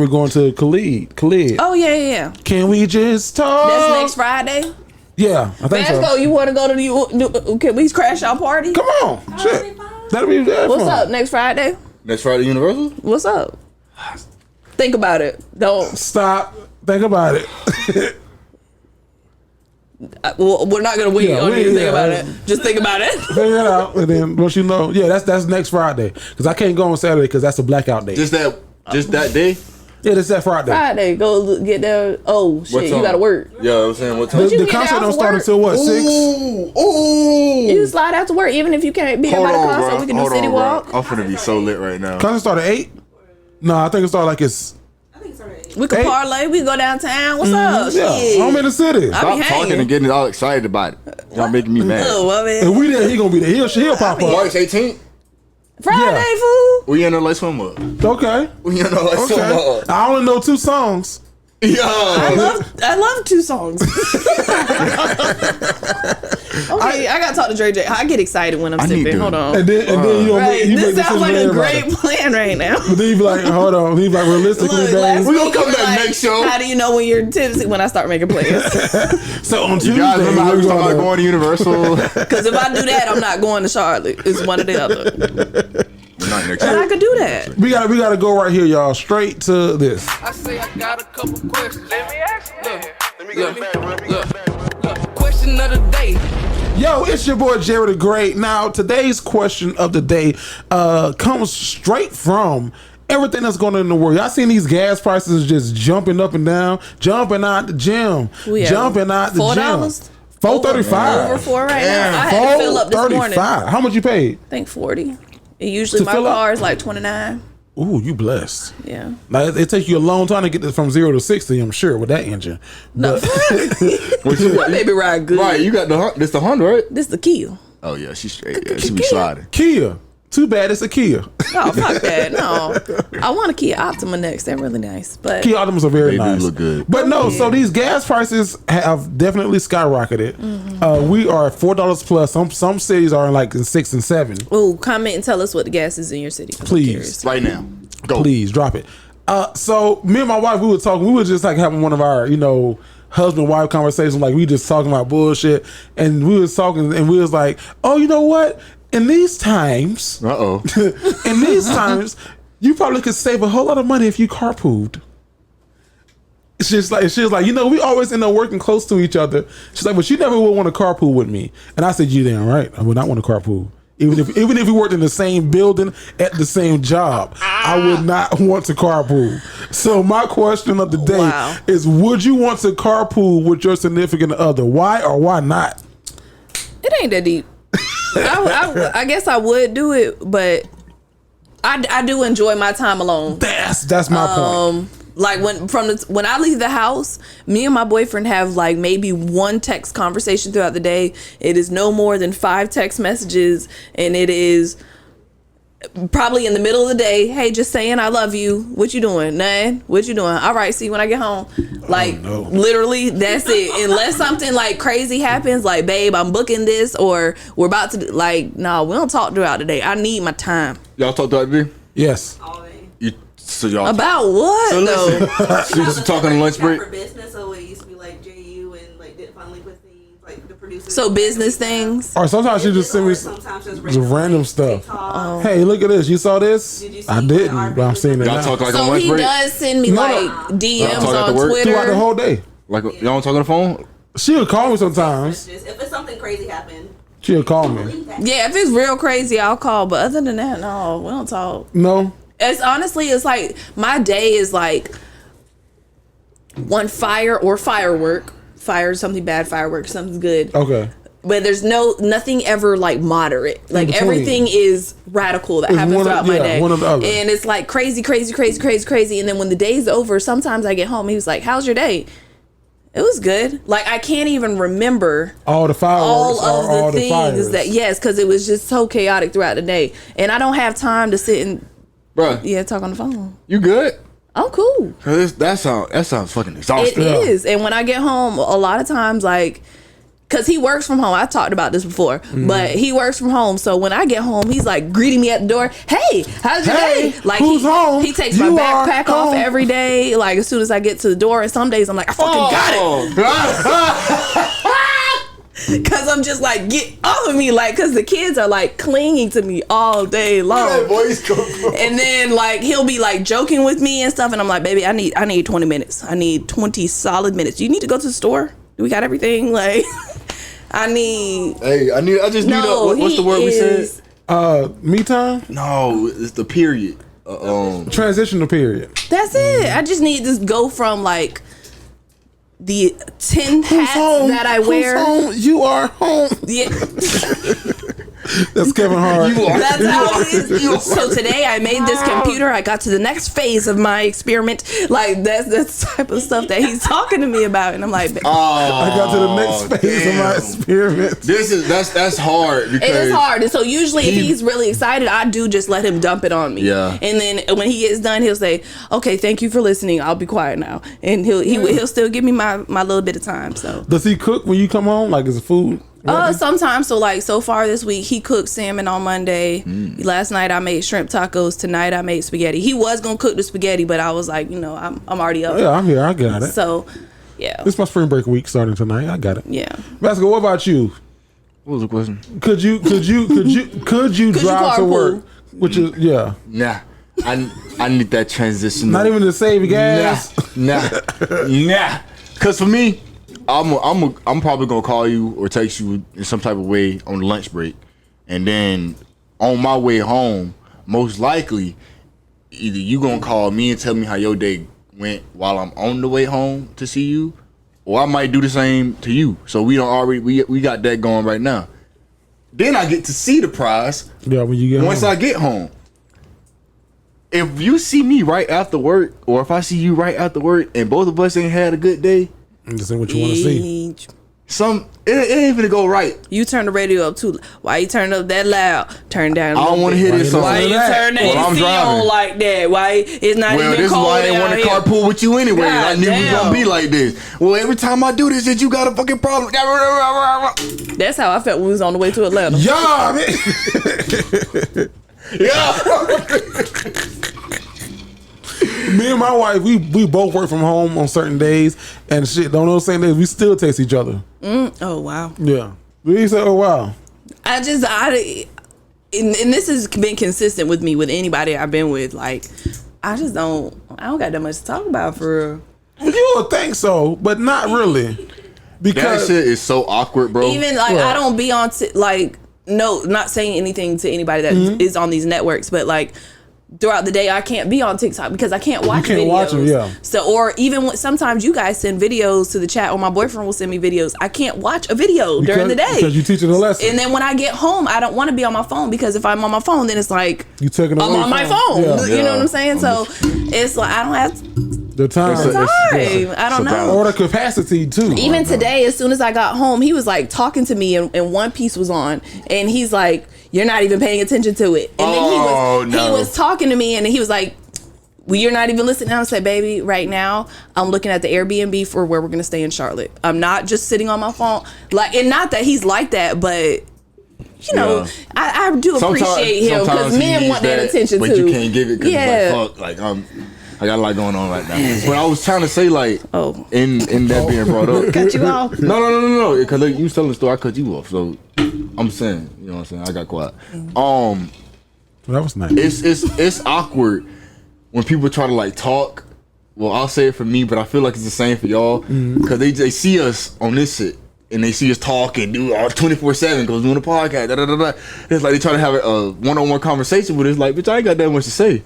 going to Khalid. Oh yeah. Can we just talk? That's next Friday. Yeah, I think Vasco, so. you want to go to the? Can we crash our party? Come on, shit. That'll be that What's fun. up next Friday? Next Friday, Universal? What's up? Think about it. Don't. Stop. Think about it. Well, we're not gonna wait on you to think about it. Just think about it. Figure it out, and then once you know, yeah, that's next Friday because I can't go on Saturday because that's a blackout day. Just that day? Yeah, that's that Friday. Friday, go get there. Oh shit, you time? gotta work. Yeah, I'm saying what time? you The get concert out don't for start work? until what 6? Ooh. You slide after work, even if you can't be there by the concert. bro. We can do Hold City on, bro. Walk. I'm finna be so lit right now. Concert start at 8. No, I think it started like it's. I think it's already 8. We can Hey. parlay. We can go downtown. What's up? Yeah, Shit. I'm in the city. I be Stop talking hanging. and getting all excited about it. Y'all making me mad. Oh, well, man. If we there, he gonna be there. He'll pop up. March 18th, Friday, Yeah. fool. we in the Light Swim Up. Okay. We in the Light Swim Okay. Up. I only know 2 songs. I love 2 songs. Okay, I gotta talk to Dre J. I get excited when I'm I need sipping. to- Hold on. And then you don't Right, make, you this make sounds like decisions a for everybody. great plan right now. But then you be like, hold on. He be like, realistically, Look, babe. last We gonna week come you were back next show. How do you know when you're tipsy? When I start making plans. So on You Tuesday, guys remember how we was we're talking about gonna- going to Universal? Because if I do that, I'm not going to Charlotte. It's one or the other. Not next But year. I could do that. we gotta go right here, y'all. Straight to this. I say I got a couple questions. Let me ask you. Look. Question of the day. Yo, it's your boy Jared the Great. Now, today's question of the day comes straight from everything that's going on in the world. Y'all seen these gas prices just jumping up and down, jumping out the gym, Yeah. jumping out the $4? gym. $4.35. Over 4 right now. I had to fill up this morning. $4.35. How much you paid? I think 40. And usually my car is like 29. Ooh, you blessed. Yeah. Now it takes you a long time to get this from 0 to 60. I'm sure with that engine. No, my baby ride good. Right, you got this the Honda, right? This the Kia. Oh yeah, she's straight. Yeah, she be sliding. Kia. Too bad it's a Kia. Oh, fuck that. No. I want a Kia Optima next. They're really nice. But Kia Optimas are very They do nice. look good. But no, so these gas prices have definitely skyrocketed. Mm-hmm. We are $4 plus. Some cities are like in 6 and 7. ooh, comment and tell us what the gas is in your city. I'm Please. curious. Right now, go. Please drop it. So me and my wife, we were talking. We were just like having one of our, husband-wife conversations. Like we just talking about bullshit, and we was talking, and we was like, oh, you know what? In these times, you probably could save a whole lot of money if you carpooled. She was like, we always end up working close to each other. She's like, but you never would want to carpool with me. And I said, you damn right, I would not want to carpool. Even if we worked in the same building at the same job, I would not want to carpool. So my question of the day is, would you want to carpool with your significant other? Why or why not? It ain't that deep. I guess I would do it, but I do enjoy my time alone. That's my point. Like when I leave the house, me and my boyfriend have like maybe one text conversation throughout the day. It is no more than 5 text messages, and it is probably in the middle of the day. Hey, just saying I love you. What you doing? Nothing. What you doing? All right, see you when I get home. Like literally, that's it. Unless something like crazy happens, like babe, I'm booking this, or we're about to we don't talk throughout the day. I need my time. Y'all talk throughout the day? Yes. All day. So y'all About what? So though? listen, she was talking on lunch break. For business, so it used to be like JU and like Dignified with things, like the producers. So business things. Or sometimes she just send me sometimes just random stuff. TikTok. Hey, look at this. You saw this? Did you see I didn't, what but I'm seeing it Y'all now. talk like on So lunch he break? does send me like DMs talk on after work? Twitter. Throughout the whole day. Like y'all don't talk on the phone? She'll call me sometimes. If it's something crazy happened, She'll call me. Yeah, if it's real crazy, I'll call. But other than that, no, we don't talk. No? It's honestly, it's like my day is like one fire or firework. Fire is something bad, firework something good. Okay. But there's nothing ever like moderate. Like between. everything is radical that It's happens one of- throughout my yeah, day. one or the other. And it's like crazy. And then when the day's over, sometimes I get home, he was like, how's your day? It was good. Like I can't even remember All the fireworks all of the things things that because it was just so chaotic throughout the day. And I don't have time to sit and Bruh, talk on the phone. you good? I'm cool. That sounds fucking exhausting. It is. And when I get home, a lot of times, like, because he works from home. I talked about this before, but he works from home. So when I get home, he's like greeting me at the door. Hey, how's your day? Like who's home? He takes my You backpack are off home. every day. Like as soon as I get to the door, and some days I'm like, I fucking got it. Cause I'm just like, get off of me, like, cause the kids are like clinging to me all day long. And then like he'll be like joking with me and stuff, and I'm like, baby, I need 20 minutes. I need 20 solid minutes. You need to go to the store. We got everything. Like, I just need what's the word we said? Me time? No, it's the period. Transitional period. That's it. I just need to go from like the 10 hats that I wear. Home? You are home. Yeah. That's Kevin Hart. That's how it is. So today I made this computer. I got to the next phase of my experiment. Like that's the type of stuff that he's talking to me about, and I'm like, I got to the next phase of my experiment. That's hard because it is hard. And so usually if he's really excited, I do just let him dump it on me. Yeah. And then when he gets done, he'll say, "Okay, thank you for listening. I'll be quiet now." And he'll still give me my little bit of time. So does he cook when you come home? Like is it food? Sometimes. So far this week he cooked salmon on Monday. Last night I made shrimp tacos. Tonight I made spaghetti. He was gonna cook the spaghetti, but I was like, I'm already up. Yeah, I'm here. I got it. So, yeah. This is my spring break week starting tonight. I got it. Yeah. Vasco, what about you? What was the question? Could you drive to work? Which is Nah. I need that transition. Not even to save gas. Nah. Cause for me, I'm probably gonna call you or text you in some type of way on the lunch break, and then on my way home, most likely, either you gonna call me and tell me how your day went while I'm on the way home to see you, or I might do the same to you. So we don't already we got that going right now. Then I get to see the prize. Yeah, when you get once home. I get home. If you see me right after work, or if I see you right after work, and both of us ain't had a good day, this ain't what you want to see. It ain't gonna go right. You turn the radio up too. Why you turn it up that loud? Turn down. I don't want to hear this song. Why you turn the AC on like that? Why it's not even cold? Well, this is why I didn't want to carpool with you anyway. I knew it was gonna be like this. Well, every time I do this, that you got a fucking problem. That's how I felt when we was on the way to Atlanta. Yeah, man. Yeah. Me and my wife, we both work from home on certain days and shit. Don't know same days we still text each other. Oh wow. Yeah. We say, oh wow. And this has been consistent with me with anybody I've been with. Like, I don't got that much to talk about for real. You would think so, but not really. Because that shit is so awkward, bro. Even like I don't be on not saying anything to anybody that is on these networks, but like throughout the day I can't be on TikTok because I can't watch videos. Watch them, yeah. So, or even when sometimes you guys send videos to the chat, or my boyfriend will send me videos. I can't watch a video during the day because you teaching a lesson. And then when I get home, I don't want to be on my phone because if I'm on my phone, then it's like you taking I'm on my phone. Yeah. You know what I'm saying? So it's like I don't have the time. I don't know. Or the capacity too. Even today, as soon as I got home, he was like talking to me, and One Piece was on, and he's like, "You're not even paying attention to it." And then he was talking to me, and he was like, "Well, you're not even listening." And I said, "Baby, right now I'm looking at the Airbnb for where we're gonna stay in Charlotte. I'm not just sitting on my phone." Like, and not that he's like that, but you know, I do appreciate him because men want that attention too. But you can't give it because it's like, fuck, I got a lot going on right now. But I was trying to say, like, in that being brought up. Cut you off? No. Because you was telling the story, I cut you off. So I'm saying, you know what I'm saying? I got quiet. That was nice. It's awkward when people try to like talk. Well, I'll say it for me, but I feel like it's the same for y'all because they see us on this shit. And they see us talk and do 24/7 because doing a podcast. It's like they try to have a one-on-one conversation with us. Like, bitch, I ain't got that much to say.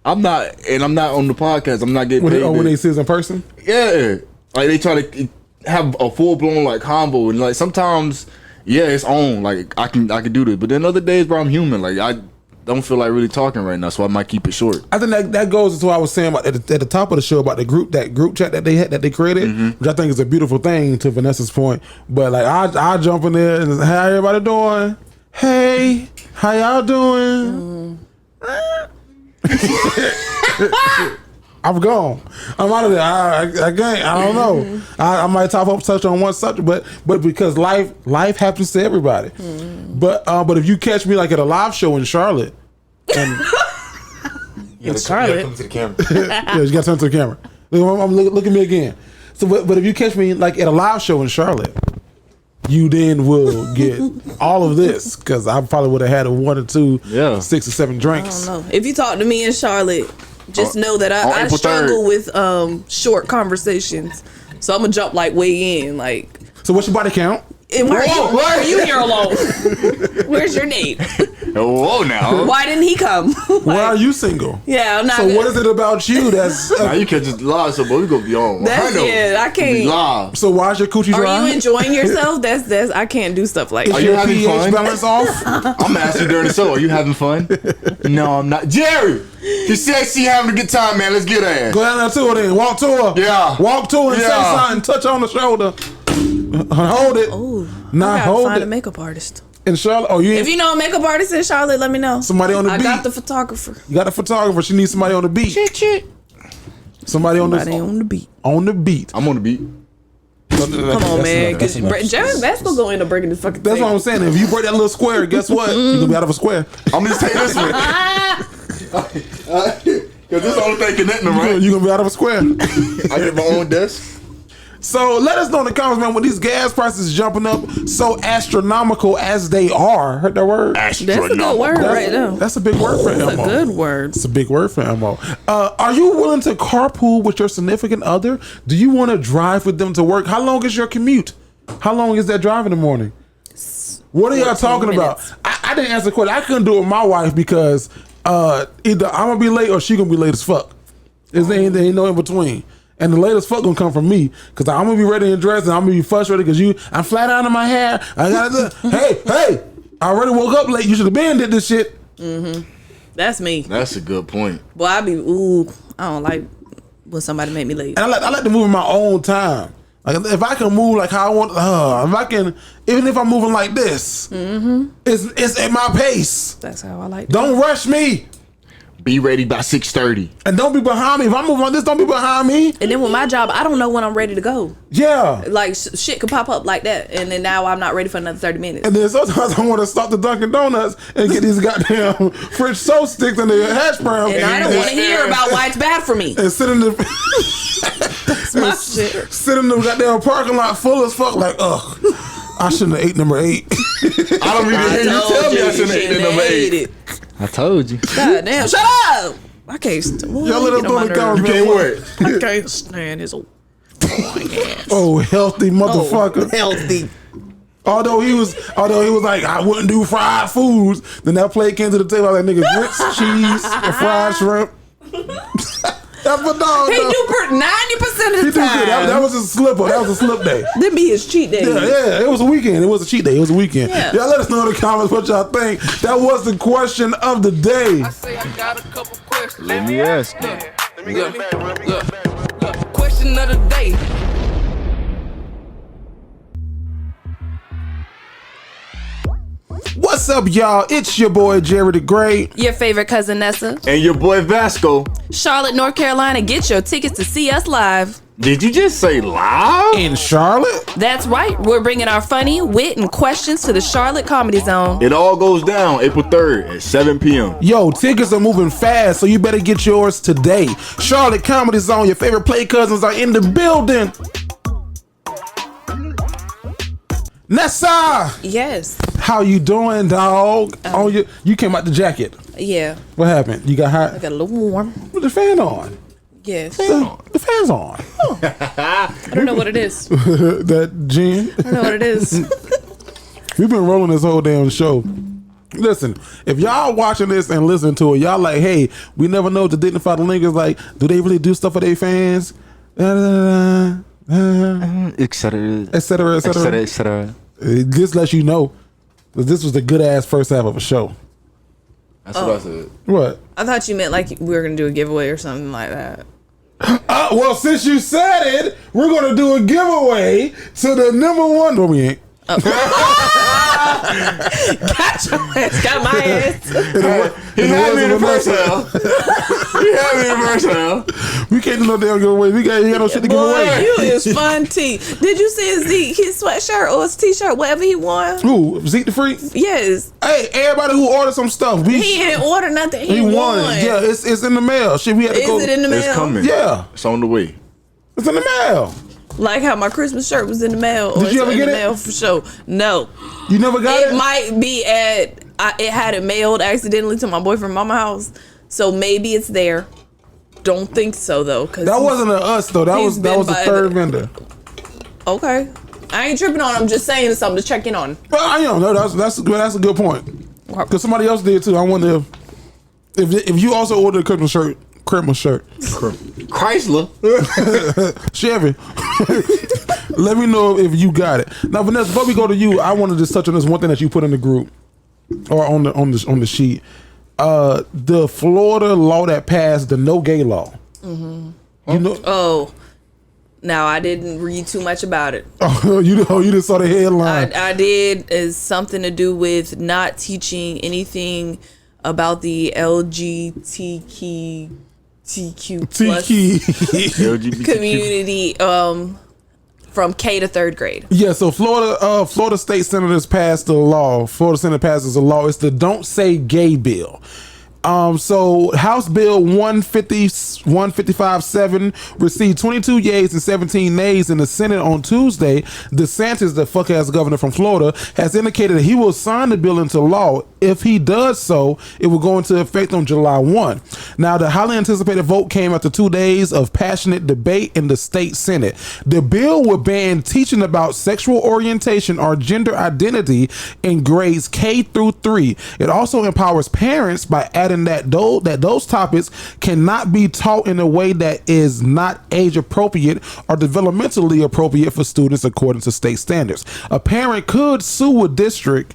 I'm not on the podcast. I'm not getting paid. When they see us in person? Yeah. Like, they try to have a full-blown, like, combo. And, like, sometimes, it's on. Like, I can do this. But then other days, bro, I'm human. Like, I don't feel like really talking right now, so I might keep it short. I think that goes into what I was saying about at the top of the show about the group chat that they created, which I think is a beautiful thing to Vanessa's point. But, like, I jump in there and how everybody doing? Hey, how y'all doing? I'm gone. I'm out of there. I can't. I don't know. I might touch on one subject, but because life happens to everybody. But if you catch me like at a live show in Charlotte, and in Charlotte, come to the camera. Yeah, you got to turn to the camera. Look at me again. So, but if you catch me like at a live show in Charlotte, you then will get all of this because I probably would have had a 1 or 2, 6 or 7 drinks. I don't know. If you talk to me in Charlotte, just know that I struggle with short conversations. So I'm gonna jump like way in. Like, so what's your body count? And why are you here alone? Where's your date? Whoa, now. Why didn't he come? Why are you single? Yeah, I'm not. So what is it about you that's? Now you can't just lie, so boy, we gonna be on. I can't. Live. So why's your coochie dry? Are you enjoying yourself? That's I can't do stuff like that. Are you having pH balance off? I'm asking during the show. Are you having fun? No, I'm not. Jerry, she said she having a good time, man. Let's get her. Go down there to her then. Walk to her. Yeah. Walk to her and say something. Touch her on the shoulder. Hold it. Oh, nah, hold find it. A makeup artist in Charlotte. Oh, if you know a makeup artist in Charlotte, let me know. Somebody on the beat. I got the photographer. You got the photographer. She needs somebody on the beat. Shit. Somebody on the beat. On the beat. I'm on the beat. Come on, man. Jerry Vasco go into breaking this fucking That's thing. what I'm saying. If you break that little square, guess what? You're gonna be out of a square. I'm gonna take this one. Cause this is the only thing connecting them, right? You're gonna be out of a square. I get my own desk. So let us know in the comments, man, when these gas prices jumping up so astronomical as they are. Heard that word? That's a good word right now. That's a big word for Elmo. That's a good word. It's a big word for Elmo. Are you willing to carpool with your significant other? Do you want to drive with them to work? How long is your commute? How long is that drive in the morning? What are y'all talking about? I didn't answer the question. I couldn't do it with my wife because either I'm going to be late or she going to be late as fuck. There ain't no in between. And the latest fuck gonna come from me, cause I'm gonna be ready and dressed, and I'm gonna be frustrated because I'm flat out in my hair. I gotta do. Hey, I already woke up late. You should have been did this shit. Mm-hmm. That's me. That's a good point. Boy, I don't like when somebody make me late. And I like to move in my own time. Like if I can move like how I want, if I can, even if I'm moving like this, it's at my pace. That's how I like. Don't rush me. Be ready by 6:30. And don't be behind me. If I'm moving like this, don't be behind me. And then with my job, I don't know when I'm ready to go. Yeah. Like shit could pop up like that, and then now I'm not ready for another 30 minutes. And then sometimes I want to stop the Dunkin' Donuts and get these goddamn French toast sticks and the hash browns. And I don't want to hear about why it's bad for me. And sit in the That's my shit. Sit in the goddamn parking lot full as fuck. Like, ugh, I shouldn't have ate number 8. I don't even hear you tell me I shouldn't have ate number 8. I told you. God damn, shut up! I can't. Y'all let us know the comments. You can't wait. I can't stand his old ass. Oh, healthy motherfucker. Healthy. Although he was like, I wouldn't do fried foods. Then that plate came to the table. I was like, nigga, grits, cheese, and fried shrimp. That's what dog. He do 90% of the time. That was a slip up. That was a slip day. Then be his cheat day. Yeah, it was a weekend. It was a cheat day. It was a weekend. Yeah. Y'all let us know in the comments what y'all think. That was the question of the day. I say I got a couple questions. Let me ask you. Look. Question of the day. What's up, y'all? It's your boy Jerry the Great. Your favorite cousin Nessa. And your boy Vasco. Charlotte, North Carolina. Get your tickets to see us live. Did you just say live? In Charlotte? That's right. We're bringing our funny, wit, and questions to the Charlotte Comedy Zone. It all goes down April 3rd at 7 p.m. Yo, tickets are moving fast, so you better get yours today. Charlotte Comedy Zone, your favorite play cousins are in the building. Nessa! Yes. How you doing, dog? You came out the jacket. Yeah. What happened? You got hot? I got a little warm. With the fan on. Yes. The fan's on. I don't know what it is. That gin. I don't know what it is. We've been rolling this whole damn show. Listen, if y'all watching this and listening to it, y'all like, hey, we never know the Dignified Delinquents, like, do they really do stuff for their fans? Etc. etc. This lets you know that this was a good ass first half of a show. That's what I said. What? I thought you meant like we were going to do a giveaway or something like that. Well, since you said it, we're going to do a giveaway to the number one. No, we ain't. Got your ass. Got my ass. He had me in the first half. We can't do no damn giveaway. We got no shit to give away. You is fun, T. Did you see Zeke, his sweatshirt or his t-shirt, whatever he won? Who? Zeke the Freak? Yes. Hey, everybody who ordered some stuff. He didn't order nothing. He won. Yeah, it's in the mail. Shit, we had to go. Is it in the mail? It's coming. Yeah. It's on the way. It's in the mail. Like how my Christmas shirt was in the mail. Did you ever get it? Mail for sure. No. You never got it? It might be it had it mailed accidentally to my boyfriend mama's house. So maybe it's there. Don't think so though. That wasn't us though. That was a third vendor. Okay. I ain't tripping on it. I'm just saying something to check in on. Well, I know. No, that's a good point. Because somebody else did too. I wonder if you also ordered a Christmas shirt. Chrysler. Chevy. Let me know if you got it. Now, Vanessa, before we go to you, I want to just touch on this one thing that you put in the group or on the sheet. The Florida law that passed, the no gay law. Mm-hmm. You know? Oh. Now, I didn't read too much about it. Oh, you just saw the headline. I did. Is something to do with not teaching anything about the LGBTQ plus community from K to third grade. Yeah, so Florida State Senators passed a law. Florida Senate passes a law. It's the Don't Say Gay bill. So House Bill 155-7 received 22 yeas and 17 nays in the Senate on Tuesday. DeSantis, the fuck-ass governor from Florida, has indicated that he will sign the bill into law. If he does so, it will go into effect on July 1. Now, the highly anticipated vote came after 2 days of passionate debate in the state Senate. The bill will ban teaching about sexual orientation or gender identity in grades K through 3. It also empowers parents by adding deciding that those topics cannot be taught in a way that is not age appropriate or developmentally appropriate for students according to state standards. A parent could sue a district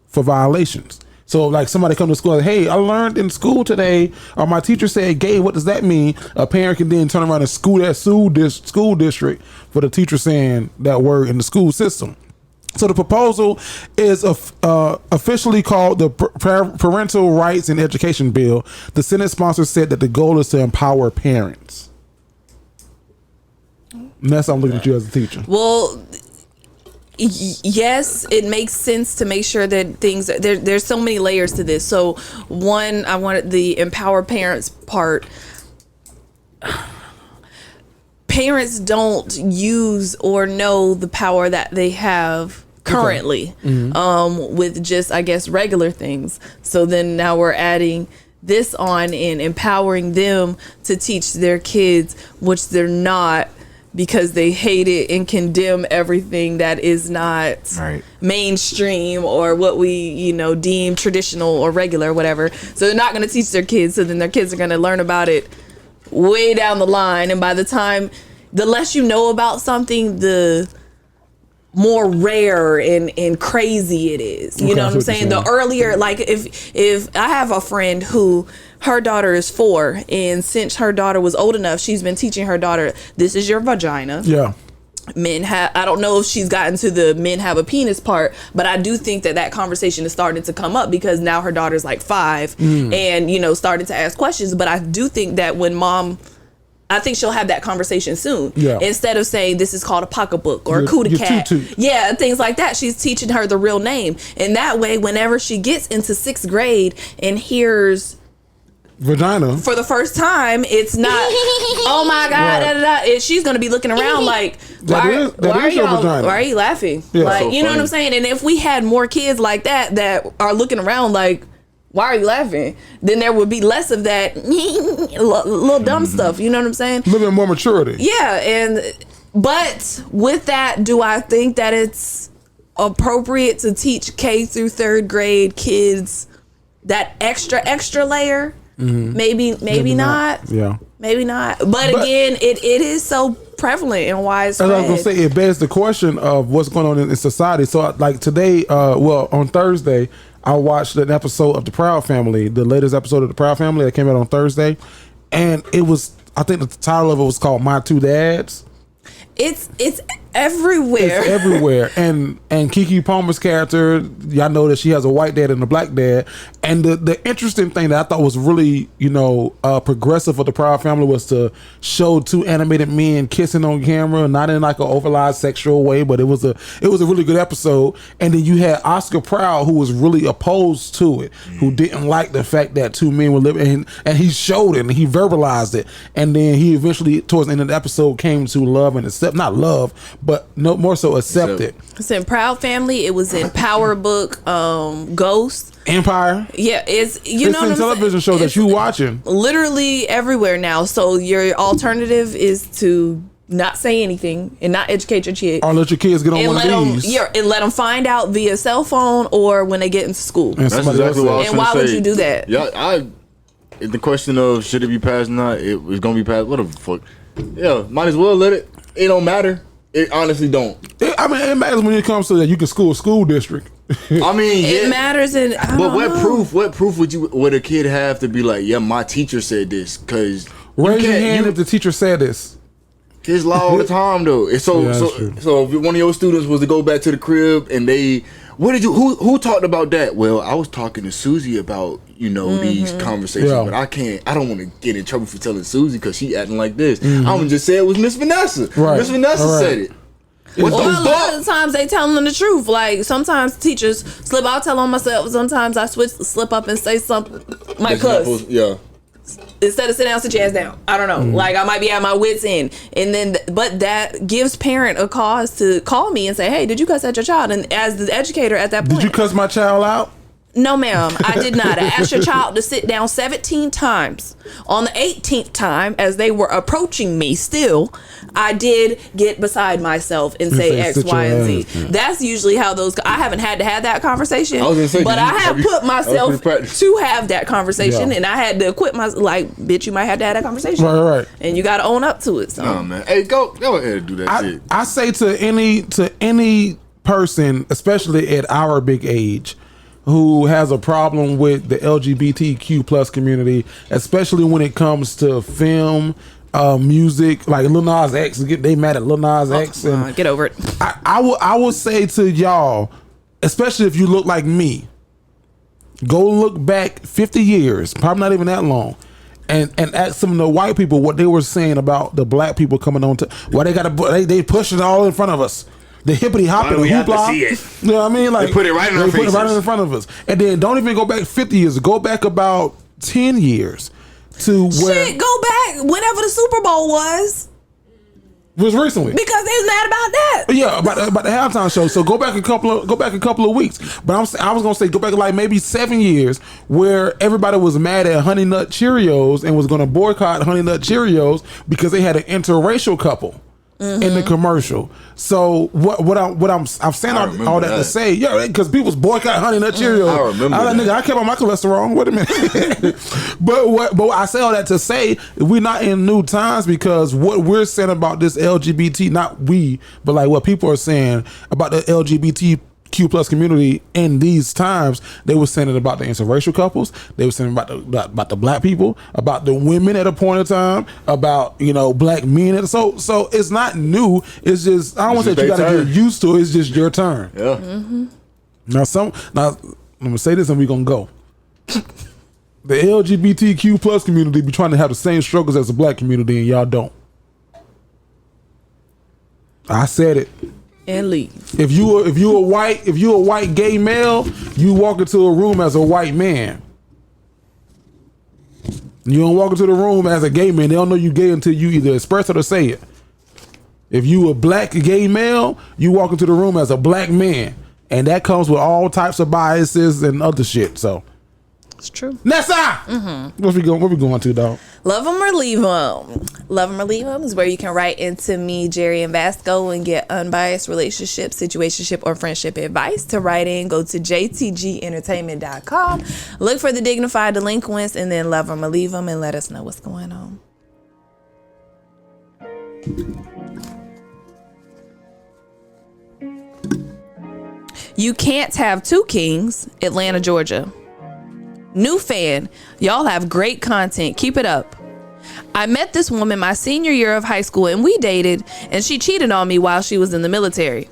for violations. So like somebody come to school like, hey, I learned in school today, or my teacher said gay, what does that mean? A parent can then turn around and sue that school district for the teacher saying that word in the school system. So the proposal is officially called the Parental Rights and Education Bill. The Senate sponsor said that the goal is to empower parents. And that's how I'm looking at you as a teacher. Well, yes, it makes sense to make sure that things there's so many layers to this. So one, I wanted the empower parents part. Parents don't use or know the power that they have currently, with just, I guess, regular things. So then now we're adding this on and empowering them to teach their kids, which they're not, because they hate it and condemn everything that is not mainstream or what we, deem traditional or regular or whatever. So they're not going to teach their kids. So then their kids are going to learn about it way down the line. And by the time, the less you know about something, the more rare and crazy it is. You know what I'm saying? The earlier, like if I have a friend who, her daughter is 4, and since her daughter was old enough, she's been teaching her daughter, this is your vagina. Yeah. Men have, I don't know if she's gotten to the men have a penis part, but I do think that conversation is starting to come up because now her daughter's like 5 and, started to ask questions. But I do think that when I think she'll have that conversation soon. Yeah. Instead of saying this is called a pocketbook or a cootie cat. Yeah, things like that. She's teaching her the real name. And that way, whenever she gets into 6th grade and hears vagina for the first time, it's not, oh my God, da, da, da. She's going to be looking around like, why are you laughing? Yeah. Like, so you know what I'm saying? And if we had more kids like that are looking around like, why are you laughing? Then there would be less of that little dumb stuff. You know what I'm saying? A little bit more maturity. Yeah. But with that, do I think that it's appropriate to teach K through 3rd grade kids that extra layer? Maybe not. Yeah. Maybe not. But again, it is so prevalent and widespread. As I was gonna say, it begs the question of what's going on in society. So like today, on Thursday, I watched an episode of The Proud Family, the latest episode of The Proud Family that came out on Thursday, and it was, I think the title of it was called My Two Dads. It's everywhere. It's everywhere. And Keke Palmer's character, y'all know that she has a white dad and a black dad. And the interesting thing that I thought was really, progressive for the Proud Family was to show 2 animated men kissing on camera, not in like an overly sexual way, but it was a really good episode. And then you had Oscar Proud, who was really opposed to it, who didn't like the fact that 2 men were living, and he showed it and he verbalized it. And then he eventually, towards the end of the episode, came to love and accept, not love, but no more so accept it. It's in Proud Family. It was in Power Book, Ghost, Empire. Yeah, it's in television show that you watching literally everywhere now. So your alternative is to not say anything and not educate your kids, or let your kids get on one of these. And let them find out via cell phone or when they get into school. That's exactly what I was and why would you do that? Yeah, the question of should it be passed or not, it was gonna be passed. What the fuck? Yeah, might as well let it. It don't matter. It honestly don't. It matters when it comes to that you can school district. I mean, it matters. But what proof would a kid have to be like, yeah, my teacher said this? Because raise your hand if the teacher said this. Kids lie all the time though. So if one of your students was to go back to the crib and who talked about that? Well, I was talking to Susie about these conversations, but I don't want to get in trouble for telling Susie because she acting like this. I'm gonna just say it was Miss Vanessa. Right. Miss Vanessa said it. A lot of the times they telling them the truth. Like sometimes teachers slip. I'll tell on myself. Sometimes I slip up and say something. My cuss. Yeah. Instead of sit down, sit your ass down. I don't know. Like I might be at my wit's end, but that gives parent a cause to call me and say, "Hey, did you cuss at your child?" And as the educator at that point, did you cuss my child out? No, ma'am, I did not. I asked your child to sit down 17 times. On the 18th time, as they were approaching me still, I did get beside myself and say X, Y, and Z. That's usually how those... I haven't had to have that conversation, but I have put myself to have that conversation, and I had to equip myself, like, bitch, you might have to have that conversation. Right. And you got to own up to it. So. No, man. Hey, go ahead and do that shit. I say to any person, especially at our big age, who has a problem with the LGBTQ plus community, especially when it comes to film, music, like Lil Nas X, they mad at Lil Nas X. And get over it. I will say to y'all, especially if you look like me, go look back 50 years, probably not even that long, and ask some of the white people what they were saying about the black people coming on to why they push it all in front of us. The hippity hoppity hoopla. You know what I mean? Like they put it right in our faces. Put it right in front of us. And then don't even go back 50 years. Go back about 10 years to where. Shit, go back whenever the Super Bowl was. Was recently because they was mad about that. Yeah, about the halftime show. So go back a couple of weeks. But I was gonna say go back like maybe 7 years where everybody was mad at Honey Nut Cheerios and was gonna boycott Honey Nut Cheerios because they had an interracial couple. In the commercial. So I'm saying all that to say, because people was boycotting Honey Nut Cheerios. I remember that. Nigga, I kept on my cholesterol. Wait a minute. but I say all that to say we're not in new times, because what we're saying about this LGBT, not we, but like what people are saying about the LGBTQ plus community in these times, they were saying it about the interracial couples, they were saying about the black people, about the women at a point in time, about black men. So it's not new. It's just I don't want to say you got to get used to it. It's just your turn. Yeah. Now I'm gonna say this and we're gonna go. The LGBTQ plus community be trying to have the same struggles as the black community, and y'all don't. I said it. And leave. If you a white gay male, you walk into a room as a white man. You don't walk into the room as a gay man. They don't know you gay until you either express it or say it. If you a black gay male, you walk into the room as a black man, and that comes with all types of biases and other shit. So it's true. Nessa, where we going to, dog? Love them or leave them. Love them or leave them is where you can write into me, Jerry and Vasco, and get unbiased relationship, situationship, or friendship advice. To write in, go to jtgentertainment.com. Look for the Dignified Delinquents, and then love them or leave them, and let us know what's going on. You can't have two kings. Atlanta, Georgia. New fan, y'all have great content. Keep it up. I met this woman my senior year of high school, and we dated, and she cheated on me while she was in the military.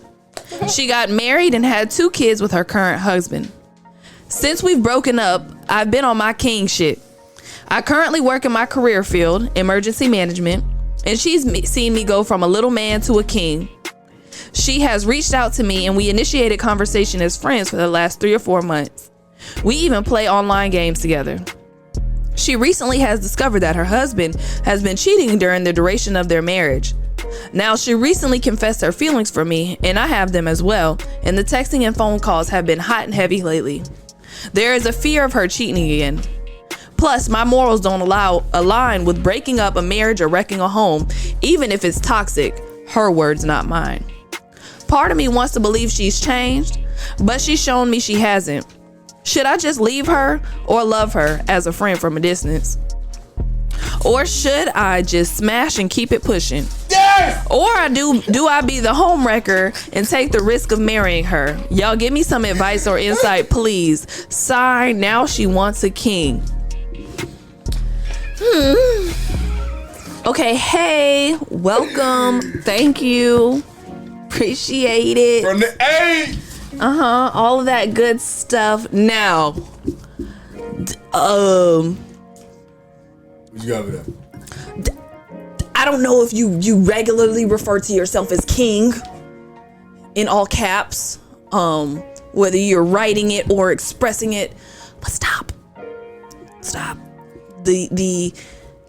She got married and had 2 kids with her current husband. Since we've broken up, I've been on my king shit. I currently work in my career field, emergency management, and she's seen me go from a little man to a king. She has reached out to me, and we initiated conversation as friends for the last 3 or 4 months. We even play online games together. She recently has discovered that her husband has been cheating during the duration of their marriage. Now, she recently confessed her feelings for me, and I have them as well, and the texting and phone calls have been hot and heavy lately. There is a fear of her cheating again. Plus, my morals don't align with breaking up a marriage or wrecking a home, even if it's toxic. Her words, not mine. Part of me wants to believe she's changed, but she's shown me she hasn't. Should I just leave her or love her as a friend from a distance? Or should I just smash and keep it pushing? Yes! Or do I be the homewrecker and take the risk of marrying her? Y'all give me some advice or insight, please. Sign, now she wants a king. Okay, hey, welcome. Thank you. Appreciate it. From the A. All of that good stuff. Now, what you got with that? I don't know if you regularly refer to yourself as king in all caps, whether you're writing it or expressing it, but stop.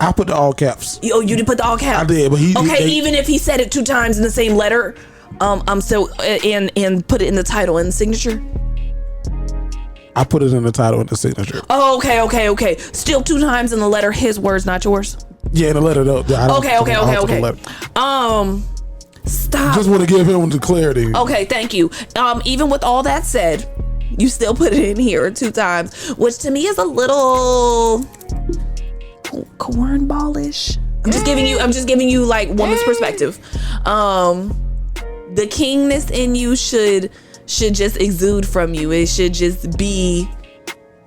I put the all caps. Oh, you did put the all caps? I did, but even if he said it 2 times in the same letter, I'm still and put it in the title and the signature. I put it in the title and the signature. Oh, okay. Still 2 times in the letter, his words, not yours. Yeah, in the letter though. Okay. Stop. Just want to give him the clarity. Okay, thank you. Even with all that said, you still put it in here 2 times, which to me is a little cornballish. I'm just giving you like woman's perspective. The kingness in you should just exude from you. It should just be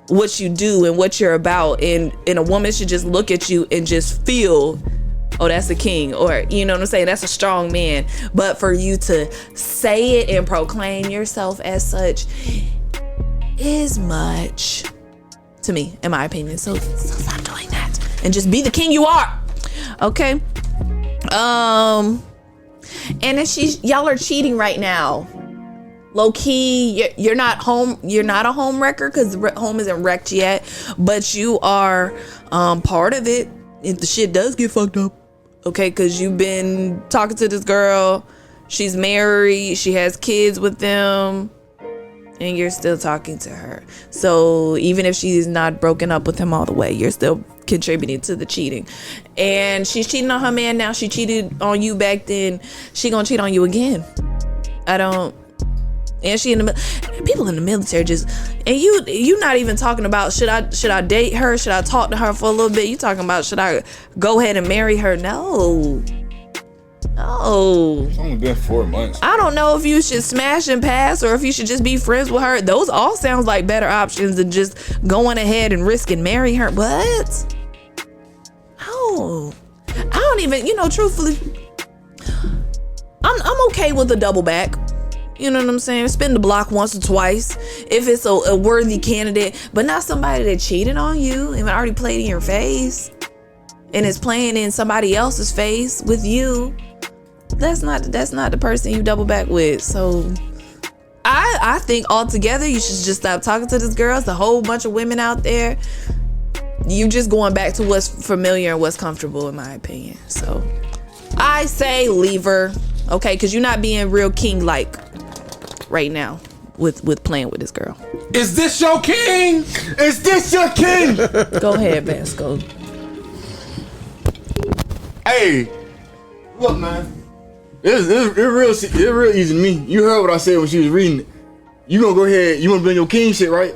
what you do and what you're about, and a woman should just look at you and just feel, oh, that's a king, or you know what I'm saying, that's a strong man. But for you to say it and proclaim yourself as such is much to me, in my opinion. So stop doing that and just be the king you are. Okay. And if y'all are cheating right now, low key, you're not home. You're not a home wrecker because home isn't wrecked yet, but you are part of it if the shit does get fucked up. Okay, because you've been talking to this girl. She's married. She has kids with them. And you're still talking to her. So even if she's not broken up with him all the way, you're still contributing to the cheating. And she's cheating on her man now. She cheated on you back then. She gonna cheat on you again. And she in the people in the military just, and you not even talking about should I date her? Should I talk to her for a little bit? You talking about should I go ahead and marry her? No. It's only been 4 months. I don't know if you should smash and pass or if you should just be friends with her. Those all sounds like better options than just going ahead and risking marrying her. But no, I don't even, truthfully, I'm okay with a double back. You know what I'm saying? Spin the block once or twice if it's a worthy candidate, but not somebody that cheated on you and already played in your face and is playing in somebody else's face with you. That's not the person you double back with. So I think altogether you should just stop talking to this girl. It's a whole bunch of women out there. You just going back to what's familiar and what's comfortable, in my opinion. So I say leave her, okay? Because you're not being real king-like right now with playing with this girl. Is this your king? Is this your king? Go ahead, Vasco. Hey, look, man. It's real easy to me. You heard what I said when she was reading it. You gonna go ahead. You wanna be on your king shit, right?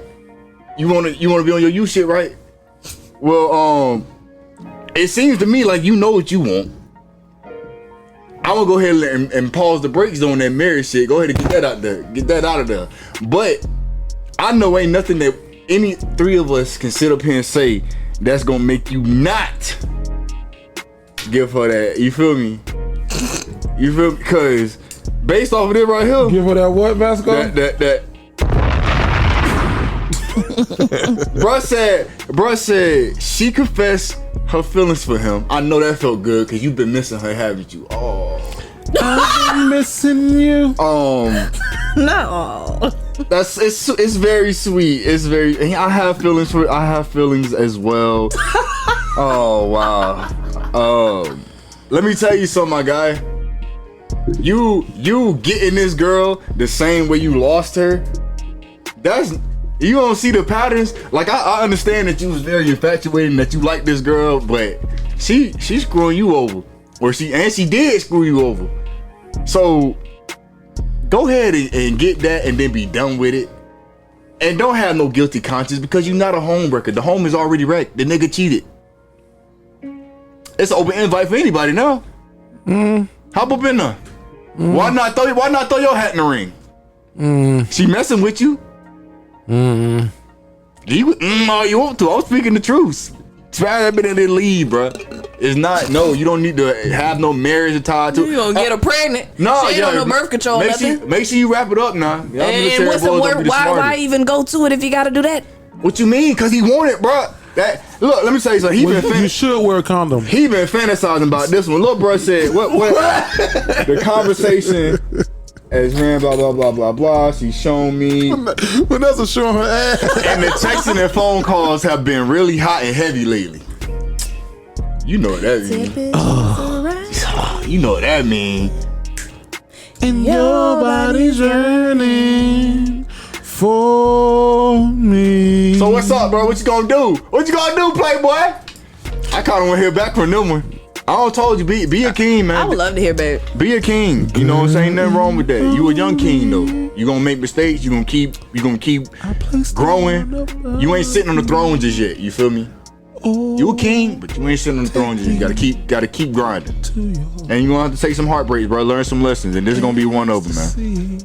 You wanna be on your you shit, right? Well, it seems to me like you know what you want. I'm gonna go ahead and pause the brakes on that marriage shit. Go ahead and get that out there. Get that out of there. But I know ain't nothing that any 3 of us can sit up here and say that's gonna make you not give her that. You feel me? You feel me? Because based off of this right here, give her that what, Vasco? That. Bruh said she confessed her feelings for him. I know that felt good because you've been missing her, haven't you? Oh, I've been missing you. No. It's very sweet. It's very. I have feelings as well. Oh wow. Let me tell you something, my guy. You getting this girl the same way you lost her. You don't see the patterns. Like I understand that you was very infatuated and that you like this girl, but she's screwing you over, she did screw you over. So go ahead and get that and then be done with it, and don't have no guilty conscience because you're not a home wrecker. The home is already wrecked. The nigga cheated. It's an open invite for anybody now. Hop up in there. Why not throw your hat in the ring? She messing with you. All you want to. I was speaking the truth. Try that bit and then leave, bro. It's not. No, you don't need to have no marriage tied to. You gonna get her pregnant? No, she ain't on no birth control. Make sure you wrap it up now. And what's the word? Why even go to it if you got to do that? What you mean? Cause he want it, bro. Look, let me tell you something. You should wear a condom. He been fantasizing about this one. Little bro said, what? The conversation as ran blah blah blah blah blah. She's shown me. Vanessa showing her ass. And the texting and phone calls have been really hot and heavy lately. You know what that means. You know what that means. And your body's yearning for me. So what's up, bro? What you gonna do? What you gonna do, Playboy? I kind of want to hear back from them one. I don't told you, be a king, man. I would love to hear back. Be a king. You know what I'm saying? Nothing wrong with that. You a young king though. You gonna make mistakes. You gonna keep growing. You ain't sitting on the throne just yet. You feel me? You a king, but you ain't sitting on the throne just yet. You gotta keep grinding. And you gonna have to take some heartbreaks, bro. Learn some lessons, and this is gonna be one of them, man.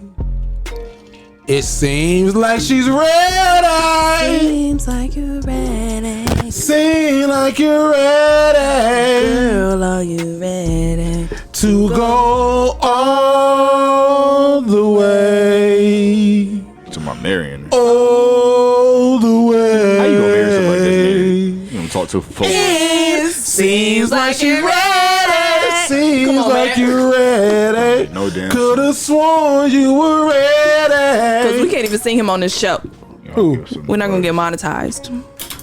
It seems like she's ready. Seems like you're ready. Seems like you're ready. Girl, are you ready to go all the way? To my marrying. All the way. How you gonna marry somebody like that? You gonna talk to folks? It seems like you're ready. Seems Come on, like man. you're ready. No damn. Could have sworn you were ready. Because we can't even sing him on this show. Who? We're not going to get monetized.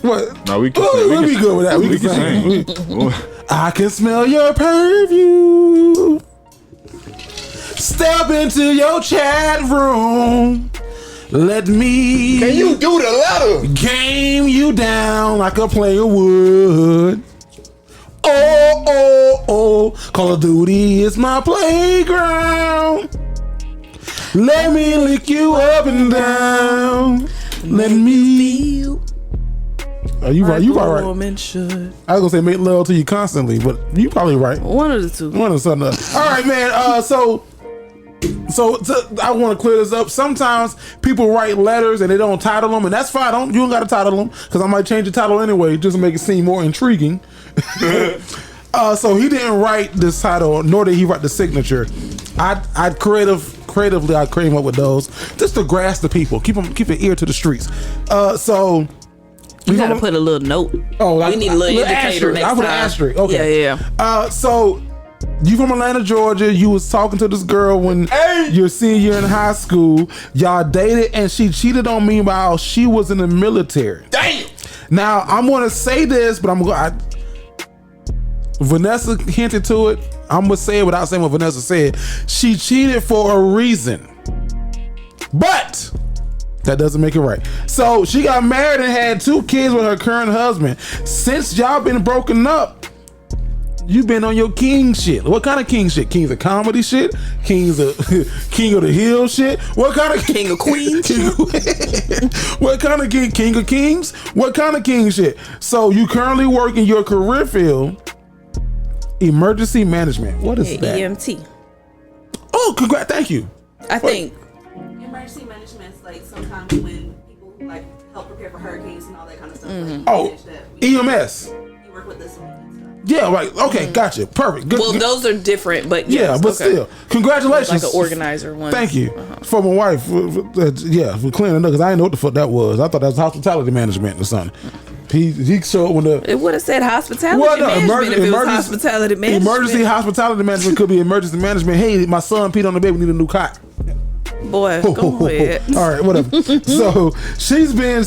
What? No, we can. We'll be good with that. We can sing. I can smell your perfume. Step into your chat room. Let me. Can you do the letter? Game you down like a player would. Oh, Call of Duty is my playground. Let me lick you up and down. Let me. Are you right? You probably right. Woman should. I was gonna say make love to you constantly, but you probably right. One of the two. One of the something. All right, man. So I want to clear this up. Sometimes people write letters and they don't title them, and that's fine. You don't got to title them because I might change the title anyway, just to make it seem more intriguing. So he didn't write this title, nor did he write the signature. I creatively I came up with those just to grasp the people, keep an ear to the streets. So you gotta put a little note. Oh, like, we need a little indicator asterisk. next I put an time. asterisk. Okay. Yeah. So you from Atlanta, Georgia. You was talking to this girl when your senior year in high school. Y'all dated, and she cheated on me while she was in the military. Damn. Now I'm gonna say this, but Vanessa hinted to it. I'm gonna say it without saying what Vanessa said. She cheated for a reason, but that doesn't make it right. So she got married and had 2 kids with her current husband. Since y'all been broken up, you've been on your king shit. What kind of king shit? Kings of comedy shit? Kings of King of the Hill shit? What kind of King of Queens? What kind of king of kings? What kind of king shit? So you currently work in your career field, emergency management. What is that? EMT. Oh, congrats! Thank you. I think Emergency management's like sometimes when people like help prepare for hurricanes and all that kind of stuff. Mm-hmm. Like, EMS. You work with this and stuff. Yeah, right. Okay, gotcha. Perfect. Good. Well, those are different, but Yeah, yes, but okay. still, congratulations. Like an organizer one. Thank you for my wife. For clearing it up because I didn't know what the fuck that was. I thought that was hospitality management or something. He showed when the It would have said hospitality management if it was hospitality management. Emergency hospitality management could be emergency management. Hey, my son peed on the bed. We need a new cot. Boy, go ahead. All right, whatever. So she's been,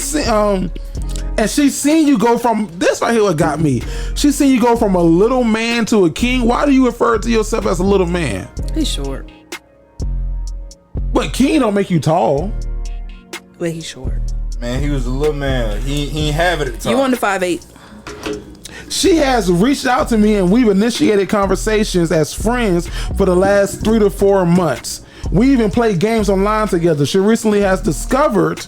and she's seen you go from this right here. What got me? She's seen you go from a little man to a king. Why do you refer to yourself as a little man? He's short. But king don't make you tall. But he's short. Man, he was a little man. He ain't have it at the time. You on the 5'8". She has reached out to me and we've initiated conversations as friends for the last 3 to 4 months. We even play games online together. She recently has discovered,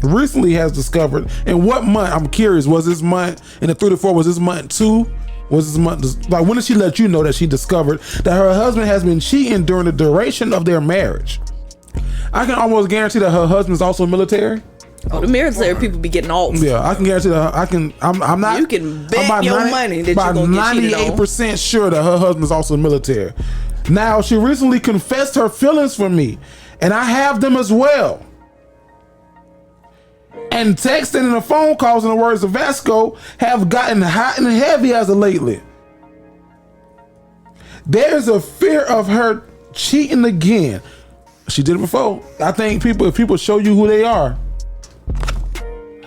in what month, I'm curious, was this month, in the 3 to 4, was this month 2? Was this month, like when did she let you know that she discovered that her husband has been cheating during the duration of their marriage? I can almost guarantee that her husband's also military. Oh, the military people be getting off. Yeah, I can guarantee that. I'm not. You can bet your money that you're about gonna get cheated on. 98% sure that her husband's also military. Now, she recently confessed her feelings for me, and I have them as well. And texting and the phone calls, in the words of Vasco, have gotten hot and heavy as of lately. There's a fear of her cheating again. She did it before. I think if people show you who they are,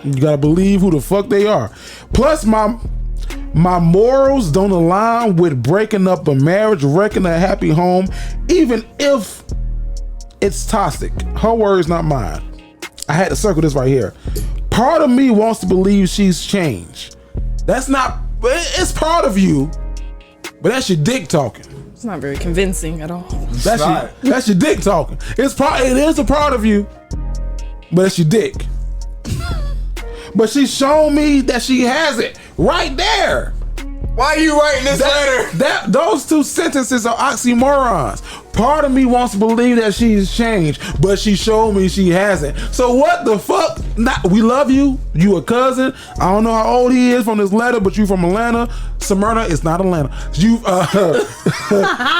you gotta believe who the fuck they are. Plus, my morals don't align with breaking up a marriage, wrecking a happy home, even if it's toxic. Her words, not mine. I had to circle this right here. Part of me wants to believe she's changed. That's not, it's part of you, but that's your dick talking. It's not very convincing at all. That's your dick talking. It is a part of you, but it's your dick. But she's shown me that she has it right there. Why are you writing this letter? Those two sentences are oxymorons. Part of me wants to believe that she's changed, but she showed me she hasn't. So what the fuck? We love you. You a cousin. I don't know how old he is from this letter, but you from Atlanta. Smyrna is not Atlanta.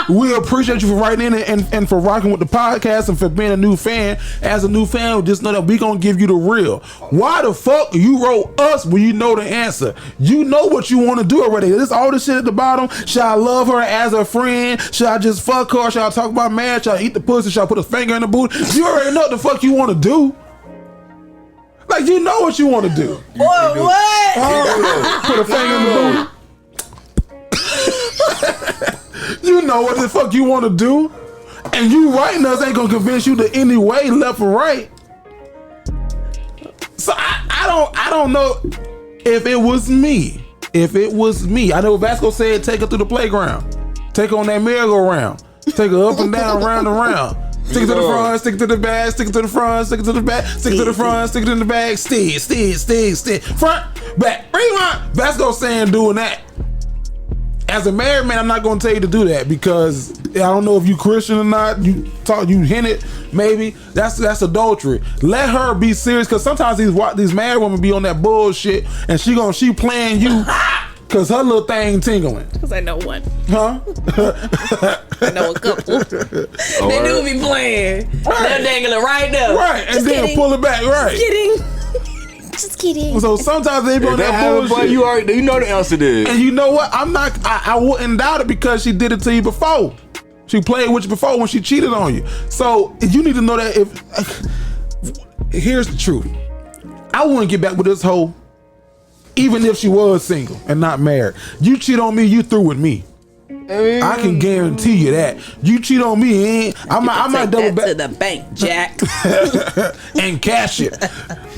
We appreciate you for writing in and for rocking with the podcast and for being a new fan. As a new fan, just know that we gonna give you the real. Why the fuck you wrote us when you know the answer? You know what you want to do already. This all the shit at the bottom. Should I love her as a friend? Should I just fuck her? Should I talk about marriage? Should I eat the pussy? Should I put a finger in the boot? You already know what the fuck you want to do. Like, you know what you want to do. What? Put a finger in the boot. You know what the fuck you want to do. And you writing us ain't gonna convince you to any way, left or right. So I don't know if it was me. If it was me, I know Vasco said take her through the playground. Take her on that merry-go-round. Take her up and down, round and round. Stick it to the front, stick it to the back, stick it to the front, stick it to the back, stick it to the front, stick it in the back, steer. Front, back, rewind. Vasco saying doing that. As a married man, I'm not gonna tell you to do that because I don't know if you Christian or not. You hint it, maybe. That's adultery. Let her be serious, because sometimes these married women be on that bullshit and she playing you because her little thing tingling. Because I know one. Huh? I know a couple. They do be playing. Right. They're dangling right there. Right, and then pull it back. Right. Just kidding. So sometimes they be on that bullshit. Boy, you know the answer is. And you know what? I wouldn't doubt it because she did it to you before. She played with you before when she cheated on you. So you need to know that here's the truth. I wouldn't get back with this hoe even if she was single and not married. You cheat on me, you through with me. I can guarantee you that. You cheat on me, I might double back to the bank, Jack, and cash it.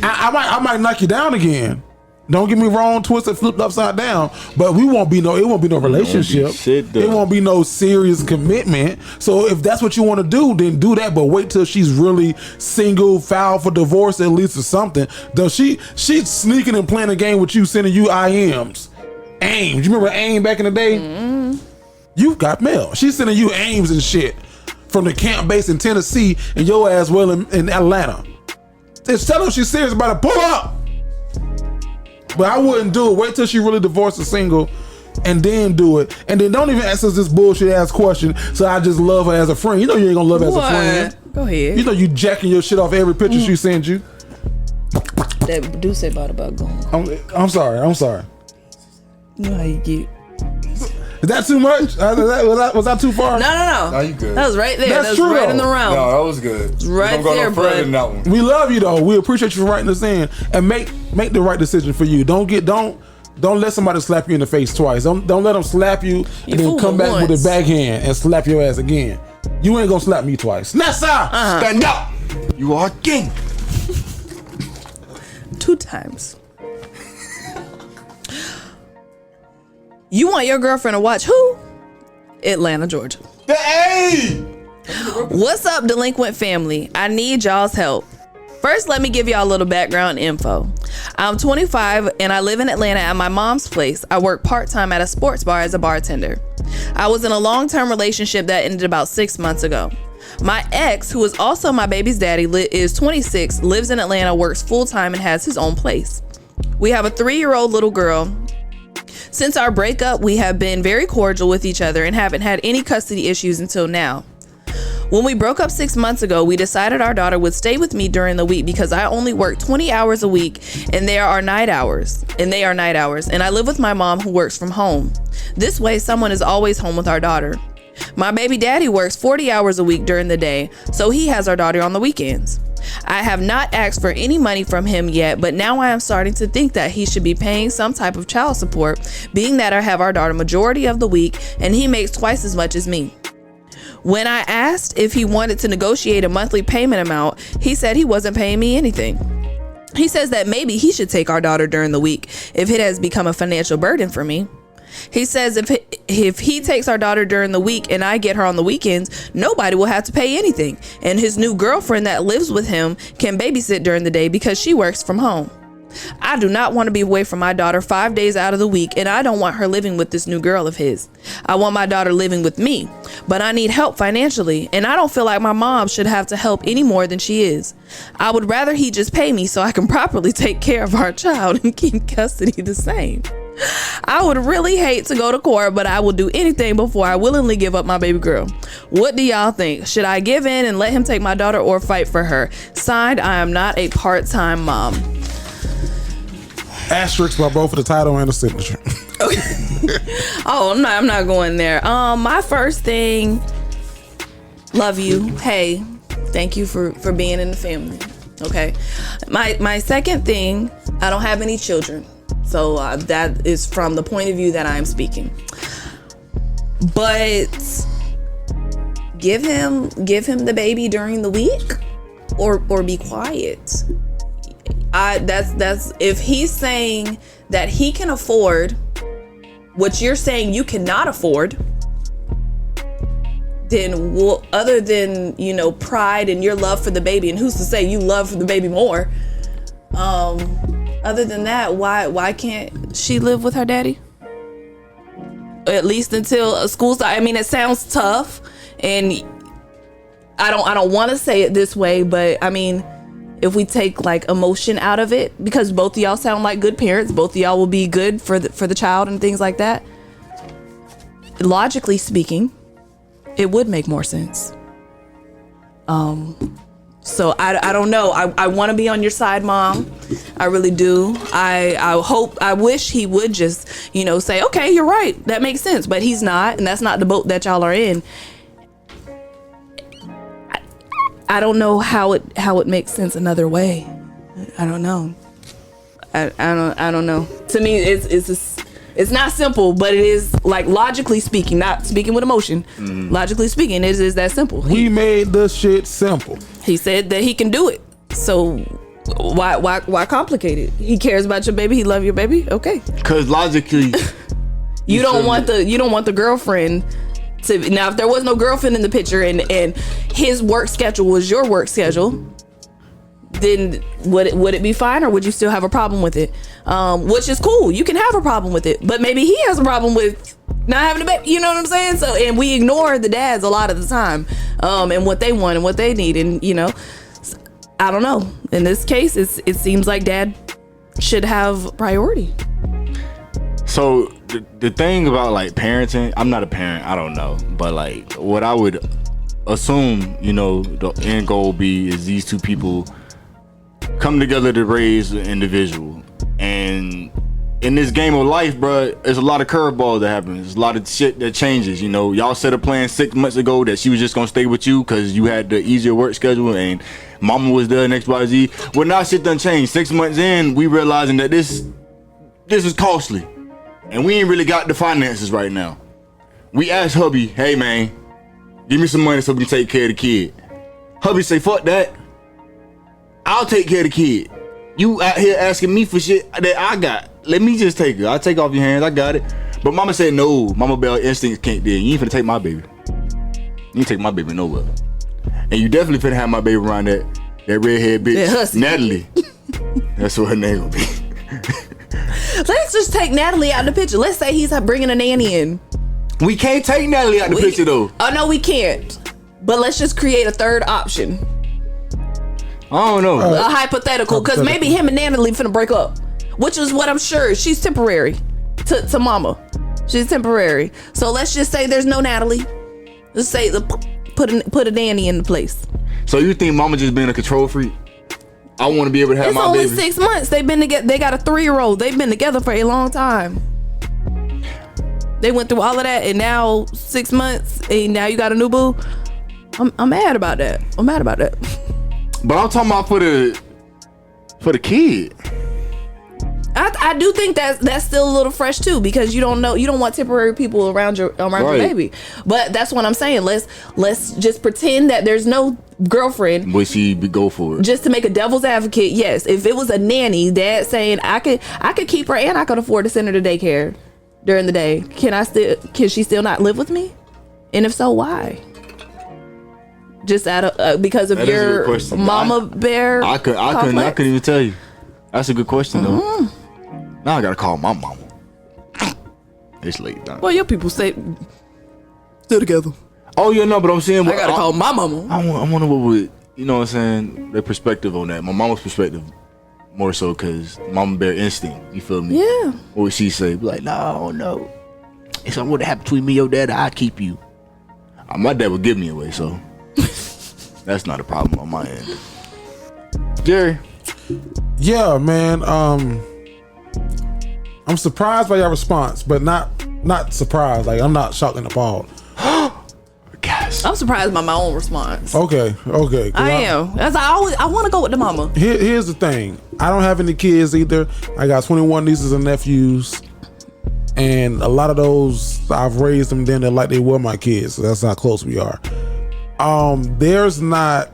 I might knock you down again. Don't get me wrong, twisted, flipped upside down. But it won't be no relationship. It won't be no serious commitment. So if that's what you want to do, then do that. But wait till she's really single, filed for divorce at least or something. Though she's sneaking and playing a game with you, sending you IMs. Aims. You remember AIM back in the day? Mm-hmm. You got mail. She's sending you aims and shit from the camp base in Tennessee and your ass well in Atlanta. Just tell her she's serious about it. Pull up. But I wouldn't do it. Wait till she really divorced or single and then do it. And then don't even ask us this bullshit ass question. So I just love her as a friend. You know you ain't gonna love her as a friend. Go ahead. You know you jacking your shit off every picture she sends you. That do say about going. I'm sorry. You know how you get. Is that too much? Was that too far? No. No, you good. That was right there. That's That was true, right though. in the round. No, that was good. It's right there, further than that one. We love you though. We appreciate you for writing us in and make the right decision for you. Don't let somebody slap you in the face twice. Don't let them slap you and then come back with a backhand and slap your ass again. You ain't gonna slap me twice. Nessa, stand up. You are king. 2 times. You want your girlfriend to watch who? Atlanta, Georgia. Hey! What's up, delinquent family? I need y'all's help. First, let me give y'all a little background info. I'm 25 and I live in Atlanta at my mom's place. I work part-time at a sports bar as a bartender. I was in a long-term relationship that ended about 6 months ago. My ex, who is also my baby's daddy, is 26, lives in Atlanta, works full-time, and has his own place. We have a 3-year-old little girl. Since our breakup, we have been very cordial with each other and haven't had any custody issues until now. When we broke up 6 months ago, we decided our daughter would stay with me during the week because I only work 20 hours a week and they are night hours. And I live with my mom who works from home. This way, someone is always home with our daughter. My baby daddy works 40 hours a week during the day, so he has our daughter on the weekends. I have not asked for any money from him yet, but now I am starting to think that he should be paying some type of child support, being that I have our daughter majority of the week and he makes twice as much as me. When I asked if he wanted to negotiate a monthly payment amount, he said he wasn't paying me anything. He says that maybe he should take our daughter during the week if it has become a financial burden for me. He says if he takes our daughter during the week and I get her on the weekends, nobody will have to pay anything. And his new girlfriend that lives with him can babysit during the day because she works from home. I do not want to be away from my daughter 5 days out of the week, and I don't want her living with this new girl of his. I want my daughter living with me, but I need help financially, and I don't feel like my mom should have to help any more than she is. I would rather he just pay me so I can properly take care of our child and keep custody the same. I would really hate to go to court, but I will do anything before I willingly give up my baby girl. What do y'all think? Should I give in and let him take my daughter or fight for her? Signed, I am not a part-time mom. Asterisks by both of the title and the signature. Oh, no, I'm not going there. My first thing, love you. Hey, thank you for being in the family. Okay. My second thing, I don't have any children. So that is from the point of view that I am speaking. But give him the baby during the week or be quiet. That's if he's saying that he can afford what you're saying you cannot afford, then other than, pride and your love for the baby, and who's to say you love for the baby more, other than that, why can't she live with her daddy? At least until school starts. I mean, it sounds tough, and I don't want to say it this way, but I mean, if we take like emotion out of it, because both of y'all sound like good parents, both of y'all will be good for the child and things like that. Logically speaking, it would make more sense. So I don't know. I want to be on your side, Mom. I really do. I wish he would just, say, okay, you're right. That makes sense. But he's not. And that's not the boat that y'all are in. I don't know how it makes sense another way. I don't know. I don't know. To me, it's not simple, but it is, like, logically speaking, not speaking with emotion. Logically speaking, it is that simple. We made the shit simple. He said that he can do it. So why complicate it? He cares about your baby. He love your baby. Okay. Because logically, you don't want the girlfriend to. Now, if there was no girlfriend in the picture and his work schedule was your work schedule, then would it be fine, or would you still have a problem with it? Which is cool. You can have a problem with it, but maybe he has a problem with not having a baby. You know what I'm saying? So, and we ignore the dads a lot of the time, and what they want and what they need, and I don't know. In this case, it seems like dad should have priority. So the thing about like parenting, I'm not a parent, I don't know, but like what I would assume, the end goal is these two people come together to raise an individual. And in this game of life, bro, there's a lot of curveballs that happens. There's a lot of shit that changes. Y'all set a plan 6 months ago that she was just gonna stay with you because you had the easier work schedule and mama was there and XYZ. Well, now shit done changed. 6 months in, we realizing that this is costly, and we ain't really got the finances right now. We asked hubby, hey man, give me some money so we can take care of the kid. Hubby say, fuck that. I'll take care of the kid. You out here asking me for shit that I got. Let me just take it. I'll take off your hands. I got it. But mama said no. Mama Bell instincts can't do it. You ain't finna take my baby. You ain't take my baby nowhere. And you definitely finna have my baby around that redhead bitch, Natalie. That's what her name will be. Let's just take Natalie out of the picture. Let's say he's bringing a nanny in. We can't take Natalie out the picture though. Oh no, we can't. But let's just create a third option. I don't know. A hypothetical, because maybe him and Natalie finna break up, which is what I'm sure. She's temporary to mama. She's temporary. So let's just say there's no Natalie. Let's say put a nanny in the place. So you think mama just being a control freak? I want to be able to have my baby. It's only 6 months. They've been together. They got a 3-year-old. They've been together for a long time. They went through all of that, and now 6 months, and now you got a new boo. I'm mad about that. But I'm talking about for the kid. I do think that's still a little fresh too, because you don't want temporary people around your baby. But that's what I'm saying. Let's just pretend that there's no girlfriend. Would she go for it? Just to make a devil's advocate, yes. If it was a nanny, dad saying I could keep her and I could afford to send her to daycare during the day, can she still not live with me? And if so, why? Just because of your mama bear? I couldn't even tell you. That's a good question though. Now I gotta call my mama. It's late now. Well, your people say still together. Oh yeah, no, but I'm saying I gotta call my mama. I wonder what would, you know what I'm saying, their perspective on that. My mama's perspective more so because mama bear instinct. You feel me? Yeah. What would she say? Be like, no. If something would happen between me and your dad, I'd keep you. My dad would give me away, so that's not a problem on my end. Jerry. Yeah, man. I'm surprised by your response, but not surprised. Like, I'm not shocked and appalled. I'm surprised by my own response. Okay. I am. As I want to go with the mama. Here's the thing. I don't have any kids either. I got 21 nieces and nephews, and a lot of those I've raised them then they're like they were my kids. So that's how close we are. There's not,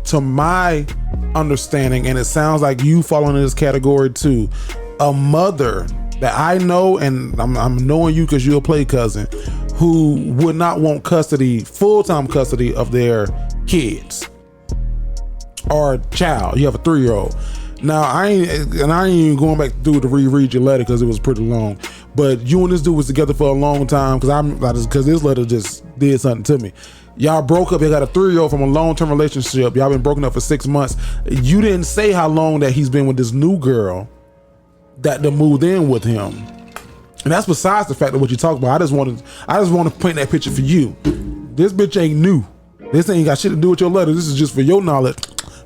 to my understanding, and it sounds like you fall into this category too, a mother that I know, and I'm knowing you because you're a play cousin, who would not want full-time custody of their kids or child. You have a 3-year-old. Now I ain't even going back through to reread your letter because it was pretty long. But you and this dude was together for a long time because this letter just did something to me. Y'all broke up. You got a 3-year-old from a long-term relationship. Y'all been broken up for 6 months. You didn't say how long that he's been with this new girl that moved in with him. And that's besides the fact of what you talk about. I just want to paint that picture for you. This bitch ain't new. This ain't got shit to do with your letter. This is just for your knowledge.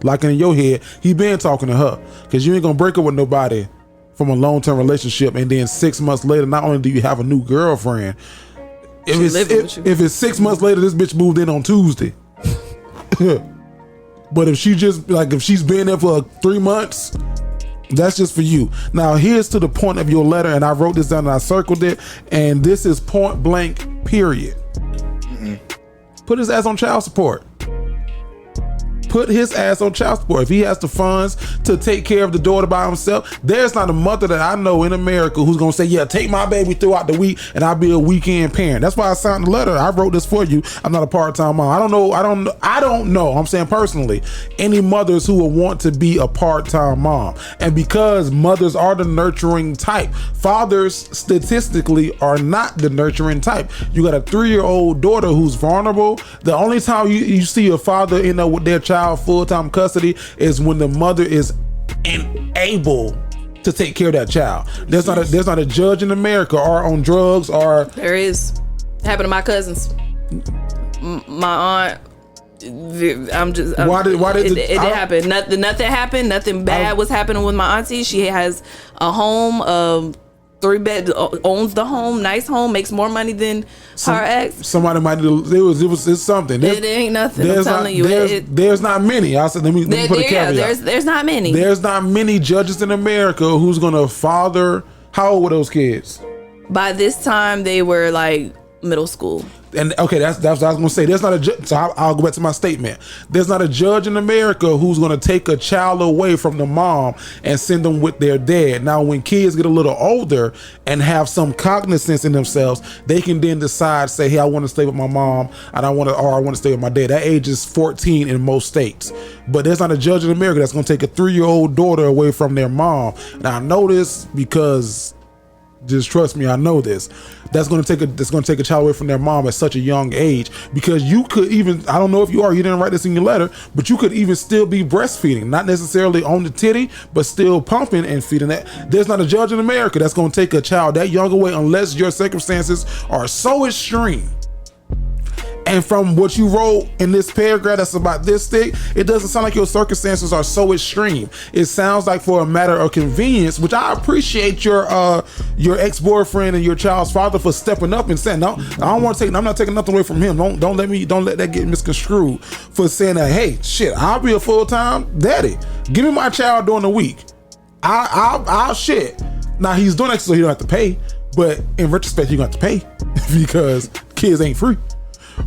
Like in your head, he been talking to her. Because you ain't gonna break up with nobody from a long-term relationship and then 6 months later, not only do you have a new girlfriend, if it's 6 months later, this bitch moved in on Tuesday. But if she's been there for 3 months, that's just for you. Now, here's to the point of your letter, and I wrote this down and I circled it, and this is point blank, period. Put his ass on child support. Put his ass on child support. If he has the funds to take care of the daughter by himself, there's not a mother that I know in America who's gonna say, yeah, take my baby throughout the week and I'll be a weekend parent. That's why I signed the letter. I wrote this for you. I'm not a part-time mom. I don't know. I'm saying personally, any mothers who will want to be a part-time mom. And because mothers are the nurturing type, fathers statistically are not the nurturing type. You got a 3-year-old daughter who's vulnerable. The only time you see a father end up with their child full-time custody is when the mother is unable to take care of that child. There's not a judge in America or on drugs or there is. It happened to my cousins. My aunt. Why did it happen? Nothing happened. Nothing bad was happening with my auntie. She has a home. 3 bed, owns the home, nice home, makes more money than her ex. Somebody might do. It's something. It ain't nothing. I'm telling you. There's not many. I said, let me put a caveat. There's not many. There's not many judges in America who's gonna father. How old were those kids? By this time, they were like middle school. And okay, that's what I was gonna say. There's not a judge. So I'll go back to my statement. There's not a judge in America who's gonna take a child away from the mom and send them with their dad. Now, when kids get a little older and have some cognizance in themselves, they can then decide, say, "Hey, I want to stay with my mom, and I want to stay with my dad." That age is 14 in most states. But there's not a judge in America that's gonna take a 3-year-old daughter away from their mom. And I know this because, just trust me, I know this. That's going to take a child away from their mom at such a young age, because you could even, I don't know if you didn't write this in your letter, but you could even still be breastfeeding, not necessarily on the titty, but still pumping and feeding that. There's not a judge in America that's going to take a child that young away unless your circumstances are so extreme. And from what you wrote in this paragraph that's about this thick, it doesn't sound like your circumstances are so extreme. It sounds like for a matter of convenience, which I appreciate your ex-boyfriend and your child's father for stepping up and saying, no, I'm not taking nothing away from him. Don't let that get misconstrued, for saying that, hey, shit, I'll be a full-time daddy. Give me my child during the week. I'll shit. Now he's doing that so he don't have to pay, but in retrospect, you're gonna have to pay because kids ain't free.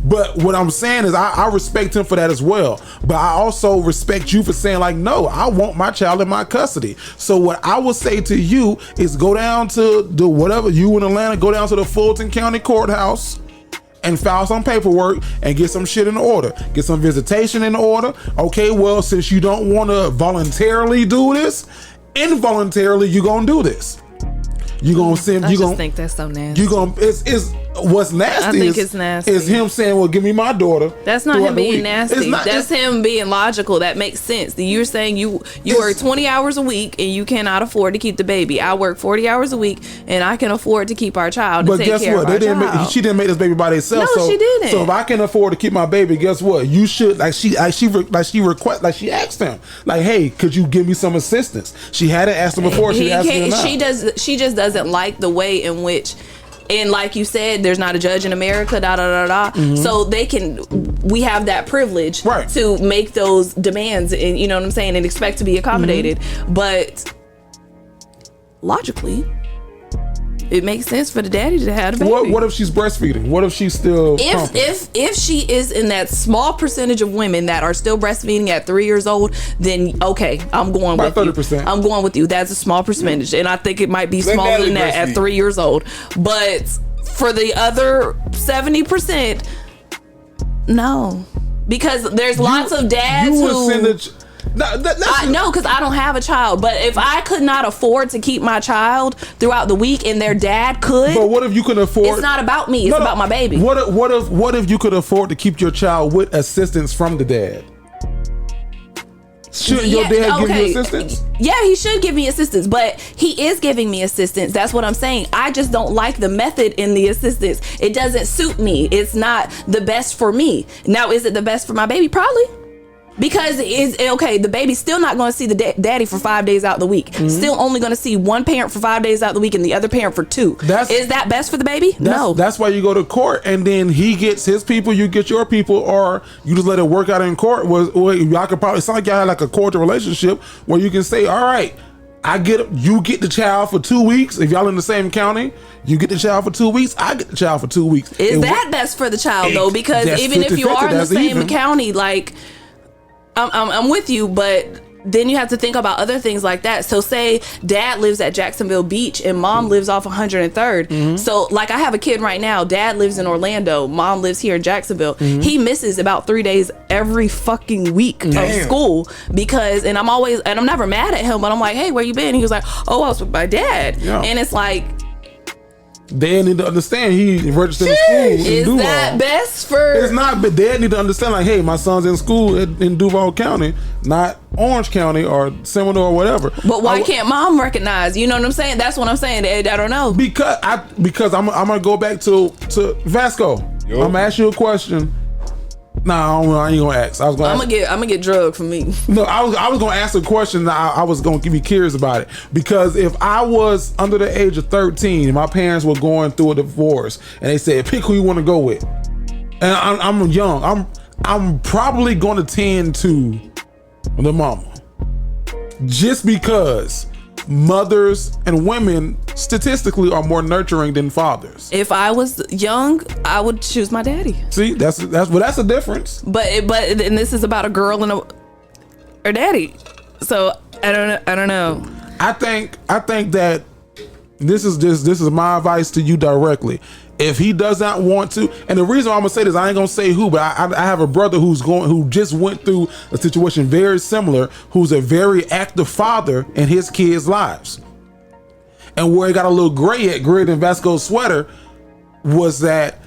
But what I'm saying is I respect him for that as well. But I also respect you for saying like, no, I want my child in my custody. So what I would say to you is go down to the whatever you in Atlanta, go down to the Fulton County Courthouse and file some paperwork and get some shit in order. Get some visitation in order. Okay, well, since you don't want to voluntarily do this, involuntarily you gonna do this. You gonna send. I You just gonna think that's so nasty. You gonna it's what's nasty. I think it's nasty. Is him saying, "Well, give me my daughter." That's not throughout him the being week. nasty. That's him being logical. That makes sense. You're saying you work 20 hours a week and you cannot afford to keep the baby. I work 40 hours a week and I can afford to keep our child. But and take guess care what? Of our They didn't. child. She didn't make this baby by herself. No, so, she didn't. So if I can afford to keep my baby, guess what? You should she asked him like, "Hey, could you give me some assistance?" She hadn't asked him before. She asked him now. She just doesn't like the way in which. And like you said, there's not a judge in America, Mm-hmm. So we have that privilege to make those demands and, you know what I'm saying, and expect to be accommodated. Mm-hmm. But logically, it makes sense for the daddy to have a baby. What if she's breastfeeding? What if she's still if she is in that small percentage of women that are still breastfeeding at 3 years old, then okay, I'm going about with 30%. you. I'm going with you. That's a small percentage, and I think it might be smaller than that at 3 years old. But for the other 70%, no, because there's lots of dads who. No, because I don't have a child. But if I could not afford to keep my child throughout the week and their dad could, but what if you could afford? It's not about me. It's about my baby. What if you could afford to keep your child with assistance from the dad? Shouldn't your dad give you assistance? Yeah, he should give me assistance, but he is giving me assistance. That's what I'm saying. I just don't like the method in the assistance. It doesn't suit me. It's not the best for me. Now, is it the best for my baby? Probably. Because the baby's still not going to see the daddy for 5 days out the week. Mm-hmm. Still only going to see one parent for 5 days out the week and the other parent for 2. Is that best for the baby? No. That's why you go to court and then he gets his people, you get your people, or you just let it work out in court. Y'all could probably sound like y'all had like a cordial relationship where you can say, all right, you get the child for 2 weeks. If y'all in the same county, you get the child for 2 weeks. I get the child for 2 weeks. Is that best for the child though? Because even if you are in the same county, like. I'm with you, but then you have to think about other things like that. So say dad lives at Jacksonville Beach and mom lives off 103rd. Mm-hmm. So like I have a kid right now. Dad lives in Orlando. Mom lives here in Jacksonville. Mm-hmm. He misses about 3 days every fucking week of school because, and I'm never mad at him, but I'm like, hey, where you been? He was like, oh, I was with my dad. Yeah. And it's like, Dad need to understand he registered in school in Duval. Is that best for? It's not, but Dad need to understand like, hey, my son's in school in Duval County, not Orange County or Seminole or whatever. But why can't mom recognize? You know what I'm saying? That's what I'm saying. I don't know. Because I'm gonna go back to Vasco. Yo. I'm gonna ask you a question. Nah, I ain't gonna ask. I'm gonna get drugged for me. No, I was gonna ask a question. I was gonna be curious about it because if I was under the age of 13, and my parents were going through a divorce, and they said pick who you want to go with, and I'm young, I'm probably gonna tend to the mama, just because mothers and women statistically are more nurturing than fathers. If I was young, I would choose my daddy. See, that's a difference. But and this is about a girl and her daddy. So I don't know. I think that this is my advice to you directly. If he does not want to, and the reason I'm gonna say this, I ain't gonna say who, but I have a brother who just went through a situation very similar, who's a very active father in his kids' lives. And where it got a little grayer than Vasco's sweater was that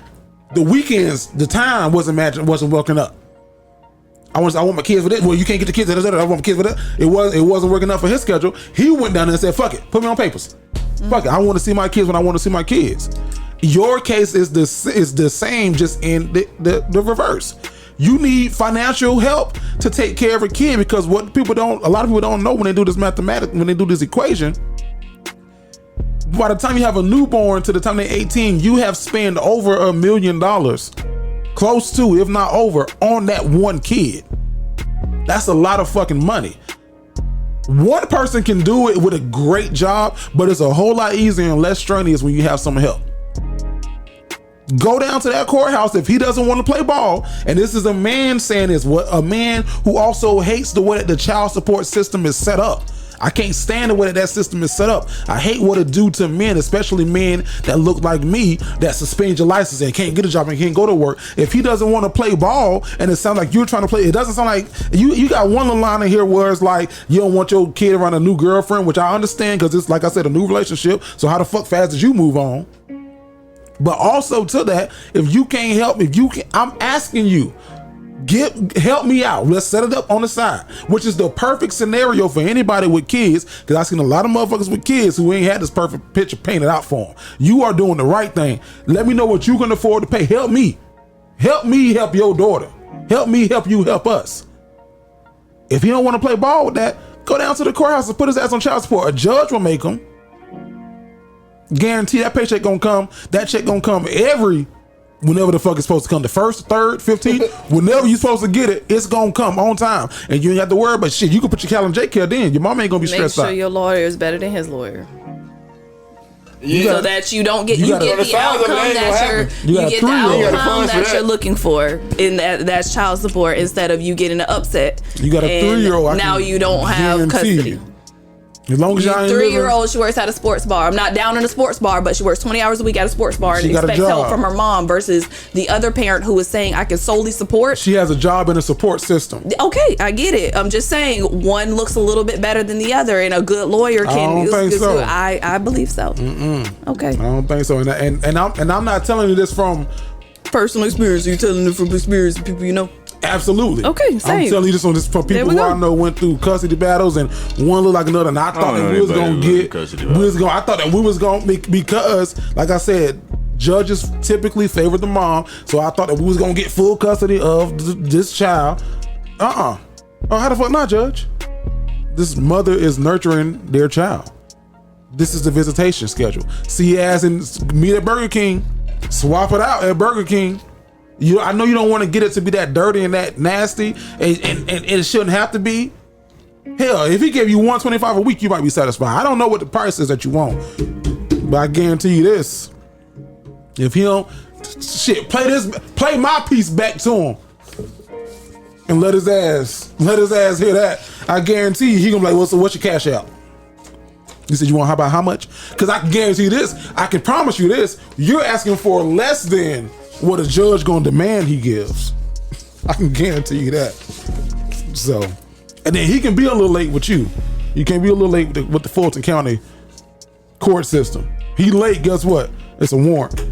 the weekends, the time wasn't working up. I want my kids for this. Well, you can't get the kids. I want my kids for that. It wasn't working out for his schedule. He went down there and said, "Fuck it, put me on papers. Fuck it, I want to see my kids when I want to see my kids." Your case is the same, just in the reverse. You need financial help to take care of a kid because a lot of people don't know when they do this mathematics, when they do this equation. By the time you have a newborn to the time they're 18, you have spent over $1 million, close to, if not over, on that one kid. That's a lot of fucking money. One person can do it with a great job, but it's a whole lot easier and less strenuous when you have some help. Go down to that courthouse if he doesn't want to play ball. And this is a man saying this, a man who also hates the way that the child support system is set up. I can't stand the way that system is set up. I hate what it do to men, especially men that look like me, that suspend your license and can't get a job and can't go to work. If he doesn't want to play ball and it sounds like you're trying to play, it doesn't sound like you got one little line in here where it's like you don't want your kid around a new girlfriend, which I understand because it's like I said, a new relationship. So how the fuck fast did you move on? But also to that, if you can't help me, I'm asking you, help me out. Let's set it up on the side, which is the perfect scenario for anybody with kids, because I've seen a lot of motherfuckers with kids who ain't had this perfect picture painted out for them. You are doing the right thing. Let me know what you can afford to pay. Help me help your daughter. Help me help you help us. If he don't want to play ball with that, go down to the courthouse and put his ass on child support. A judge will make him. Guarantee that paycheck gonna come. That check gonna come whenever the fuck it's supposed to come, the 1st, 3rd, 15th, whenever you're supposed to get it, it's gonna come on time. And you ain't have to worry about shit. You can put your calendar J-Care then. Your mom ain't gonna be stressed out. Make sure your lawyer is better than his lawyer. Yeah. So that you don't get the outcome that you're looking for in that's child support, instead of you getting an upset. You got a 3-year-old. Now you don't have custody. As long as y'all ain't 3-year-old, she works at a sports bar. I'm not down in a sports bar, but she works 20 hours a week at a sports bar and expects help from her mom, versus the other parent who is saying, I can solely support. She has a job in a support system. Okay, I get it. I'm just saying one looks a little bit better than the other, and a good lawyer can. I don't think so. I believe so. Okay. I don't think so. And I'm not telling you this from personal experience. You're telling it from experience, people you know. Absolutely. Okay, same. I'm telling you this from people who I know went through custody battles, and one looked like another. And I thought that we was gonna I thought that we was gonna because, like I said, judges typically favor the mom. So I thought that we was gonna get full custody of this child. Oh, how the fuck not, Judge? This mother is nurturing their child. This is the visitation schedule. See, as in meet at Burger King, swap it out at Burger King. I know you don't want to get it to be that dirty and that nasty, and it shouldn't have to be. Hell, if he gave you $125 a week, you might be satisfied. I don't know what the price is that you want, but I guarantee you this: if he don't, play my piece back to him, and let his ass hear that. I guarantee you, he gonna be like, what's your cash out? He said, how about how much? Because I can guarantee you this. I can promise you this: you're asking for less than what a judge gonna demand he gives. I can guarantee you that. So, and then he can be a little late with you. You can be a little late with the Fulton County court system. He late, guess what? It's a warrant.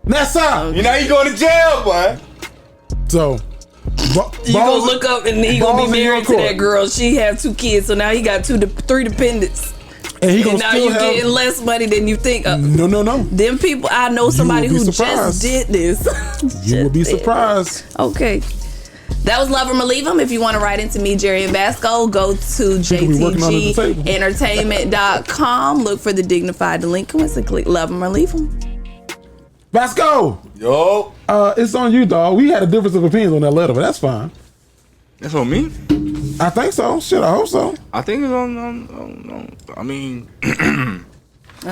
That's how. You know you going to jail, boy. So, you gonna look up and he gonna be married to that girl. She have 2 kids, so now he got 3 dependents. And he gonna now still you getting less money than you think. No. Them people, I know somebody who just did this. You will be surprised. Okay. That was Love 'Em or Leave 'Em. If you want to write into me, Jerry and Vasco, go to jtgentertainment.com. Look for the Dignified Delinquents and click Love 'Em or Leave 'Em. Vasco. Yo. It's on you, dog. We had a difference of opinions on that letter, but that's fine. That's on me? I think so. Shit, I hope so. I think it's on I mean, I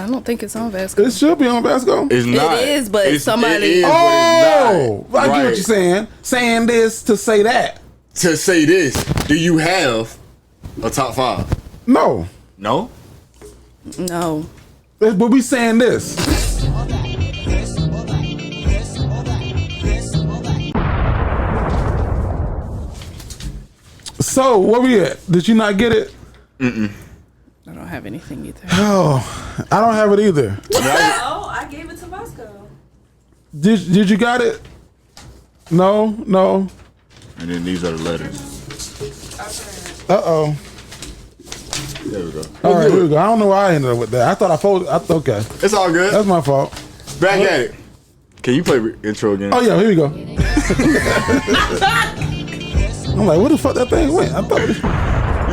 don't think it's on Vasco. It should be on Vasco. It's not. It is, but somebody. It is, I get right. what you're saying. Saying this to say that. To say this, do you have a top 5? No. No? No. But we saying this. So, where we at? Did you not get it? I don't have anything either. Oh, I don't have it either. Oh, I gave it to Vasco. Did you got it? No. And then these are the letters. Uh-oh. There we go. All right, here we go. I don't know why I ended up with that. I thought I folded. Okay. It's all good. That's my fault. Back at it. Can you play intro again? Oh, yeah, here we go. I'm like, where the fuck that thing went? I thought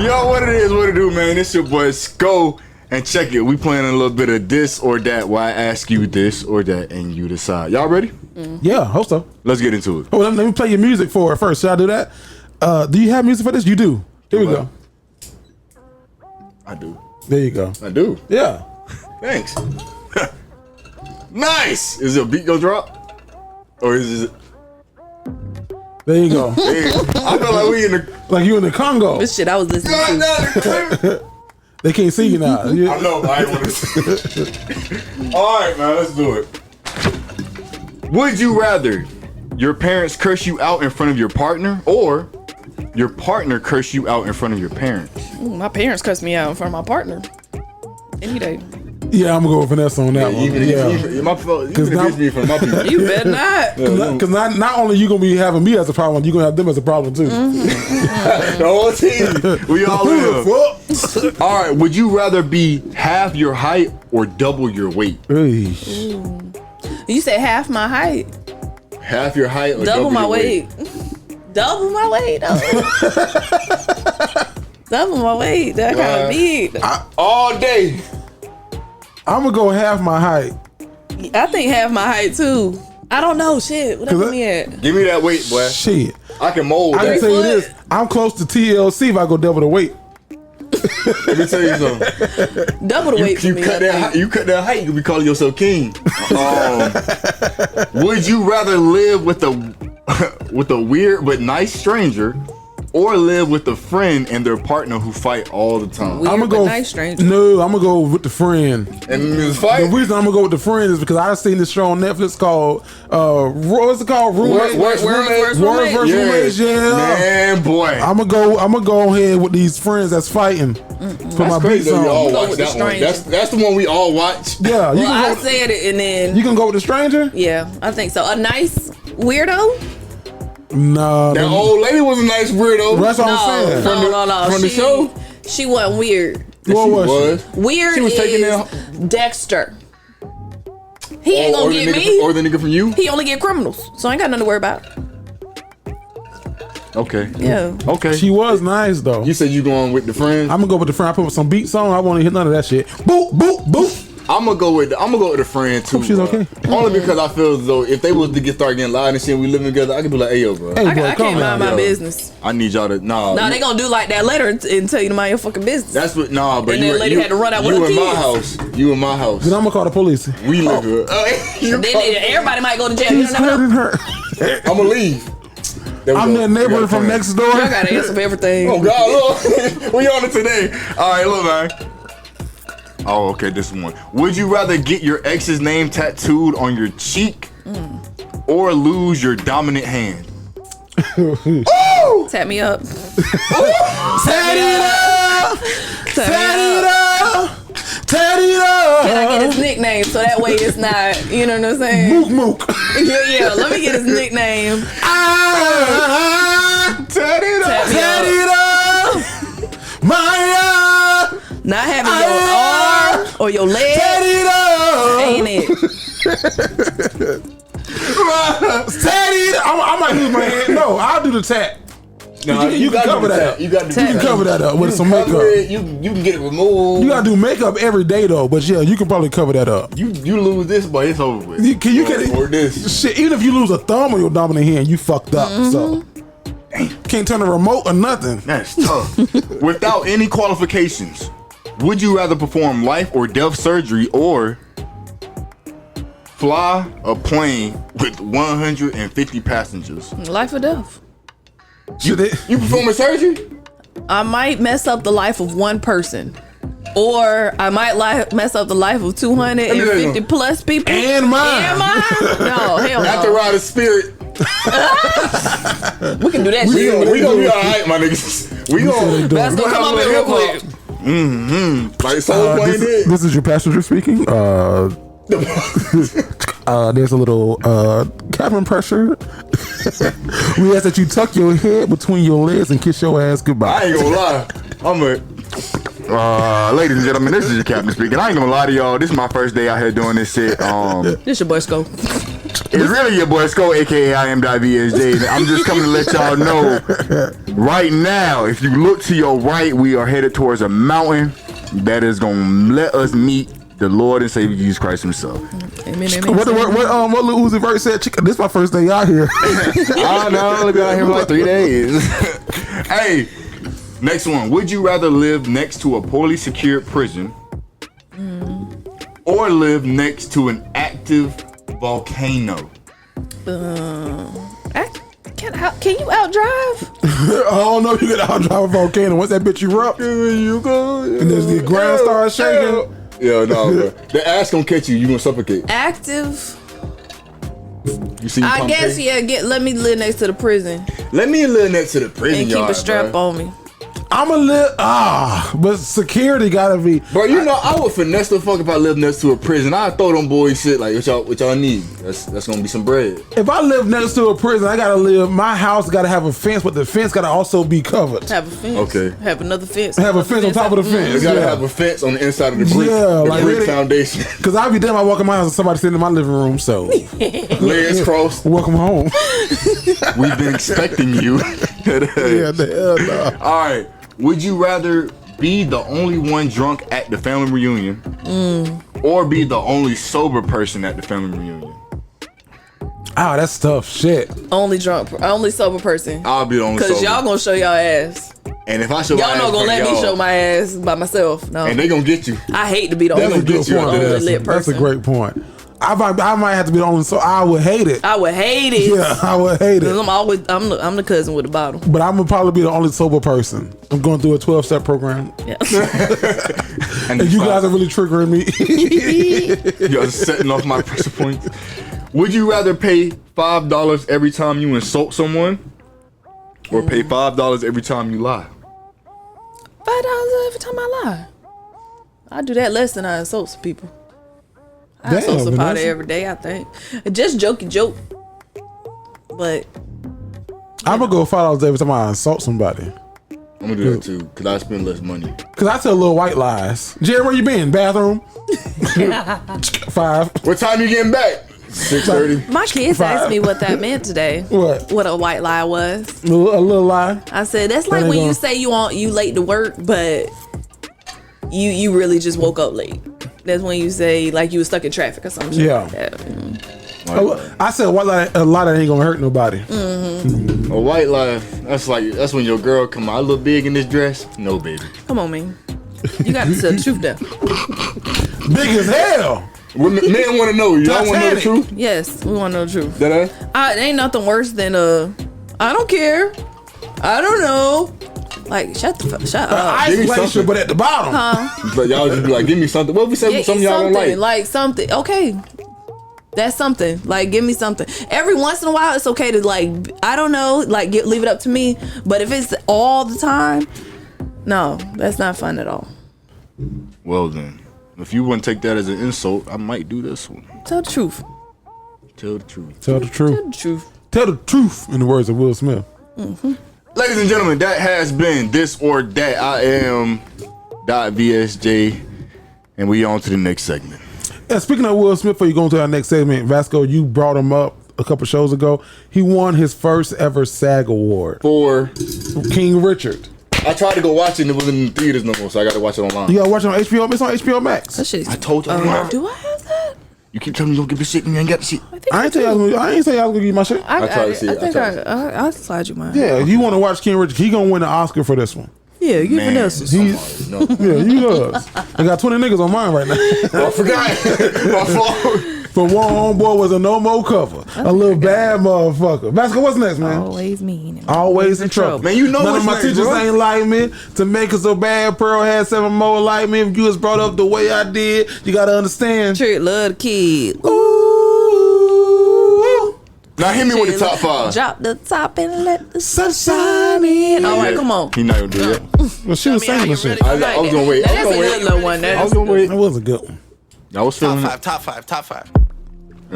Yo, what it is, what it do, man? It's your boy Sko, and check it. We playing a little bit of this or that. Why I ask you this or that, and you decide. Y'all ready? Yeah, hope so. Let's get into it. Oh, let me play your music for it first. Should I do that? Do you have music for this? You do. Here we go. I do. There you go. I do. Yeah. Thanks. Nice. Is it a beat gonna drop? Or is it? There you go. Hey, I feel like we in the. Like you in the Congo. This shit I was listening to. They can't see you now. I know. I ain't want to. All right, man. Let's do it. Would you rather your parents curse you out in front of your partner, or your partner curse you out in front of your parents? Ooh, my parents cussed me out in front of my partner. Any day. Yeah, I'm gonna go with Vanessa on that one. Even my fault. You could have me from my people. You better not. Because not only you gonna be having me as a problem, you gonna have them as a problem too. The whole team. We all in. All right. Would you rather be half your height or double your weight? You said half my height. Half your height or double my weight. Double my weight. Double my weight. That kind of big. All day. I'm gonna go half my height. I think half my height too. I don't know. Shit. What put me at? Give me that weight, boy. Shit. I can mold. I can tell you this. I'm close to TLC if I go double the weight. Let me tell you something. Double the weight. You cut that height, you could be calling yourself king. Would you rather live with a weird but nice stranger, or live with a friend and their partner who fight all the time? Weird, I'm gonna go. Nice stranger. No, I'm gonna go with the friend. And this fight. The reason I'm gonna go with the friend is because I've seen this show on Netflix called what's it called? Roommates. Worst Worst versus roommates. Yeah. Man, boy. I'm gonna go ahead with these friends that's fighting for my beat We all song. watch that one. That's the one we all watch. Yeah, you Well, I can go. said it and then. You can go with the stranger. Yeah, I think so. A nice weirdo. No, That old lady was a nice weirdo. That's what I'm saying. No. From the show? She wasn't weird. What was she? Weird She was taking is Dexter. He ain't gonna get me. Or the nigga from you? He only get criminals, so I ain't got nothing to worry about. Okay. Yeah. Okay. She was nice though. You said you going with the friend? I'm gonna go with the friend. I put some beats on. I won't hear none of that shit. Boop boop boop. I'm gonna go with the friend too. Hope she's okay. Only because I feel as though if they was to start getting loud and shit, we living together, I could be like, hey yo, bro. Hey, boy, I can't mind my business. I need y'all to No, they gonna do like that later and tell you to mind your fucking business. But and that lady had to run out with her You in my kids. house. You in my house. Then I'm gonna call the police. We live here. Everybody might go to jail. You He's don't hurting know. her. I'm gonna leave. I'm that neighbor from next door. I gotta answer for everything. Oh God, look, we on it today. All right, look, man. Oh, okay, this one. Would you rather get your ex's name tattooed on your cheek, or lose your dominant hand? Tap me up. Tat it up. Tat it up. Tat it up. Can I get his nickname so that way it's not, you know what I'm saying? Mook mook. Yeah, let me get his nickname. Tat it up. Tat it up. My Not having your arm or your leg. Tat it up. Ain't it? Tat it up. I might lose my hand. No, I'll do the tat. No, you can cover that up. You got to You can cover that up with some makeup. You can get it removed. You gotta do makeup every day though, but yeah, you can probably cover that up. You lose this, boy, it's over with. Or this shit. Even if you lose a thumb or your dominant hand, you fucked up. So can't turn the remote or nothing. That's tough. Without any qualifications, would you rather perform life or death surgery, or fly a plane with 150 passengers? Life or death. You performing surgery? I might mess up the life of one person. Or I might mess up the life of 250 plus people. And mine. No, hell no. After ride a spirit. We can do that shit. We gonna be alright, my niggas. We gonna. That's gonna come up here real quick. Like Soul Plane did. This is your passenger speaking. There's a little cabin pressure. We ask that you tuck your head between your legs and kiss your ass goodbye. I ain't gonna lie. Ladies and gentlemen, this is your captain speaking. I ain't gonna lie to y'all. This is my first day out here doing this shit. This your boy Sco. It's really your boy Sco, aka I am VSJ. I'm just coming to let y'all know right now, if you look to your right, we are headed towards a mountain that is gonna let us meet the Lord and Savior Jesus Christ himself. Amen. What Lil Uzi Vert said? This is my first day out here. I know, I've been out here for like 3 days. Hey, Next one. Would you rather live next to a poorly secured prison or live next to an active volcano? Can you outdrive? I don't know if you can outdrive a volcano. Once that bitch erupt, you go, and there's the ground starts shaking. Yeah, no, bro. The ass gonna catch you. You gonna suffocate. Active. You see? I guess let me live next to the prison Let me live next to the prison and keep yard, a strap bro. on me. I'ma live. But security gotta be. Bro, you know I would finesse the fuck if I lived next to a prison. I'd throw them boys shit like what y'all need. That's gonna be some bread. If I live next to a prison, I gotta live. My house gotta have a fence, but the fence gotta also be covered. Have a fence. Okay. Have another fence. Have a fence on top of the fence. You gotta have a fence on the inside of the brick. Yeah, the like brick really, foundation. Cause I'll be damn. I walk in my house and somebody sitting in my living room. So Legs crossed. welcome home. We've been expecting you. Yeah, the hell no. All right. Would you rather be the only one drunk at the family reunion or be the only sober person at the family reunion? Oh, that's tough shit. Only sober person. I'll be the only sober. Cause y'all gonna show y'all ass. And if I show Y'all my ass not gonna let me y'all, show my ass by myself. No. and they gonna get you. I hate to be the That's only a good point. only lit That's a person. great point. I might have to be the only, so I would hate it. I would hate it. Yeah, I would hate Cause it. I'm the cousin with the bottle. But I'm gonna probably be the only sober person. I'm going through a 12-step program, Yeah. and you guys are really triggering me. You're setting off my pressure points. Would you rather pay $5 every time you insult someone, or pay $5 every time you lie? $5 every time I lie. I do that less than I insult some people. I Damn, insult somebody Vanessa. every day, I think. Just joke. But I'm gonna go $5 every time I insult somebody. I'm gonna do that too, cause I spend less money. Cause I tell little white lies. Jerry, where you been? Bathroom. 5. What time you getting back? 6:30. my kids asked me what that meant today. What a white lie was. a little lie. I said that's like There when you you go. say you late to work, but you really just woke up late. That's when you say like you was stuck in traffic or something. Yeah. Like that. I said white lie. A lie that ain't gonna hurt nobody. A white lie. That's when your girl come out. I look big in this dress. No, baby. Come on, man. You got to tell the truth there. Big as hell. Men want to know. Y'all want to know the truth? Yes, we want to know the truth. That It ain't nothing worse than I don't care. I don't know. Like shut up. Isolation, but at the bottom. But y'all just be like, give me something. What if we say something y'all don't like? Like something. Okay. That's something. Like, give me something. Every once in a while, it's okay to like, I don't know, like leave it up to me. But if it's all the time, no, that's not fun at all. Well then, if you wouldn't take that as an insult, I might do this one. Tell the truth. Tell the truth. Tell the truth. Tell the truth. Tell the truth, in the words of Will Smith. Ladies and gentlemen, that has been This or That. I am .vsj, and we on to the next segment. Yeah, speaking of Will Smith, before you go into our next segment, Vasco, you brought him up a couple shows ago. He won his first ever SAG award For King Richard. I tried to go watch it and it wasn't in the theaters no more, so I got to watch it online. You gotta watch it on HBO. It's on HBO Max. That shit. I told you. Do I have that? You keep telling me you don't give a shit and you ain't got the shit. I ain't say I was gonna give you my shit. I tried to see it. I think I'll slide you mine. Yeah, if you want to watch King Richard, he gonna win the Oscar for this one. Yeah, you Man, Vanessa. no. Yeah, he does. I got 20 niggas on mine right now. I forgot. My fault. But one homeboy was a no more cover. A little bad motherfucker. Vasco, what's next, man? Always mean. Always in trouble. Man, you know none what's of my next, teachers bro. ain't like me. To make it so bad, Pearl had 7 more like me. If you was brought up the way I did, you gotta understand. Trick, love the kid. Ooh. Now hit me with the top 5. Drop the top and let the sunshine in. All right, come on. He not gonna do that. Well, she was saying this shit. I was gonna wait. That's a good little one. I was gonna wait. That was a good one. I was feeling it. Top five.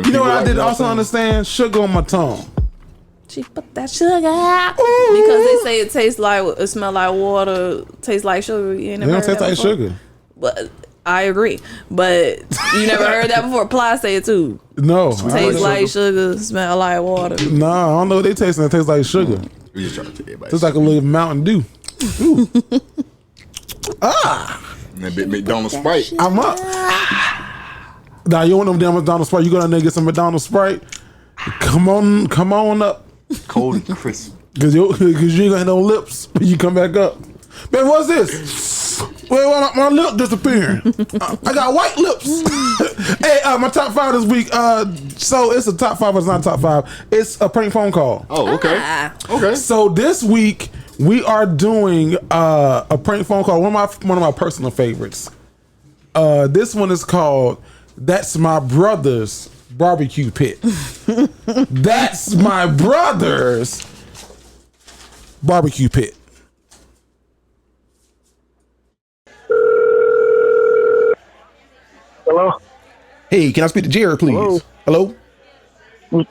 You know what I did also understand? Sugar on my tongue. She put that sugar because they say it tastes like, it smell like water, tastes like sugar. You ain't They never don't heard taste that like before? sugar. But I agree. But you never heard that before. Ply say it too. No. Tastes like sugar, smell like water. Nah, I don't know what they taste. It tastes like sugar. We just trying to tell everybody. Tastes like a little Mountain Dew. Ooh. And that bit McDonald's Sprite. I'm up. Nah, you want them damn McDonald's Sprite? You go down there and get some McDonald's Sprite. Come on up. Cold and crisp. Cause you ain't got no lips when you come back up. Man, what's this? Wait, my lip disappearing. I got white lips. Hey, my top 5 this week. So it's a top 5, but it's not a top 5. It's a prank phone call. Oh, okay. Okay. So this week we are doing a prank phone call. One of my personal favorites. This one is called "That's My Brother's Barbecue Pit." That's my brother's barbecue pit. Hello? Hey, can I speak to Jared, please? Hello? This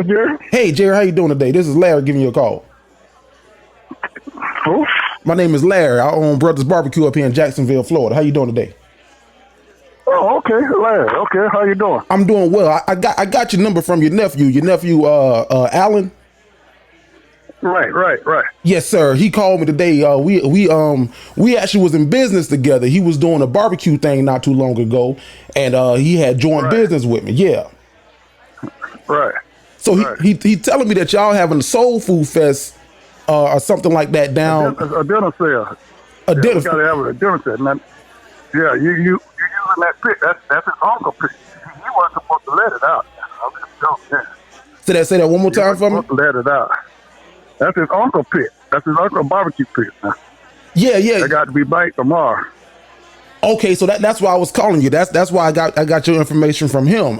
Jared? Hey, Jared, how you doing today? This is Larry giving you a call. Who? My name is Larry. I own Brothers Barbecue up here in Jacksonville, Florida. How you doing today? Oh, okay, Larry. Okay, how you doing? I'm doing well. I got your number from your nephew, Alan. Right. Yes, sir. He called me today. We actually was in business together. He was doing a barbecue thing not too long ago, and he had joined business with me. Yeah. Right. So he telling me that y'all having a soul food fest or something like that down. A dinner sale. A dinner. We gotta have a dinner sale. Now, yeah, you using that pit? That's his uncle pit. He wasn't supposed to let it out. I'm just joking. Say that one more time for me. To let it out. That's his uncle pit. That's his uncle barbecue pit. Yeah. They got to be baked tomorrow. Okay, so that's why I was calling you. That's why I got your information from him.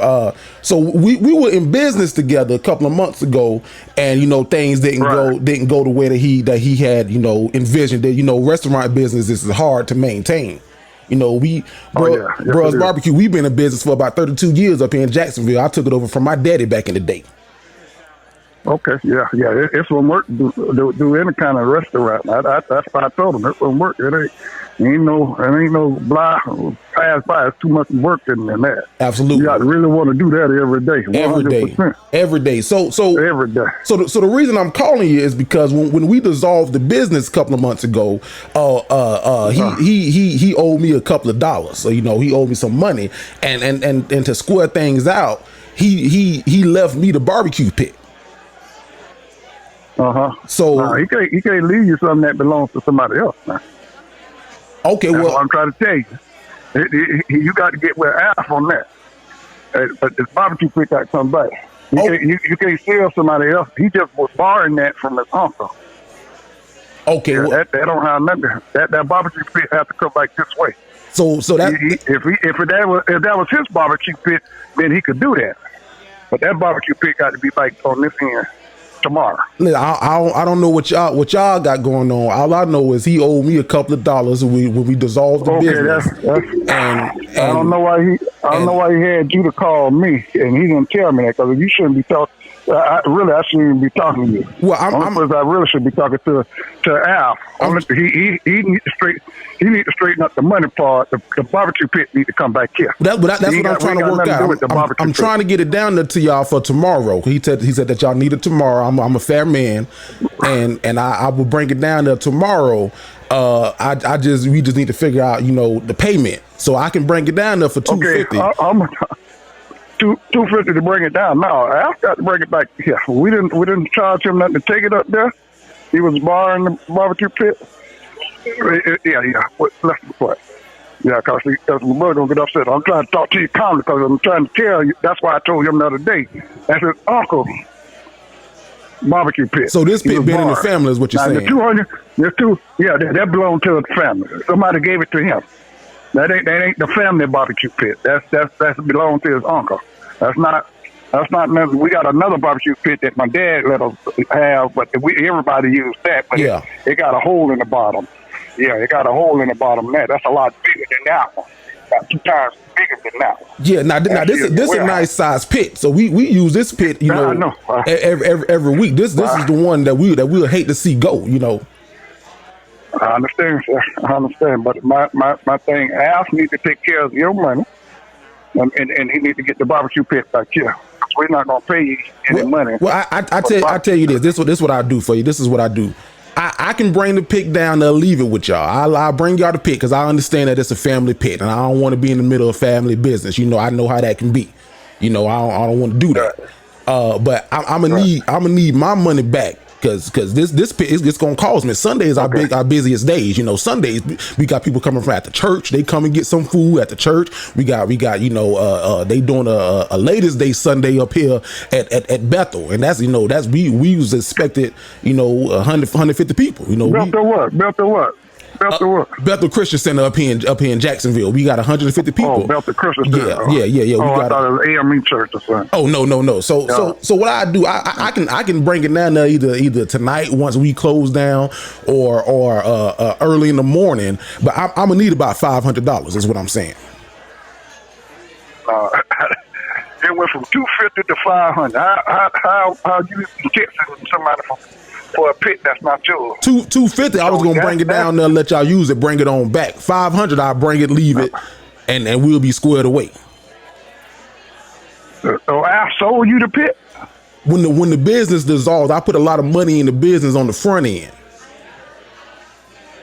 So we were in business together a couple of months ago, and things didn't go the way that he had envisioned. That restaurant business is hard to maintain. Bros Barbecue. We've been in business for about 32 years up here in Jacksonville. I took it over from my daddy back in the day. Okay, yeah. It's gonna work. Do any kind of restaurant. That's why I told him it won't work. It ain't no blah pass by. It's too much work in that. Absolutely, you got to really want to do that every day. 100%. Every day. So every day. So the reason I'm calling you is because when we dissolved the business a couple of months ago, he owed me a couple of dollars. So he owed me some money, and to square things out, he left me the barbecue pit. So he can't leave you something that belongs to somebody else. Man. Okay, that's what I'm trying to tell you. You got to get with Alf on that. But this barbecue pit got to come back. You can't sell somebody else. He just was borrowing that from his uncle. Okay, that don't have nothing. That barbecue pit has to come back this way. So that if that was his barbecue pit, then he could do that. But that barbecue pit got to be back on this end tomorrow. I don't know what y'all got going on. All I know is he owed me a couple of dollars when we dissolved the business. I don't know why he had you to call me, and he didn't tell me that, because you shouldn't be talking. I shouldn't even be talking to you. Well, I really should be talking to Al. He needs to straighten up the money part. The barbecue pit need to come back here. That's what I'm trying to work out. I'm trying to get it down there to y'all for tomorrow. He said that y'all need it tomorrow. I'm a fair man, and I will bring it down there tomorrow. We just need to figure out the payment, so I can bring it down there for $250. Okay, $250 to bring it down. No, I've got to bring it back here. We didn't charge him nothing to take it up there. He was borrowing the barbecue pit. Yeah. Let's be quiet. Yeah, because my brother gonna get upset. I'm trying to talk to you calmly, because I'm trying to tell you. That's why I told him the other day. That's his uncle barbecue pit. So this pit been in the family, is what you're saying? That belonged to the family. Somebody gave it to him. That ain't the family barbecue pit. That's belonged to his uncle. That's not nothing. We got another barbecue pit that my dad let us have, but everybody used that. But it got a hole in the bottom. Yeah, it got a hole in the bottom of that. That's a lot bigger than that one. About 2 times bigger than that one. Yeah, now this is a nice size pit. So we use this pit, every week. This is the one that we'll hate to see go. I understand, sir. I understand, but my thing, Alf needs to take care of your money, and he needs to get the barbecue pit back here. We're not gonna pay you any money. Well, I tell you this. This is what I do for you. This is what I do. I can bring the pit down there, leave it with y'all. I'll bring y'all the pit, because I understand that it's a family pit, and I don't want to be in the middle of family business. I know how that can be. I don't want to do that. But I'm gonna need my money back Cause this pit is gonna cause me. Sundays are our busiest days. You know, Sundays we got people coming from at the church. They come and get some food at the church. We got you know they doing a ladies' day Sunday up here at Bethel, and that's we was expected 150 people. You know, Bethel what? Bethel Christian Center up here in Jacksonville. We got 150 people. Oh, Bethel Christian Center. Yeah. Oh, I thought it was AME church or something. Oh no. So what I do, I can bring it down there either tonight once we close down or early in the morning. But I'm gonna need about $500. Is what I'm saying. It went from 250 to 500. How you get somebody for a pit that's not yours? 250. I was gonna bring it down there, let y'all use it, bring it on back. 500. I'll bring it, leave it, and we'll be squared away. So I sold you the pit. When the business dissolves, I put a lot of money in the business on the front end.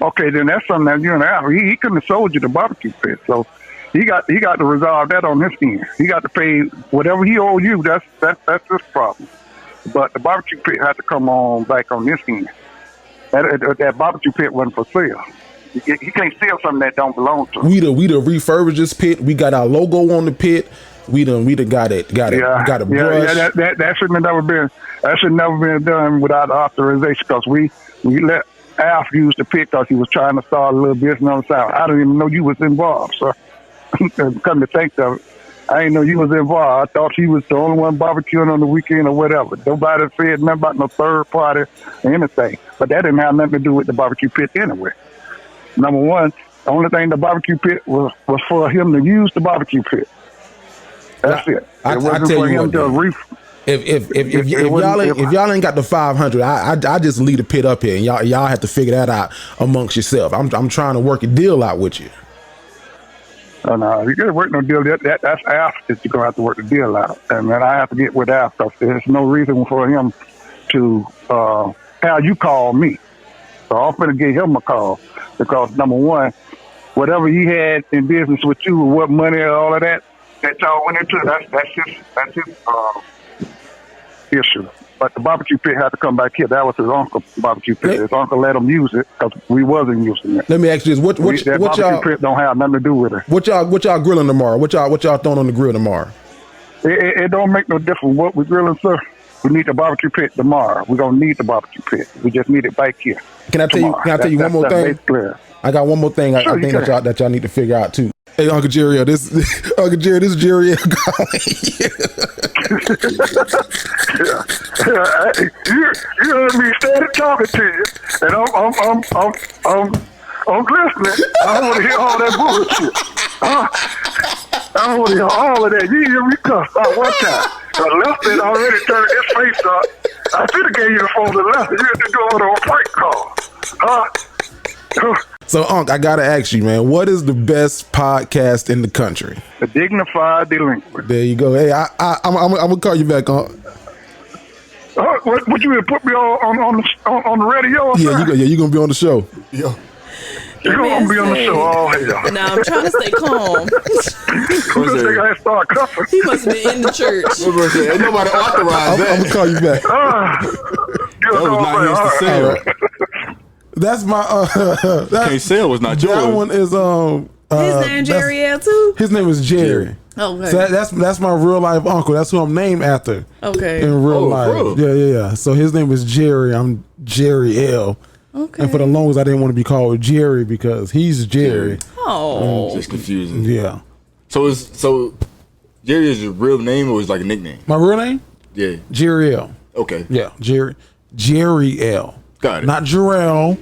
Okay, then that's something that you and Al. He couldn't have sold you the barbecue pit, so he got to resolve that on his end. He got to pay whatever he owed you. That's his problem. But the barbecue pit had to come on back on this end. That barbecue pit wasn't for sale. You can't sell something that don't belong to him. We done refurbished this pit. We got our logo on the pit. We done got it. Got a brush. Yeah, that should never been done without authorization, because we let Alf use the pit because he was trying to start a little business on the side. I didn't even know you was involved, so come to think of it, I didn't know you was involved. I thought he was the only one barbecuing on the weekend or whatever. Nobody said nothing about no third party or anything. But that didn't have nothing to do with the barbecue pit anyway. Number one, the only thing the barbecue pit was for him to use the barbecue pit. That's it. I tell you what, if y'all ain't got the 500, I just leave the pit up here, and y'all have to figure that out amongst yourself. I'm trying to work a deal out with you. No, you gotta work no deal. That's after you're gonna have to work the deal out, and then I have to get with Al, because there's no reason for him to Al. You call me, so I'm gonna give him a call, because number one, whatever he had in business with you, what money and all of that y'all went into, that's his issue. But the barbecue pit had to come back here. That was his uncle's barbecue pit. His uncle let him use it because we wasn't using it. Let me ask you this: what barbecue y'all pit don't have nothing to do with it. What y'all grilling tomorrow? What y'all throwing on the grill tomorrow? It don't make no difference what we're grilling, sir. We need the barbecue pit tomorrow. We're gonna need the barbecue pit. We just need it back here. Can I tell you one more thing? I got one more thing. I think that y'all need to figure out too. Hey, Uncle Jerry, this is Jerry calling you. You heard me steady talking to you, and I'm listening. I want to hear all that bullshit. I want to hear all of that. You hear me cuss out one time. Lefty already turned his face up. I should have gave you the phone to Lefty. You had to go on a prank call. So, Unc, I gotta ask you, man, what is the best podcast in the country? The Dignified Delinquent. There you go. Hey, I'm gonna call you back, Unc. What you gonna put me on the radio? Yeah, you gonna be on the show. Yeah. You're gonna be on the show all hell. No, I'm trying to stay calm. He must have been in the church. Ain't nobody authorized that. I'm gonna call you back. That was not his to say. Right. That's my can't say it was not yours. That one is his name Jerry L too? His name is Jerry. Okay. So that's my real life uncle. That's who I'm named after. Okay. In real life. Bro. Yeah. So his name is Jerry. I'm Jerry L. Okay. And for the longest, I didn't want to be called Jerry because he's Jerry. Oh. Just confusing. Yeah. So Jerry is your real name or is it like a nickname? My real name? Yeah. Jerry L. Okay. Yeah. Jerry L. Got it. Not Jarrell.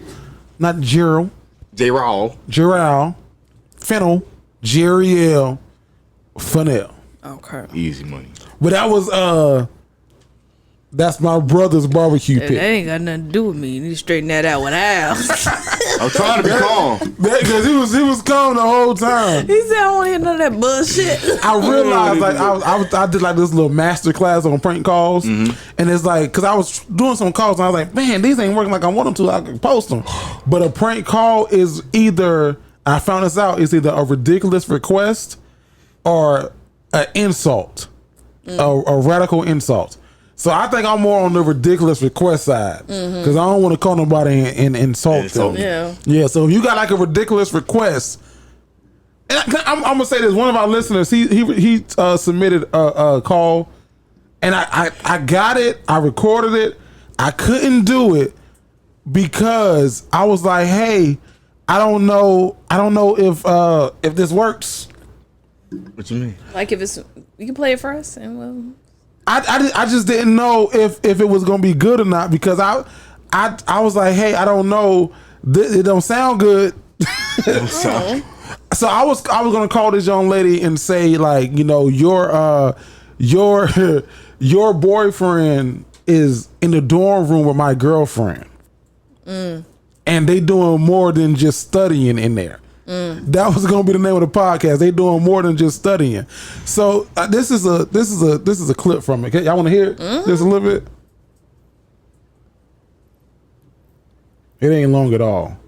Not Gerald. Gerald. Fennel. Jerry L. Funnell. Okay. Easy money. But that was that's my brother's barbecue pit. That ain't got nothing to do with me. You need to straighten that out with Al. I'm trying to be calm. Because he was calm the whole time. He said, I don't hear none of that bullshit. I realized I did like this little master class on prank calls. Mm-hmm. And it's like, because I was doing some calls and I was like, man, these ain't working like I want them to. I can post them. But a prank call is either, I found this out, it's either a ridiculous request or an insult, a radical insult. So I think I'm more on the ridiculous request side because I don't want to call nobody and insult them. Yeah. So if you got like a ridiculous request, and I'm gonna say this: one of our listeners, he submitted a call, and I got it. I recorded it. I couldn't do it because I was like, hey, I don't know if this works. What you mean? Like if it's, you can play it for us and we'll. I just didn't know if it was gonna be good or not because I was like, hey, I don't know, it don't sound good. So I was gonna call this young lady and say like, you know, your boyfriend is in the dorm room with my girlfriend, and they doing more than just studying in there. That was gonna be the name of the podcast. They doing more than just studying. So this is a clip from it. Okay, y'all want to hear it? Just a little bit. It ain't long at all,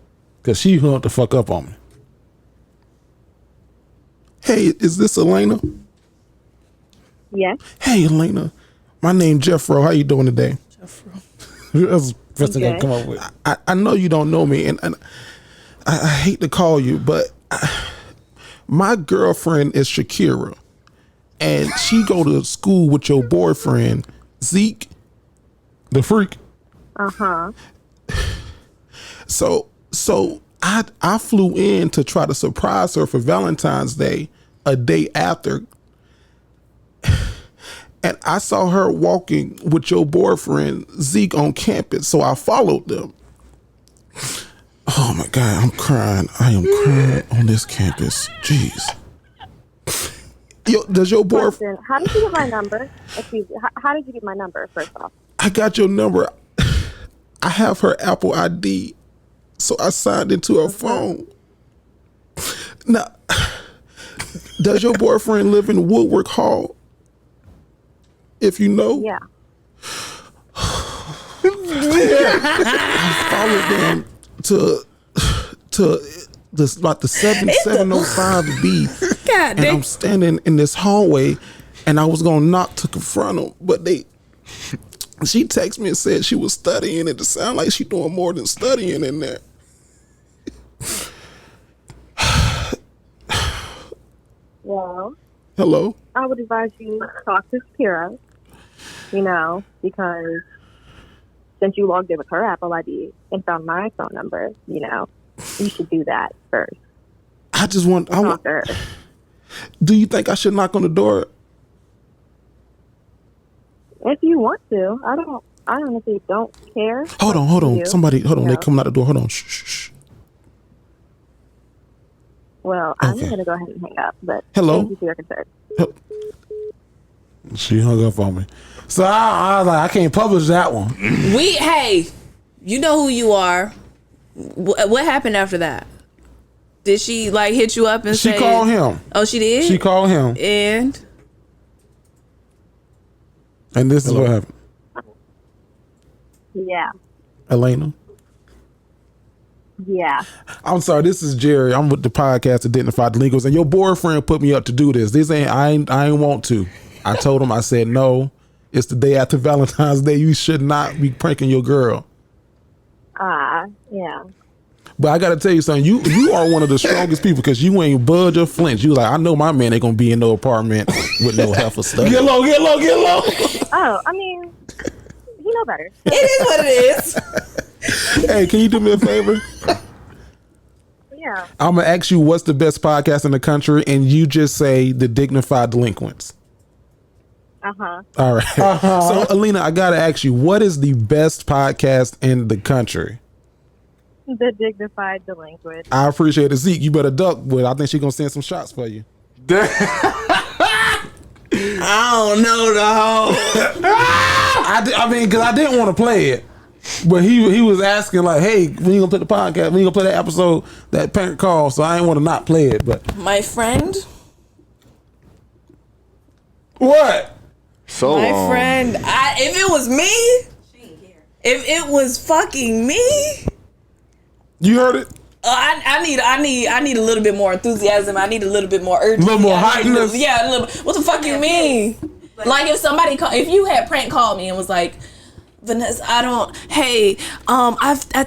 cause she hung the fuck up on me. Hey, is this Elena? Yes. Hey, Elena. My name Jeffro. How you doing today? Jeffro. That's the first thing I come up with. I know you don't know me, and I hate to call you, but my girlfriend is Shakira, and she go to school with your boyfriend Zeke, the freak. So I flew in to try to surprise her for Valentine's Day a day after, and I saw her walking with your boyfriend Zeke on campus, so I followed them. Oh my God, I'm crying. I am crying on this campus. Jeez. Yo, does your boyfriend... How did you get my number? Excuse me. How did you get my number, first off? I got your number. I have her Apple ID, so I signed into her phone. Now, does your boyfriend live in Woodward Hall? If you know? Yeah. I followed them to this like the 705B. God, and I'm standing in this hallway, and I was gonna knock to confront them, but she texted me and said she was studying it. It sounded like she doing more than studying in there. Well, hello. I would advise you to talk to Shakira, you know, because since you logged in with her Apple ID and found my phone number, you know, you should do that first. I want to her. Do you think I should knock on the door? If you want to. I don't honestly don't care. Hold on. Somebody, hold on. Yeah. They coming out the door. Hold on. Shh. Well, I'm going to go ahead and hang up, but hello? Thank you for your concern. She hung up on me. So I was like, I can't publish that one. Hey, you know who you are. What happened after that? Did she like hit you up and say? She called him. Oh, she did? She called him. And this is what happened. Yeah. Elena? Yeah. I'm sorry, this is Jerry. I'm with the podcast Dignified, and your boyfriend put me up to do this. I ain't want to. I told him, I said, no, it's the day after Valentine's Day. You should not be pranking your girl. Yeah. But I got to tell you something. You are one of the strongest people because you ain't budge or flinch. You like, I know my man ain't going to be in no apartment with no heifer stuff. Get low. Oh, I mean, you know better. It is what it is. Hey, can you do me a favor? Yeah. I'm going to ask you what's the best podcast in the country, and you just say the Dignified Delinquents. Uh-huh. All right. So, Alina, I got to ask you, what is the best podcast in the country? The Dignified Delinquent. I appreciate it. Zeke, you better duck, but I think she's going to send some shots for you. I don't know, though. I mean, because I didn't want to play it, but he was asking, like, hey, when you going to play the podcast? When you going to play that episode, that parent call? So I didn't want to not play it, but. My friend? What? My friend, if it was me, if it was fucking me, you heard it. I need a little bit more enthusiasm. I need a little bit more urgency. A little more hotness. Yeah, a little. What the fuck you mean? Like if somebody if you had prank called me and was like, Vanessa, I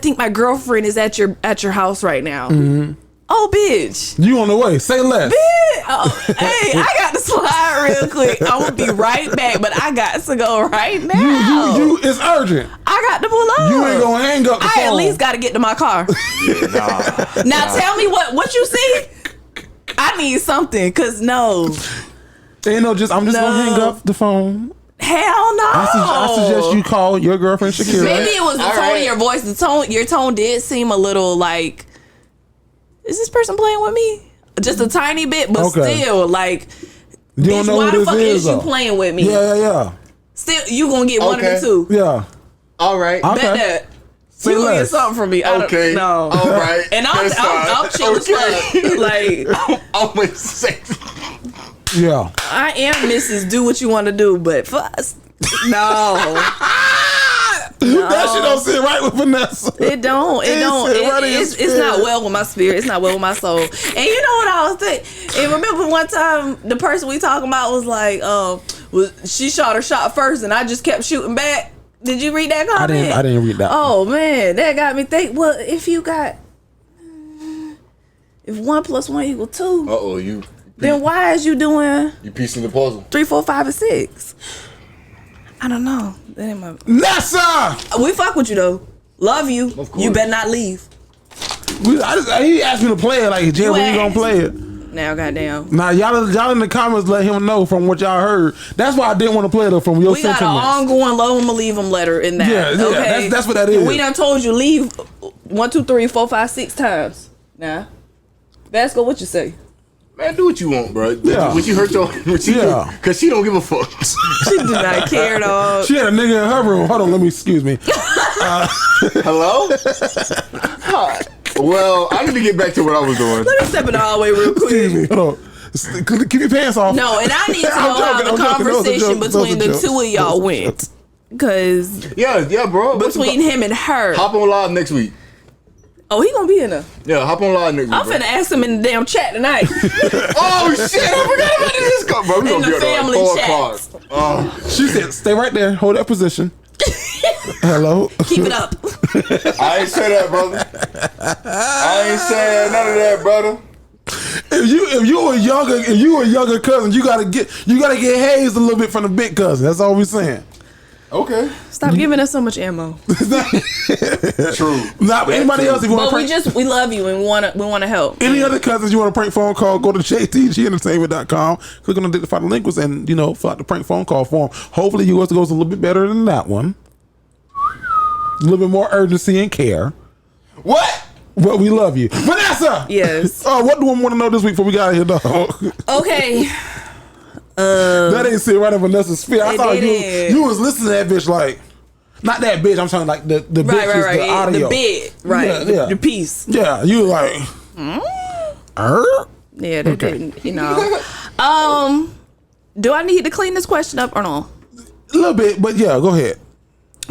think my girlfriend is at your house right now. Mm-hmm. Oh, bitch. You on the way. Say less. Bitch. Hey, I got to slide real quick. I'm going to be right back, but I got to go right now. You, it's urgent. I got to pull up. You ain't going to hang up the phone. I at least got to get to my car. Now tell me what you see. I need something, because no. Ain't no just, I'm just going to hang up the phone. Hell no. I suggest you call your girlfriend Shakira. Maybe it was the tone of your voice. Your tone did seem a little like, is this person playing with me? Just a tiny bit, but still, like, you don't know why who the fuck is you playing with me? Yeah. Still, you gonna get one of the two. Yeah. All right. Bet that. You gonna get something from me. Okay. No. All right. And I'm chill as fuck. Like, I'm with sex. Yeah. I am Mrs. Do what you want to do, but first, no. That shit don't sit right with Vanessa. It don't. It's not well with my spirit. It's not well with my soul. And you know what I was thinking? And remember one time the person we talking about was like, she shot her shot first, and I just kept shooting back. Did you read that comment? I didn't read that. Oh man, that got me think. Well, if 1 + 1 = 2. Then why is you doing? You piecing the puzzle. 3, 4, 5, and 6. I don't know. That ain't my. Nessa! We fuck with you though. Love you. You better not leave. He asked me to play it. Like, Jay, when you gonna play it? Now, goddamn. Now, y'all in the comments let him know from what y'all heard. That's why I didn't want to play it from your sentiments. We got an ongoing love him or leave him letter in that. Yeah, okay? that's what that is. We done told you leave 1, 2, 3, 4, 5, 6 times. Now, Vasco, what you say? Man, do what you want, bro. Yeah. Would you hurt your? Because she don't give a fuck. She do not care, dog. She had a nigga in her room. Hold on, excuse me. Hello? Well, I need to get back to what I was doing. Let me step in the hallway real quick. Excuse me. Hold on. Keep your pants off. No, and I need to know how the conversation between the two of y'all went. Because yeah, bro. Between him and her. Hop on live next week. Oh, he gonna be in there. Yeah, hop on live next week. I'm finna ask him in the damn chat tonight. Oh shit! I forgot about this. Bro, we gonna be at 4 o'clock. She said, "Stay right there. Hold that position." Hello. Keep it up. I ain't say that, brother. I ain't saying none of that, brother. If you a younger cousin, you gotta get hazed a little bit from the big cousin. That's all we saying. Okay. Stop giving us so much ammo. True. Not anybody else. If you want to prank, we love you and we want to help. Any other cousins you want to prank phone call? Go to jtgentertainment.com. Click on the Dignified links and fill out the prank phone call form. Hopefully yours goes a little bit better than that one. A little bit more urgency and care. What? Well, we love you, Vanessa. Yes. What do we want to know this week before we got out of here, dog? Okay. That ain't sit right in Vanessa's spirit. I thought you was listening to that bitch like, not that bitch. I'm talking like the bitch is the audio, the bit, right? Yeah, the piece. Yeah, you like, Yeah, that didn't. Do I need to clean this question up or no? A little bit, but yeah, go ahead.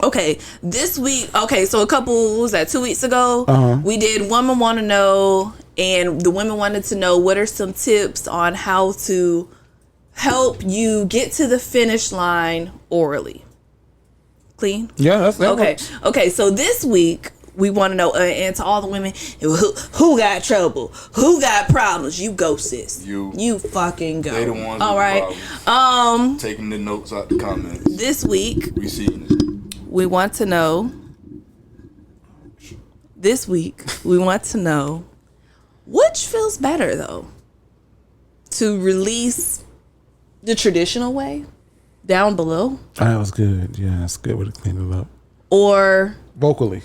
Okay, this week. Okay, so a couple, what was that, 2 weeks ago? We did Women Want to Know, and the women wanted to know what are some tips on how to help you get to the finish line orally. Clean? Yeah, that's okay. Okay, so this week we want to know, and to all the women who got trouble, who got problems, you go, sis. You fucking go. They the ones. All right. Taking the notes out the comments. This week Receiving it. we want to know. This week we want to know which feels better though, to release the traditional way down below. That was good. Yeah, that's good way to clean it up. Or vocally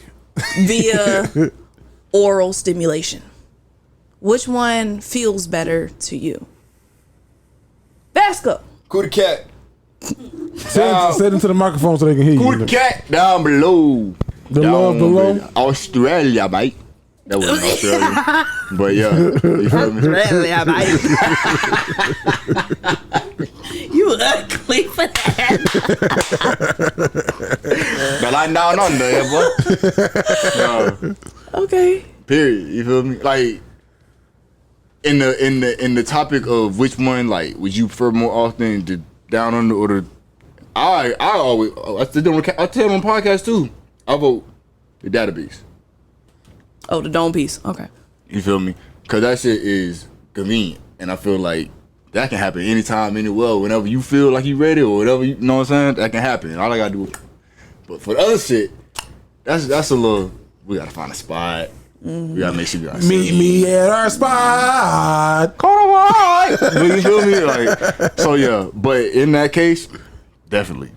via oral stimulation. Which one feels better to you? Vasco. Cootie cat. Say it into the microphone so they can hear you. Cootie cat down below. The love below. Australia, mate. That was Australia. But yeah, you feel me? Australia, mate. You ugly for that. But like down under, yeah, boy. Okay. Period. You feel me? Like in the topic of which one, like, would you prefer more often down under or the. I tell them on podcast too. I vote the database. Oh, the dome piece. Okay. You feel me? Because that shit is convenient, and I feel like that can happen anytime, anywhere, whenever you feel like you ready or whatever. You know what I'm saying? That can happen. All I gotta do. But for the other shit, that's a little. We gotta find a spot. We gotta make sure we got meet me at our spot. You feel me? Like, so yeah. But in that case, definitely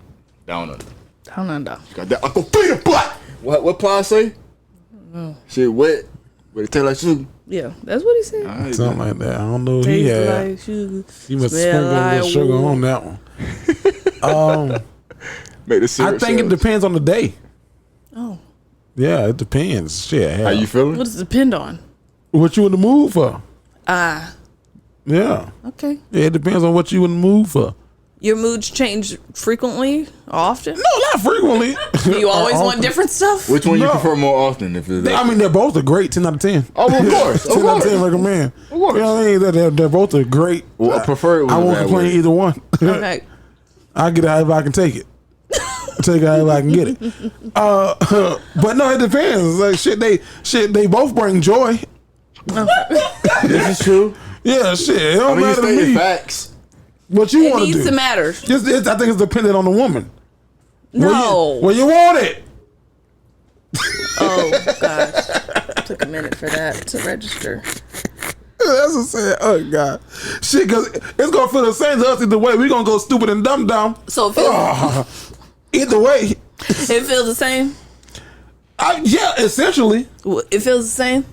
down under. Down under. Got that Uncle Peter butt. What Ply say? Shit wet, but it taste like sugar. Yeah, that's what he said. Right, something like that. I don't know what he had. Like sugar. He must sprinkle a little sugar on that one. Make the I think it depends on the day. Oh. Yeah, it depends. Shit. Hell. How you feeling? What does it depend on? What you in the mood for? Yeah. Okay. Yeah, it depends on what you in the mood for. Your moods change frequently, often? No, not frequently. You always want different stuff? Which one you prefer more often? They're both a great 10 out of 10. Oh, of course. 10 out of 10 recommend. Of course. You know what I mean? They're both a great. Well, I prefer it. I won't complain either one. Okay. I'll get it however I can take it. Take it however I can get it. But no, it depends. Like they both bring joy. This is true. Yeah, shit. It don't matter to me. Facts. What you want to do? It needs to matter. I think it's dependent on the woman. No. Well, you want it. Oh gosh, took a minute for that to register. That's what I said. Oh god, shit, because it's gonna feel the same to us either way. We gonna go stupid and dumb. So it feels either way. It feels the same. Yeah, essentially. It feels the same.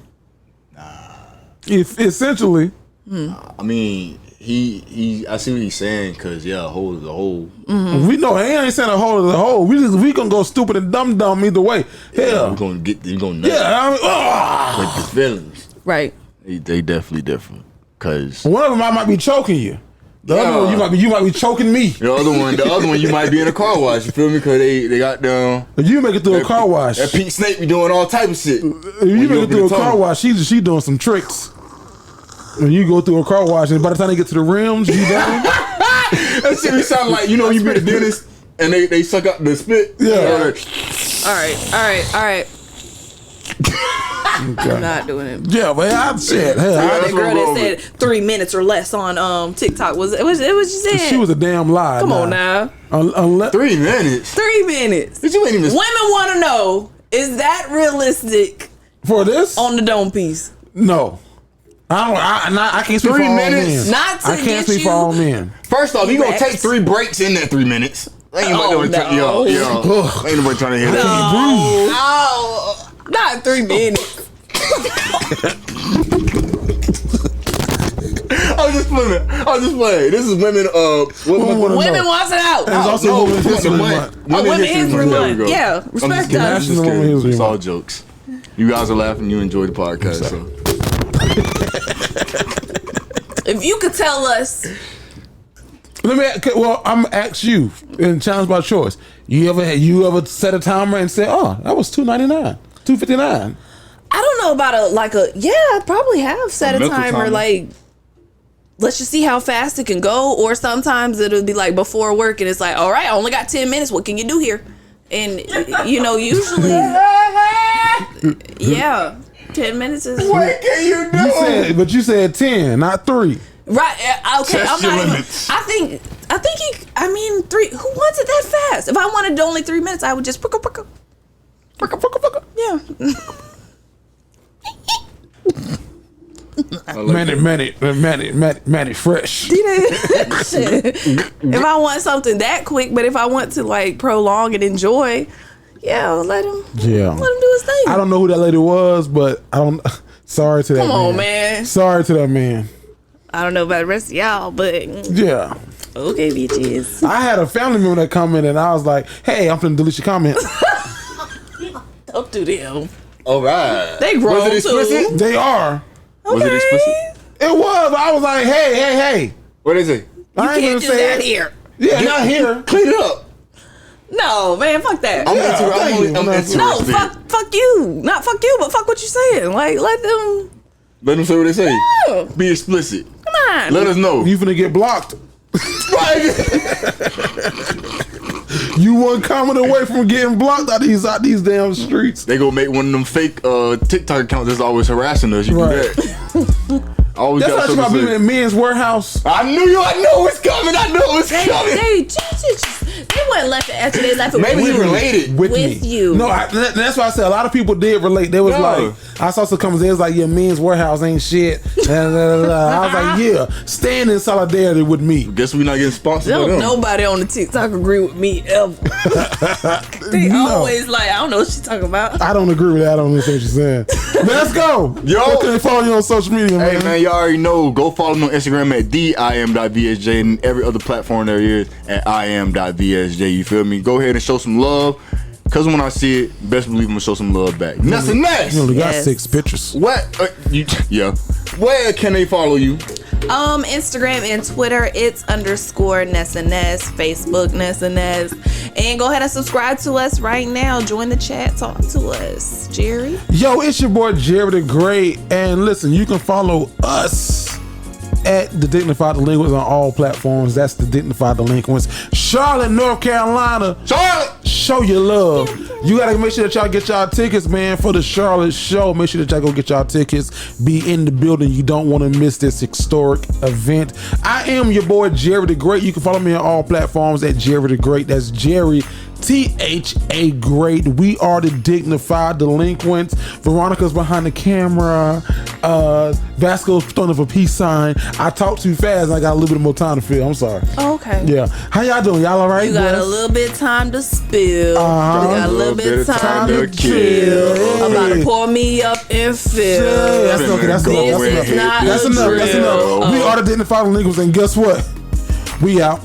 Essentially. I mean, I see what he's saying, because a hole is a hole. Mm-hmm. We know he ain't saying a hole is a hole. We gonna go stupid and dumb either way. Hell, we're gonna nuts. Yeah, I mean, with the feelings, right? They definitely different. Cause one of them I might be choking you. The other one you might be choking me. The other one you might be in a car wash. You feel me? Because they got down. You make it through a car wash. That Pete Snake be doing all type of shit. You make it through a car wash. She doing some tricks. When you go through a car wash, and by the time they get to the rims, you down. That shit be sound like, you be the dentist and they suck out the spit. Yeah. All right. Okay. I'm not doing it. Yeah, but I'm shit. Hey, the girl that said 3 minutes or less on TikTok was it what you said? She was a damn lie. Come on now. 3 minutes. 3 minutes. But you ain't even. Women want to know: is that realistic for this on the dome piece? No. I can't speak 3 for all minutes. men. Not to I can't speak you for all men. First off, you gonna take 3 breaks in that 3 minutes. Ain't nobody ain't nobody trying to hear that. No, not 3 minutes. I was just playing. This is women. Women wants it out. It's also Women's History Month. Women's History Month. Yeah, respect us. It's all jokes. You guys are laughing. You enjoy the podcast. So. If you could tell us. I'm gonna ask you in challenge by choice. You ever set a timer and say, "Oh, that was $2.99, $2.59"? I don't know about I probably have set a timer. Like, let's just see how fast it can go. Or sometimes it'll be like before work and it's like, all right, I only got 10 minutes. What can you do here? And usually, 10 minutes is. What can you do? You said 10, not 3. Right. Okay. Test your limits. I think 3. Who wants it that fast? If I wanted only 3 minutes, I would just. Yeah. Manny fresh. If I want something that quick, but if I want to like prolong and enjoy, let him do his thing. I don't know who that lady was, but I don't. Sorry to that man. Come on, man. Sorry to that man. I don't know about the rest of y'all, but yeah. Okay, bitches. I had a family member that commented, and I was like, "Hey, I'm finna delete your comment." Don't do them. All right. They grown was it explicit? too. They are. Okay. Was it explicit? It was. I was like, "Hey." What is it? You can't do that here. Yeah, not here. Clean it up. No, man, fuck that. I'm interested. No, fuck you. Not fuck you, but fuck what you saying. Like, let them say what they say. Yeah. Be explicit. Come on. Let us know. You finna get blocked. You one comment away from getting blocked out these damn streets. They gonna make one of them fake TikTok accounts that's always harassing us. You do that. Always that's got how something you to about say. being in Men's Warehouse. I knew it's coming. I knew it was coming. They wasn't laughing after they laughed. Maybe he related with me. You. No, that's why I said a lot of people did relate. They was like, I saw some comments. They was like, yeah, Men's Warehouse ain't shit. I was like, yeah, stand in solidarity with me. Guess we not getting sponsored by them. Nobody on the TikTok agree with me ever. They always like, I don't know what she's talking about. I don't agree with that. I don't understand what you're saying. Let's go. Yo, where can they follow you on social media, man? Hey, man, you already know. Go follow me on Instagram at theim.vsj and every other platform there is at im.vsj. You feel me? Go ahead and show some love. Because when I see it, best believe I'm going to show some love back. Nessa Ness! You only got 6 pictures. What? Yeah. Where can they follow you? Instagram and Twitter, it's _ Nessa Ness, Facebook Nessa Ness. And go ahead and subscribe to us right now. Join the chat, talk to us. Jerry? Yo, it's your boy Jerry the Great. And listen, you can follow us at the Dignified Delinquents on all platforms. That's the Dignified Delinquents. Charlotte, North Carolina. Charlotte! Show your love. You gotta make sure that y'all get y'all tickets, man, for the Charlotte show. Make sure that y'all go get y'all tickets. Be in the building. You don't want to miss this historic event. I am your boy Jerry the Great. You can follow me on all platforms at Jerry the Great. That's Jerry THA Great. We are the Dignified Delinquents. Veronica's behind the camera. Vasco's throwing up a peace sign. I talk too fast and I got a little bit more time to fill. I'm sorry. Oh, okay. Yeah. How y'all doing? Y'all all right? You got a little bit time to spill. You got a little bit time to chill. I'm about to pour me up and fill. Yeah, that's okay. That's enough. That's enough. We are the Dignified Delinquents, and guess what? We out.